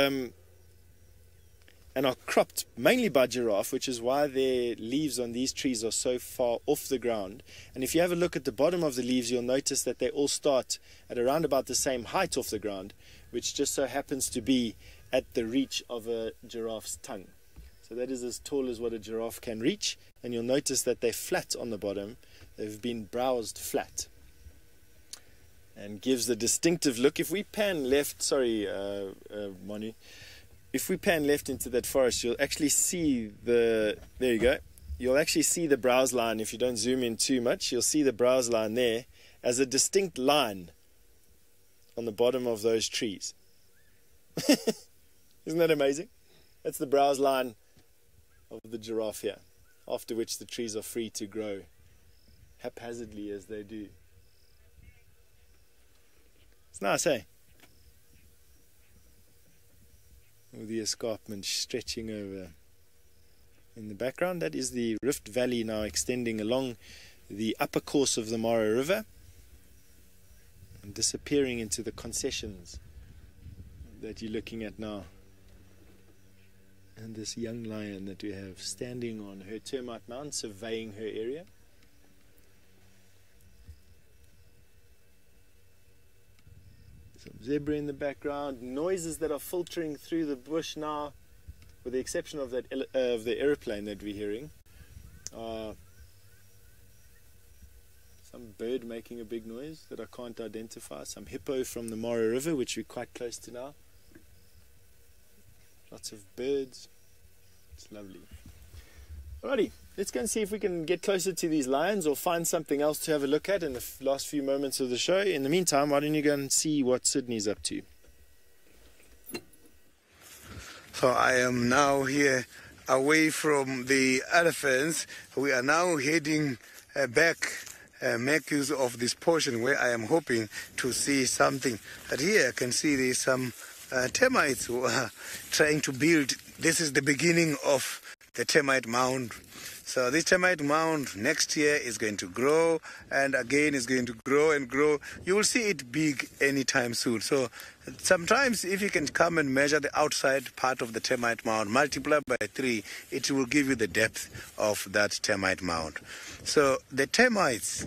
are cropped mainly by giraffe, which is why their leaves on these trees are so far off the ground. And if you have a look at the bottom of the leaves, you'll notice that they all start at around about the same height off the ground, which just so happens to be at the reach of a giraffe's tongue. So that is as tall as what a giraffe can reach, and you'll notice that they're flat on the bottom. They've been browsed flat, and gives the distinctive look. If we pan left, sorry Manu, if we pan left into that forest, you'll actually see there you go, you'll actually see the browse line. If you don't zoom in too much, you'll see the browse line there as a distinct line on the bottom of those trees. Isn't that amazing? That's the browse line of the giraffe here, after which the trees are free to grow haphazardly as they do. It's nice, eh? With the escarpment stretching over in the background. That is the Rift Valley now extending along the upper course of the Mara River and disappearing into the concessions that you're looking at now. And this young lion that we have standing on her termite mound, surveying her area. Some zebra in the background, noises that are filtering through the bush now, with the exception of that of the aeroplane that we're hearing. Some bird making a big noise that I can't identify. Some hippo from the Mara River, which we're quite close to now. Lots of birds. It's lovely. Alrighty, let's go and see if we can get closer to these lions or find something else to have a look at in the last few moments of the show. In the meantime, why don't you go and see what Sydney's up to? So I am now here away from the elephants. We are now heading back, make use of this portion where I am hoping to see something. But here I can see there's some termites who are trying to build. This is the beginning of the termite mound. So this termite mound next year is going to grow, and again is going to grow and grow. You will see it big anytime soon. So sometimes if you can come and measure the outside part of the termite mound, multiply by 3, it will give you the depth of that termite mound. So the termites,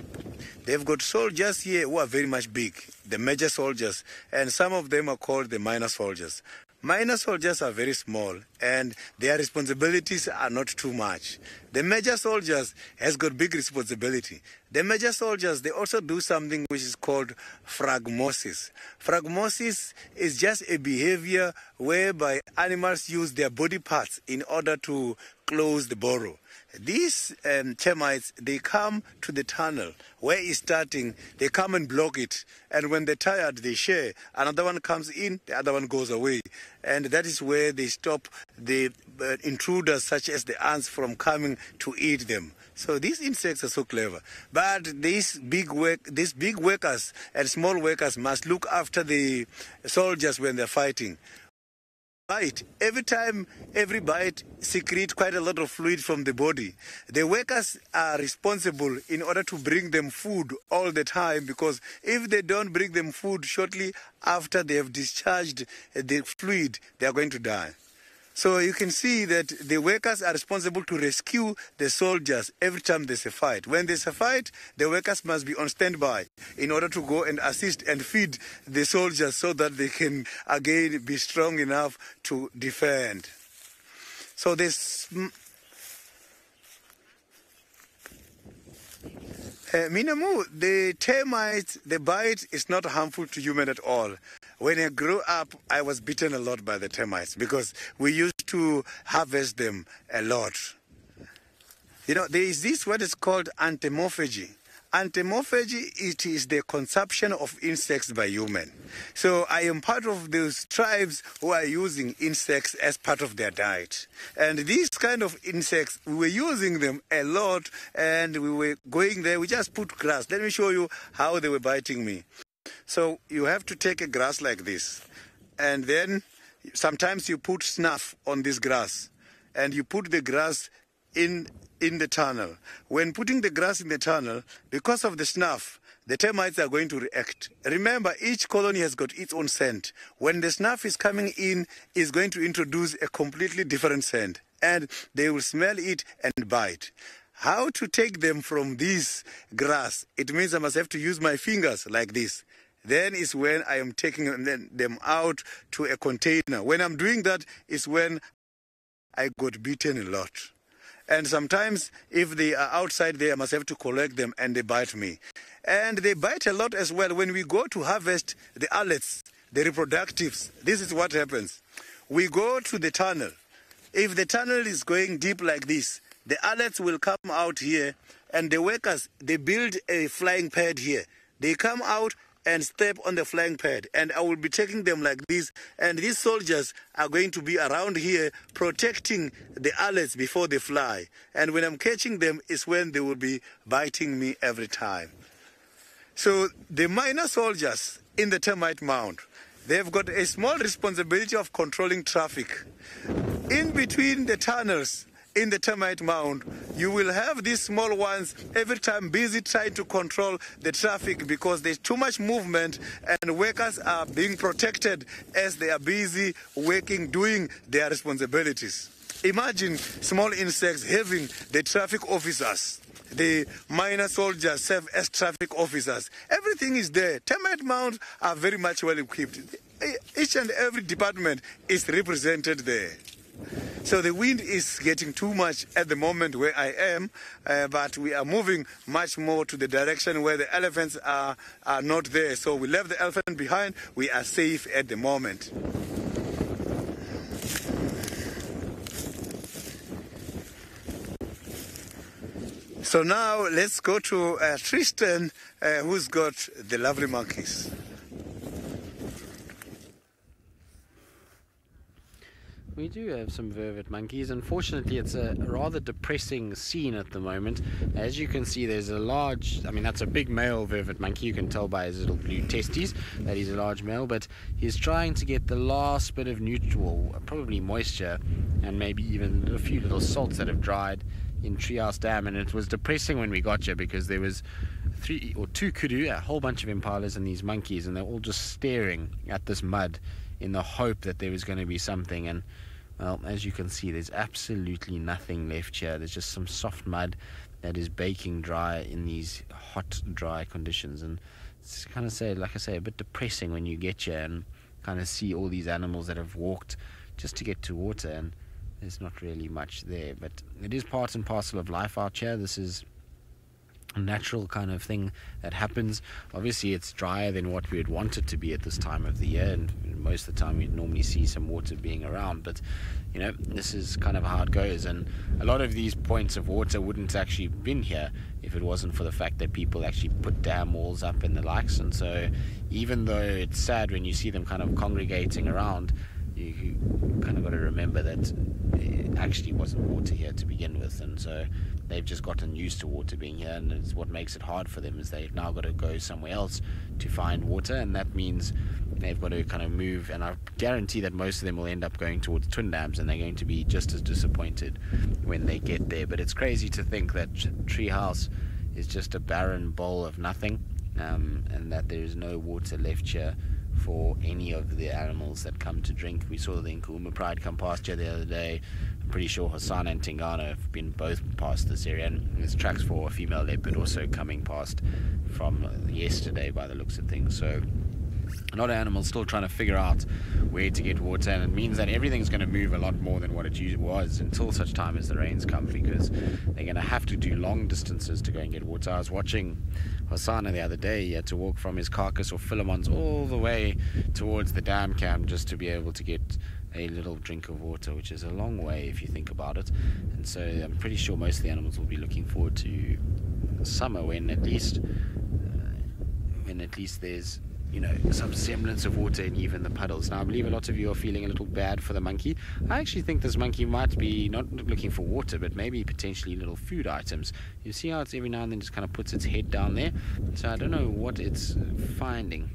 they've got soldiers here who are very much big, the major soldiers, and some of them are called the minor soldiers. Minor soldiers are very small and their responsibilities are not too much. The major soldiers has got big responsibility. The major soldiers, they also do something which is called phragmosis. Phragmosis is just a behavior whereby animals use their body parts in order to close the burrow. These termites, they come to the tunnel where it's starting, they come and block it. And when they're tired, they share. Another one comes in, the other one goes away. And that is where they stop the intruders such as the ants from coming to eat them. So these insects are so clever. But these big workers and small workers must look after the soldiers when they're fighting. Bite. Every bite secretes quite a lot of fluid from the body. The workers are responsible in order to bring them food all the time, because if they don't bring them food shortly after they have discharged the fluid, they are going to die. So you can see that the workers are responsible to rescue the soldiers every time there's a fight. When there's a fight, the workers must be on standby in order to go and assist and feed the soldiers so that they can again be strong enough to defend. So this Minamu, the termites, the bite is not harmful to human at all. When I grew up, I was bitten a lot by the termites because we used to harvest them a lot. You know, there is this what is called entomophagy. Entomophagy, it is the consumption of insects by human. So I am part of those tribes who are using insects as part of their diet. And these kind of insects, we were using them a lot, and we were going there, we just put grass. Let me show you how they were biting me. So you have to take a grass like this, and then sometimes you put snuff on this grass, and you put the grass in the tunnel. When putting the grass in the tunnel, because of the snuff, the termites are going to react. Remember, each colony has got its own scent. When the snuff is coming in, it's going to introduce a completely different scent, and they will smell it and bite. How to take them from this grass? It means I must have to use my fingers like this. Then is when I am taking them out to a container. When I'm doing that is when I got beaten a lot. And sometimes if they are outside there, I must have to collect them and they bite me. And they bite a lot as well when we go to harvest the allets, the reproductives. This is what happens. We go to the tunnel. If the tunnel is going deep like this, the allets will come out here, and the workers, they build a flying pad here. They come out and step on the flying pad, and I will be taking them like this, and these soldiers are going to be around here protecting the allets before they fly. And when I'm catching them is when they will be biting me every time. So the minor soldiers in the termite mound, they've got a small responsibility of controlling traffic. In between the tunnels in the termite mound, you will have these small ones every time busy trying to control the traffic because there's too much movement, and workers are being protected as they are busy working, doing their responsibilities. Imagine small insects having the traffic officers. The minor soldiers serve as traffic officers. Everything is there. Termite mounds are very much well equipped. Each and every department is represented there. So the wind is getting too much at the moment where I am, but we are moving much more to the direction where the elephants are not there. So we left the elephant behind. We are safe at the moment. So now let's go to Tristan, who's got the lovely monkeys. We do have some vervet monkeys. Unfortunately, it's a rather depressing scene at the moment. As you can see, there's a large, that's a big male vervet monkey. You can tell by his little blue testes that he's a large male, but he's trying to get the last bit of probably moisture, and maybe even a few little salts that have dried in Treehouse Dam, and it was depressing when we got here because there was 3 or 2 kudu, a whole bunch of impalas and these monkeys, and they're all just staring at this mud in the hope that there was going to be something. And well, as you can see, there's absolutely nothing left here. There's just some soft mud that is baking dry in these hot, dry conditions. And it's kind of, like I say, a bit depressing when you get here and kind of see all these animals that have walked just to get to water, and there's not really much there. But it is part and parcel of life out here. This is a natural kind of thing that happens. Obviously it's drier than what we would want it to be at this time of the year, and most of the time you'd normally see some water being around, but you know, this is kind of how it goes. And a lot of these points of water wouldn't actually been here if it wasn't for the fact that people actually put dam walls up and the likes. And so even though it's sad when you see them kind of congregating around, you kind of got to remember that it actually wasn't water here to begin with, and so they've just gotten used to water being here, and it's what makes it hard for them is they've now got to go somewhere else to find water, and that means they've got to kind of move. And I guarantee that most of them will end up going towards twin dams, and they're going to be just as disappointed when they get there. But it's crazy to think that Treehouse is just a barren bowl of nothing, and that there is no water left here for any of the animals that come to drink. We saw the Nkuhuma Pride come past here the other day. I'm pretty sure Hassan and Tingana have been both past this area, and there's tracks for a female leopard also coming past from yesterday by the looks of things. So a lot of animals still trying to figure out where to get water, and it means that everything's going to move a lot more than what it usually was until such time as the rains come, because they're going to have to do long distances to go and get water. I was watching Hosanna the other day. He had to walk from his carcass or Philemon's all the way towards the dam camp just to be able to get a little drink of water, which is a long way if you think about it. And so I'm pretty sure most of the animals will be looking forward to summer when at least there's, you know, some semblance of water in even the puddles. Now I believe a lot of you are feeling a little bad for the monkey. I actually think this monkey might be not looking for water, but maybe potentially little food items. You see how it's every now and then just kind of puts its head down there, so I don't know what it's finding.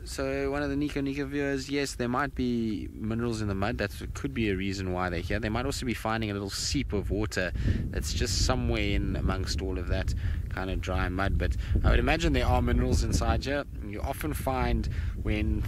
So one of the Niconico viewers, yes, there might be minerals in the mud. That could be a reason why they're here. They might also be finding a little seep of water that's just somewhere in amongst all of that kind of dry mud. But I would imagine there are minerals inside here. You often find when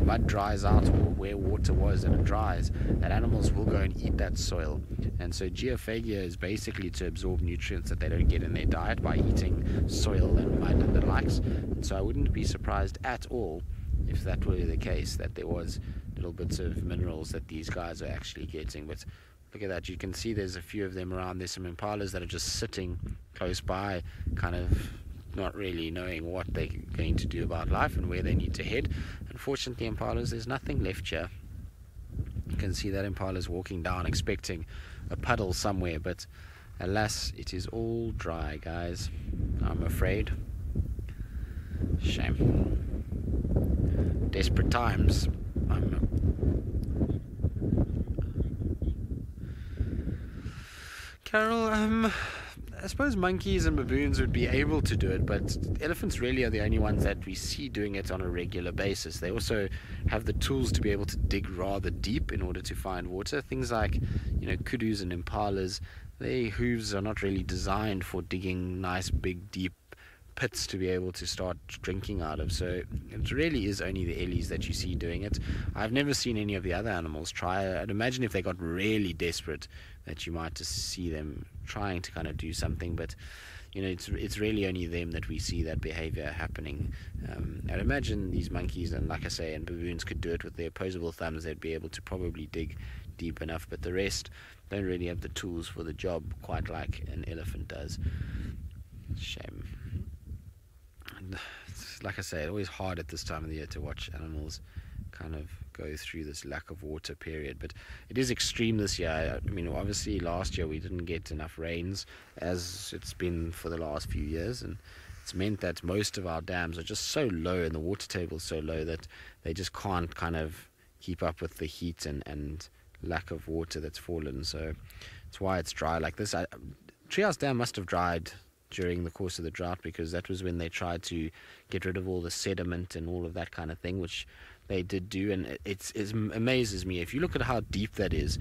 mud dries out, or where water was and it dries, that animals will go and eat that soil. And so geophagia is basically to absorb nutrients that they don't get in their diet by eating soil and mud and the likes. And so I wouldn't be surprised at all if that were the case, that there was little bits of minerals that these guys are actually getting. But look at that, you can see there's a few of them around. There's some impalas that are just sitting close by, kind of not really knowing what they're going to do about life and where they need to head. Unfortunately, impalas, there's nothing left here. You can see that impala's walking down expecting a puddle somewhere, but alas, it is all dry, guys, I'm afraid. Shame. Desperate times. Carol, I suppose monkeys and baboons would be able to do it, but elephants really are the only ones that we see doing it on a regular basis. They also have the tools to be able to dig rather deep in order to find water. Things like, you know, kudus and impalas, their hooves are not really designed for digging nice big deep pits to be able to start drinking out of. So it really is only the ellies that you see doing it. I've never seen any of the other animals try. I'd imagine if they got really desperate that you might just see them trying to kind of do something, but you know, it's really only them that we see that behavior happening. I'd imagine these monkeys and, like I say, and baboons could do it with their opposable thumbs. They'd be able to probably dig deep enough, but the rest don't really have the tools for the job quite like an elephant does. Shame. And like I say, it's always hard at this time of the year to watch animals kind of go through this lack of water period, but it is extreme this year. I mean, obviously last year we didn't get enough rains as it's been for the last few years, and it's meant that most of our dams are just so low and the water table is so low that they just can't kind of keep up with the heat and lack of water that's fallen. So it's why it's dry like this. Treehouse Dam must have dried during the course of the drought, because that was when they tried to get rid of all the sediment and all of that kind of thing, which they did do. And it amazes me, if you look at how deep that it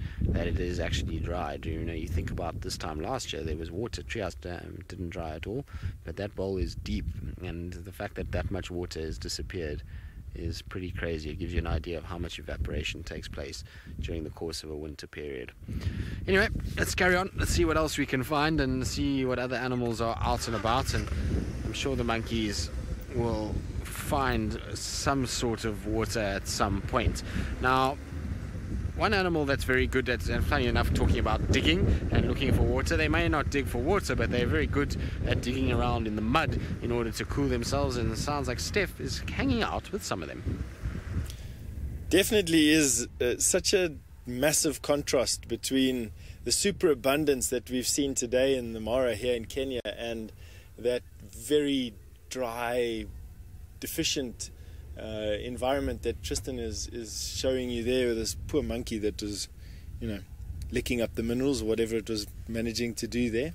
is actually dried. You know, you think about this time last year, there was water. Treehouse Dam didn't dry at all, but that bowl is deep, and the fact that that much water has disappeared is pretty crazy. It gives you an idea of how much evaporation takes place during the course of a winter period. Anyway, let's carry on. Let's see what else we can find and see what other animals are out and about, and I'm sure the monkeys will find some sort of water at some point. Now, one animal that's very good at, and funny enough, talking about digging and looking for water, they may not dig for water, but they're very good at digging around in the mud in order to cool themselves, and it sounds like Steph is hanging out with some of them. Definitely is such a massive contrast between the superabundance that we've seen today in the Mara here in Kenya and that very dry, deficient environment that Tristan is showing you there, with this poor monkey that was, you know, licking up the minerals or whatever it was managing to do there.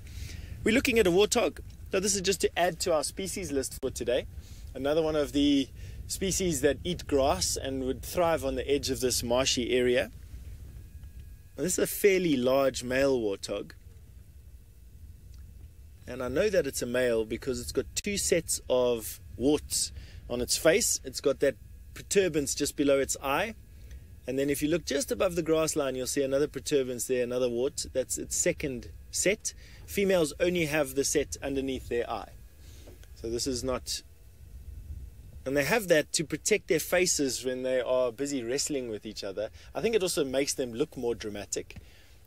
We're looking at a warthog. So this is just to add to our species list for today. Another one of the species that eat grass and would thrive on the edge of this marshy area. This is a fairly large male warthog. And I know that it's a male because it's got two sets of warts on its face. It's got that protuberance just below its eye, and then if you look just above the grass line, you'll see another protuberance there, another wart. That's its second set. Females only have the set underneath their eye, so this is not, and they have that to protect their faces when they are busy wrestling with each other. I think it also makes them look more dramatic.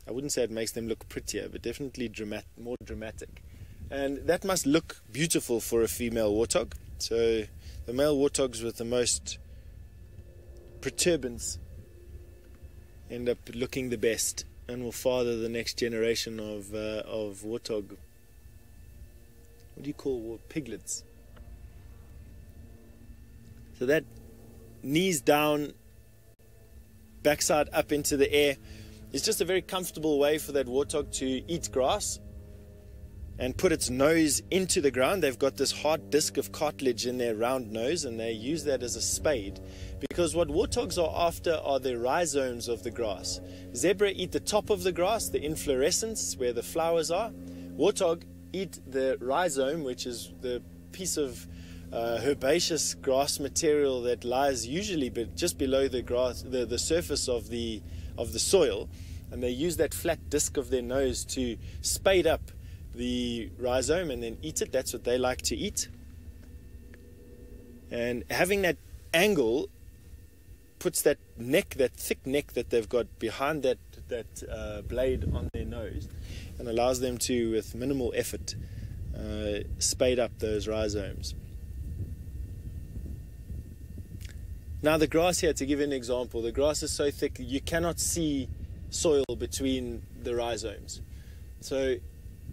I wouldn't say it makes them look prettier, but definitely more dramatic, and that must look beautiful for a female warthog. So the male warthogs with the most protuberance end up looking the best and will father the next generation of warthog. What do you call piglets? So that knees down, backside up into the air is just a very comfortable way for that warthog to eat grass and put its nose into the ground. They've got this hard disc of cartilage in their round nose, and they use that as a spade, because what warthogs are after are the rhizomes of the grass. Zebra eat the top of the grass, the inflorescence where the flowers are. Warthog eat the rhizome, which is the piece of herbaceous grass material that lies usually just below the grass, the surface of the soil, and they use that flat disc of their nose to spade up the rhizome and then eat it. That's what they like to eat. And having that angle puts that neck, that thick neck that they've got behind that blade on their nose, and allows them to, with minimal effort, spade up those rhizomes. Now the grass here, to give you an example, the grass is so thick you cannot see soil between the rhizomes. So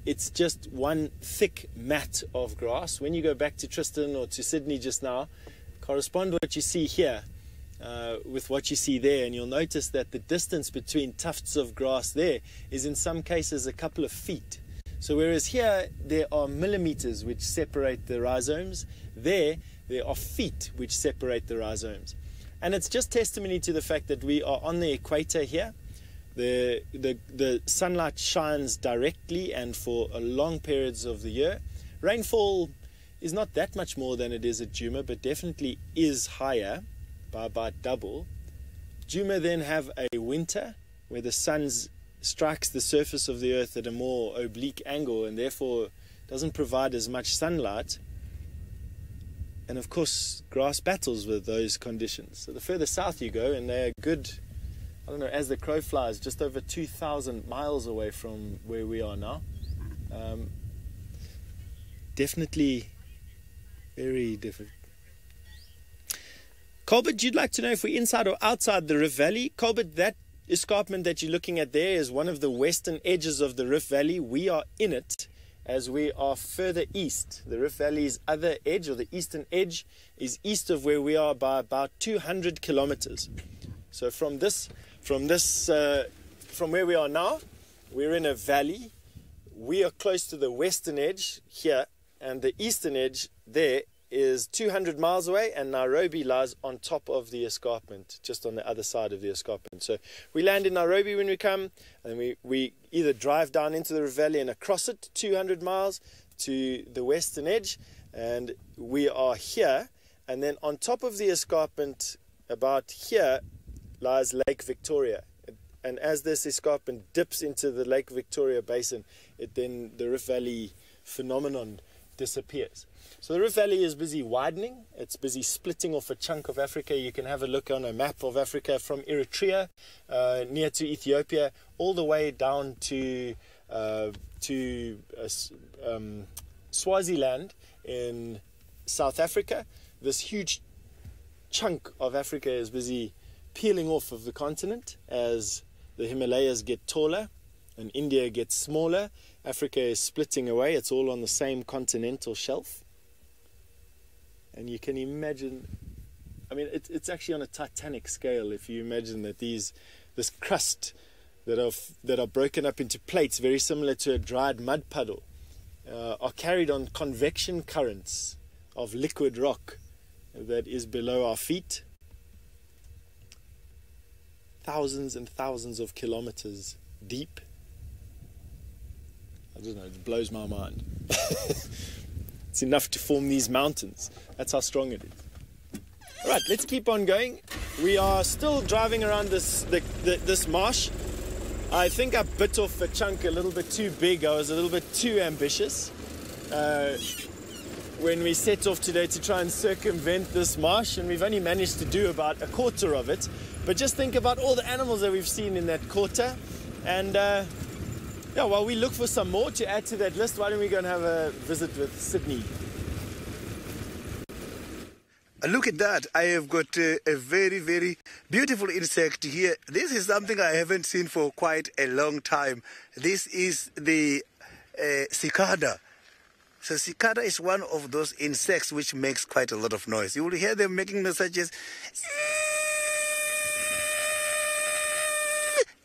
it's just one thick mat of grass. When you go back to Tristan or to Sydney just now, correspond what you see here with what you see there, and you'll notice that the distance between tufts of grass there is in some cases a couple of feet. So whereas here there are millimeters which separate the rhizomes, there are feet which separate the rhizomes. And it's just testimony to the fact that we are on the equator here. The sunlight shines directly and for long periods of the year. Rainfall is not that much more than it is at Djuma, but definitely is higher by about double. Djuma then have a winter where the sun strikes the surface of the earth at a more oblique angle and therefore doesn't provide as much sunlight. And of course, grass battles with those conditions. So the further south you go, and they're good, I don't know, as the crow flies, just over 2,000 miles away from where we are now. Definitely very different. Colbert, you'd like to know if we're inside or outside the Rift Valley? Colbert, that escarpment that you're looking at there is one of the western edges of the Rift Valley. We are in it as we are further east. The Rift Valley's other edge, or the eastern edge, is east of where we are by about 200 kilometers. So from where we are now, we're in a valley we are close to the western edge here, and the eastern edge there is 200 miles away, and Nairobi lies on top of the escarpment, just on the other side of the escarpment. So we land in Nairobi when we come, and we either drive down into the Rift Valley and across it 200 miles to the western edge, and we are here, and then on top of the escarpment about here lies Lake Victoria. And as this escarpment dips into the Lake Victoria basin, then the Rift Valley phenomenon disappears. So the Rift Valley is busy widening, it's busy splitting off a chunk of Africa. You can have a look on a map of Africa from Eritrea near to Ethiopia, all the way down to Swaziland in South Africa. This huge chunk of Africa is busy peeling off of the continent as the Himalayas get taller and India gets smaller. Africa is splitting away. It's all on the same continental shelf. And you can imagine, I mean, it's actually on a titanic scale if you imagine that this crust that are broken up into plates, very similar to a dried mud puddle, are carried on convection currents of liquid rock that is below our feet, thousands and thousands of kilometers deep. I don't know, it blows my mind. It's enough to form these mountains. That's how strong it is. All right, let's keep on going. We are still driving around this marsh. I think I bit off a chunk a little bit too big. I was a little bit too ambitious when we set off today to try and circumvent this marsh, and we've only managed to do about a quarter of it. But just think about all the animals that we've seen in that quarter. And yeah, while we look for some more to add to that list, why don't we go and have a visit with Sydney? Look at that. I have got a very, very beautiful insect here. This is something I haven't seen for quite a long time. This is the cicada. So cicada is one of those insects which makes quite a lot of noise. You will hear them making messages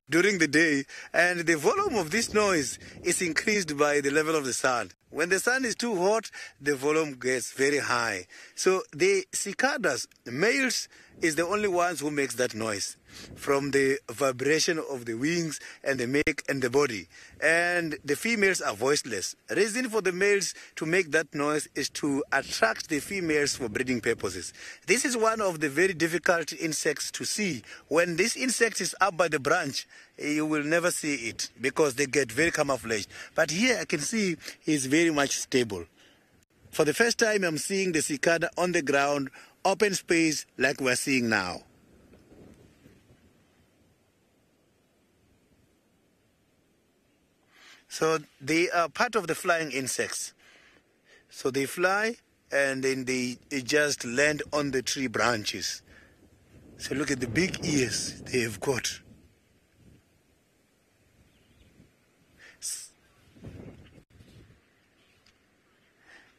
during the day, and the volume of this noise is increased by the level of the sun. When the sun is too hot, the volume gets very high. So the cicadas, males, is the only ones who makes that noise from the vibration of the wings and the make and the body. And the females are voiceless. The reason for the males to make that noise is to attract the females for breeding purposes. This is one of the very difficult insects to see. When this insect is up by the branch, you will never see it because they get very camouflaged. But here I can see it's very much stable. For the first time, I'm seeing the cicada on the ground, open space like we're seeing now. So they are part of the flying insects. So they fly and then they just land on the tree branches. So look at the big ears they have got.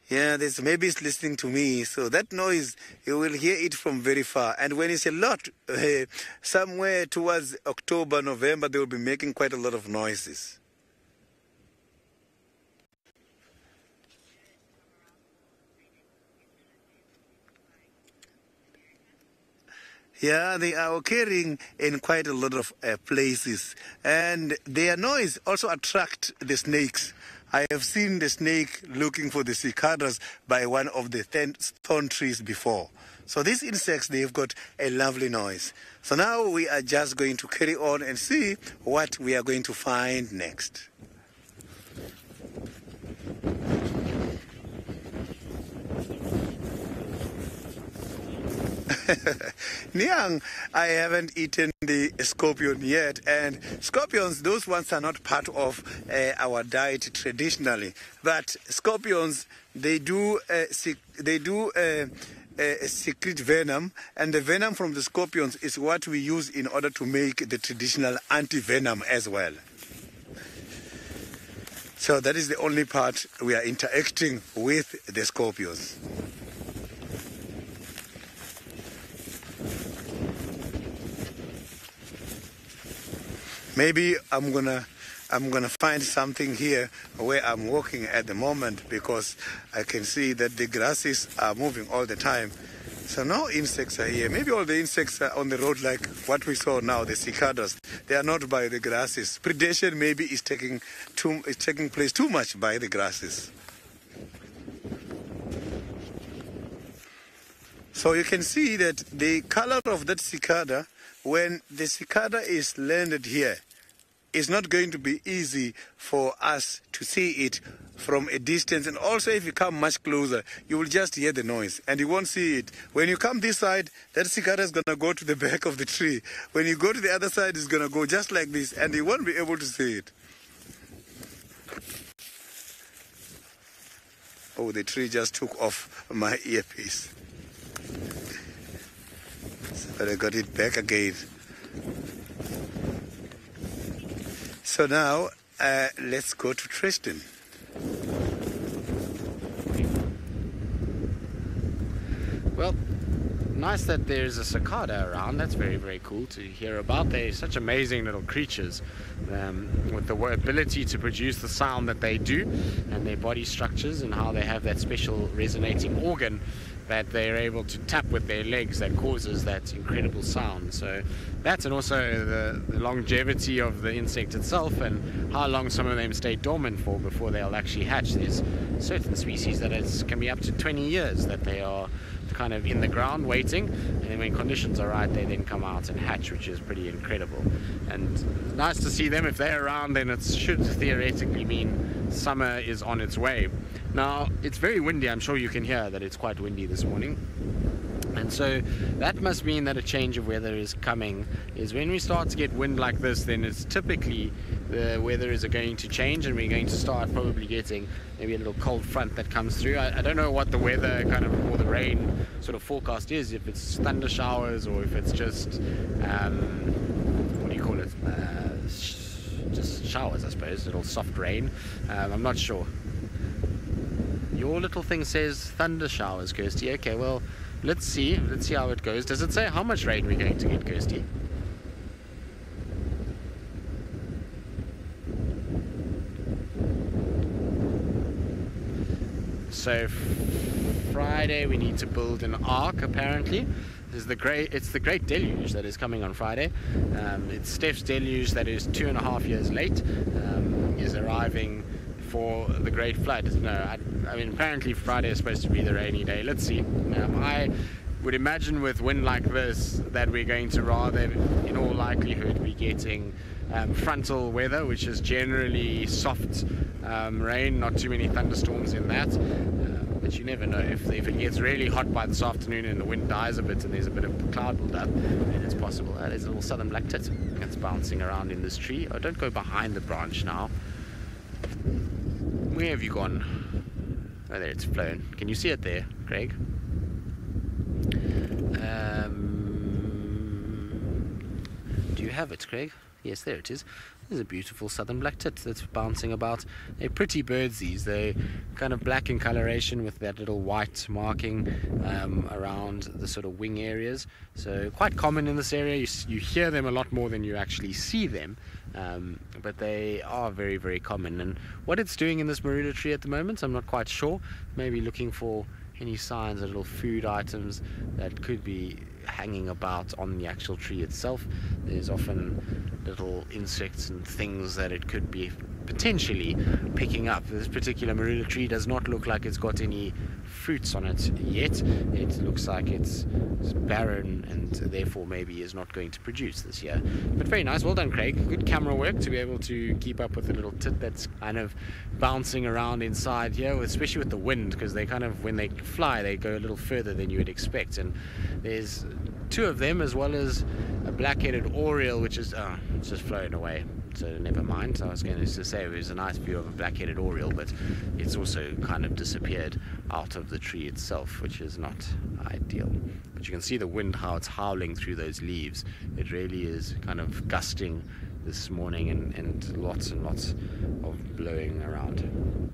Yeah, maybe it's listening to me. So that noise, you will hear it from very far. And when it's a lot, somewhere towards October, November, they will be making quite a lot of noises. Yeah, they are occurring in quite a lot of places. And their noise also attracts the snakes. I have seen the snake looking for the cicadas by one of the thorn trees before. So these insects, they've got a lovely noise. So now we are just going to carry on and see what we are going to find next. Niang, I haven't eaten the scorpion yet, and scorpions, those ones are not part of our diet traditionally. But scorpions, they do secrete venom, and the venom from the scorpions is what we use in order to make the traditional anti-venom as well. So that is the only part we are interacting with the scorpions. Maybe I'm gonna I'm going to find something here where I'm walking at the moment, because I can see that the grasses are moving all the time. So no insects are here. Maybe all the insects are on the road, like what we saw now, the cicadas. They are not by the grasses. Predation maybe is taking place too much by the grasses. So you can see that the color of that cicada, when the cicada is landed here, it's not going to be easy for us to see it from a distance. And also if you come much closer, you will just hear the noise and you won't see it. When you come this side, that cicada is going to go to the back of the tree. When you go to the other side, it's going to go just like this and you won't be able to see it. Oh, the tree just took off my earpiece. But I got it back again. So now, let's go to Tristan. Well, nice that there's a cicada around. That's very, very cool to hear about. They're such amazing little creatures with the ability to produce the sound that they do, and their body structures and how they have that special resonating organ that they're able to tap with their legs that causes that incredible sound. So that, and also the longevity of the insect itself and how long some of them stay dormant for before they'll actually hatch. There's certain species that can be up to 20 years that they are kind of in the ground waiting, and then when conditions are right, they then come out and hatch, which is pretty incredible. And nice to see them. If they're around, then it should theoretically mean summer is on its way. Now, it's very windy. I'm sure you can hear that it's quite windy this morning. And so that must mean that a change of weather is coming. Is when we start to get wind like this, then it's typically the weather is going to change, and we're going to start probably getting maybe a little cold front that comes through. I don't know what the weather kind of, or the rain sort of forecast is, if it's thunder showers or if it's just what do you call it, just showers, I suppose, little soft rain. I'm not sure. Your little thing says thunder showers, Kirsty. Okay, well, let's see how it goes. Does it say how much rain we're going to get, Kirsty? So Friday we need to build an ark, apparently. It's the great deluge that is coming on Friday. It's Steph's deluge that is 2.5 years late, is arriving for the great flood. No, I mean, apparently Friday is supposed to be the rainy day. Let's see. I would imagine with wind like this that we're going to rather, in all likelihood, be getting frontal weather, which is generally soft rain, not too many thunderstorms in that. But you never know. If it gets really hot by this afternoon and the wind dies a bit and there's a bit of cloud build-up, then it's possible. There's a little southern black tit that's bouncing around in this tree. Oh, don't go behind the branch now. Where have you gone? Oh, there, it's flown. Can you see it there, Craig? Do you have it, Craig? Yes, there it is. There's a beautiful southern black tit that's bouncing about. They're pretty birds, these. They're kind of black in coloration with that little white marking around the sort of wing areas. So quite common in this area. You hear them a lot more than you actually see them. But they are very, very common. And what it's doing in this marula tree at the moment, I'm not quite sure. Maybe looking for any signs of little food items that could be hanging about on the actual tree itself. There's often little insects and things that it could be potentially picking up. This particular marula tree does not look like it's got any fruits on it yet. It looks like it's barren and therefore maybe is not going to produce this year. But very nice. Well done, Craig. Good camera work to be able to keep up with the little tit that's kind of bouncing around inside here, especially with the wind, because they kind of, when they fly, they go a little further than you would expect. And there's two of them, as well as a black-headed oriole, which is it's just flown away, so never mind. So I was going to say it was a nice view of a black-headed oriole, but it's also kind of disappeared out of the tree itself, which is not ideal. But you can see the wind, how it's howling through those leaves. It really is kind of gusting this morning, and lots and lots of blowing around.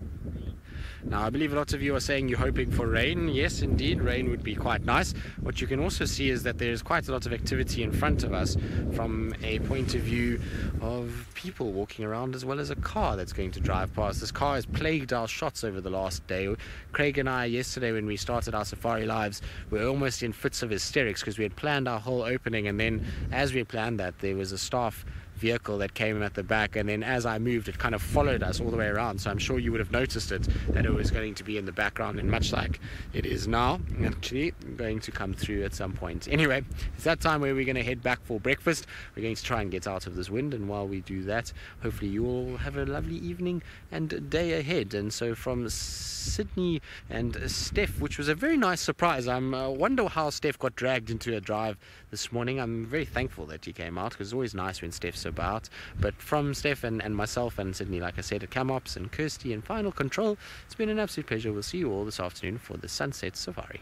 Now, I believe a lot of you are saying you're hoping for rain. Yes, indeed, rain would be quite nice. What you can also see is that there's quite a lot of activity in front of us from a point of view of people walking around, as well as a car that's going to drive past. This car has plagued our shots over the last day. Craig and I, yesterday when we started our Safari Lives, were almost in fits of hysterics because we had planned our whole opening, and then as we planned that, there was a staff vehicle that came at the back, and then as I moved, it kind of followed us all the way around. So I'm sure you would have noticed it, that it was going to be in the background, and much like it is now, actually going to come through at some point. Anyway, it's that time where we're going to head back for breakfast. We're going to try and get out of this wind, and while we do that, hopefully you all have a lovely evening and day ahead. And so from Sydney and Steph, which was a very nice surprise. I wonder how Steph got dragged into a drive this morning. I'm very thankful that he came out, because it's always nice when Steph's about. But from Steph and myself and Sydney, like I said, at Camops and Kirsty and Final Control, it's been an absolute pleasure. We'll see you all this afternoon for the Sunset Safari.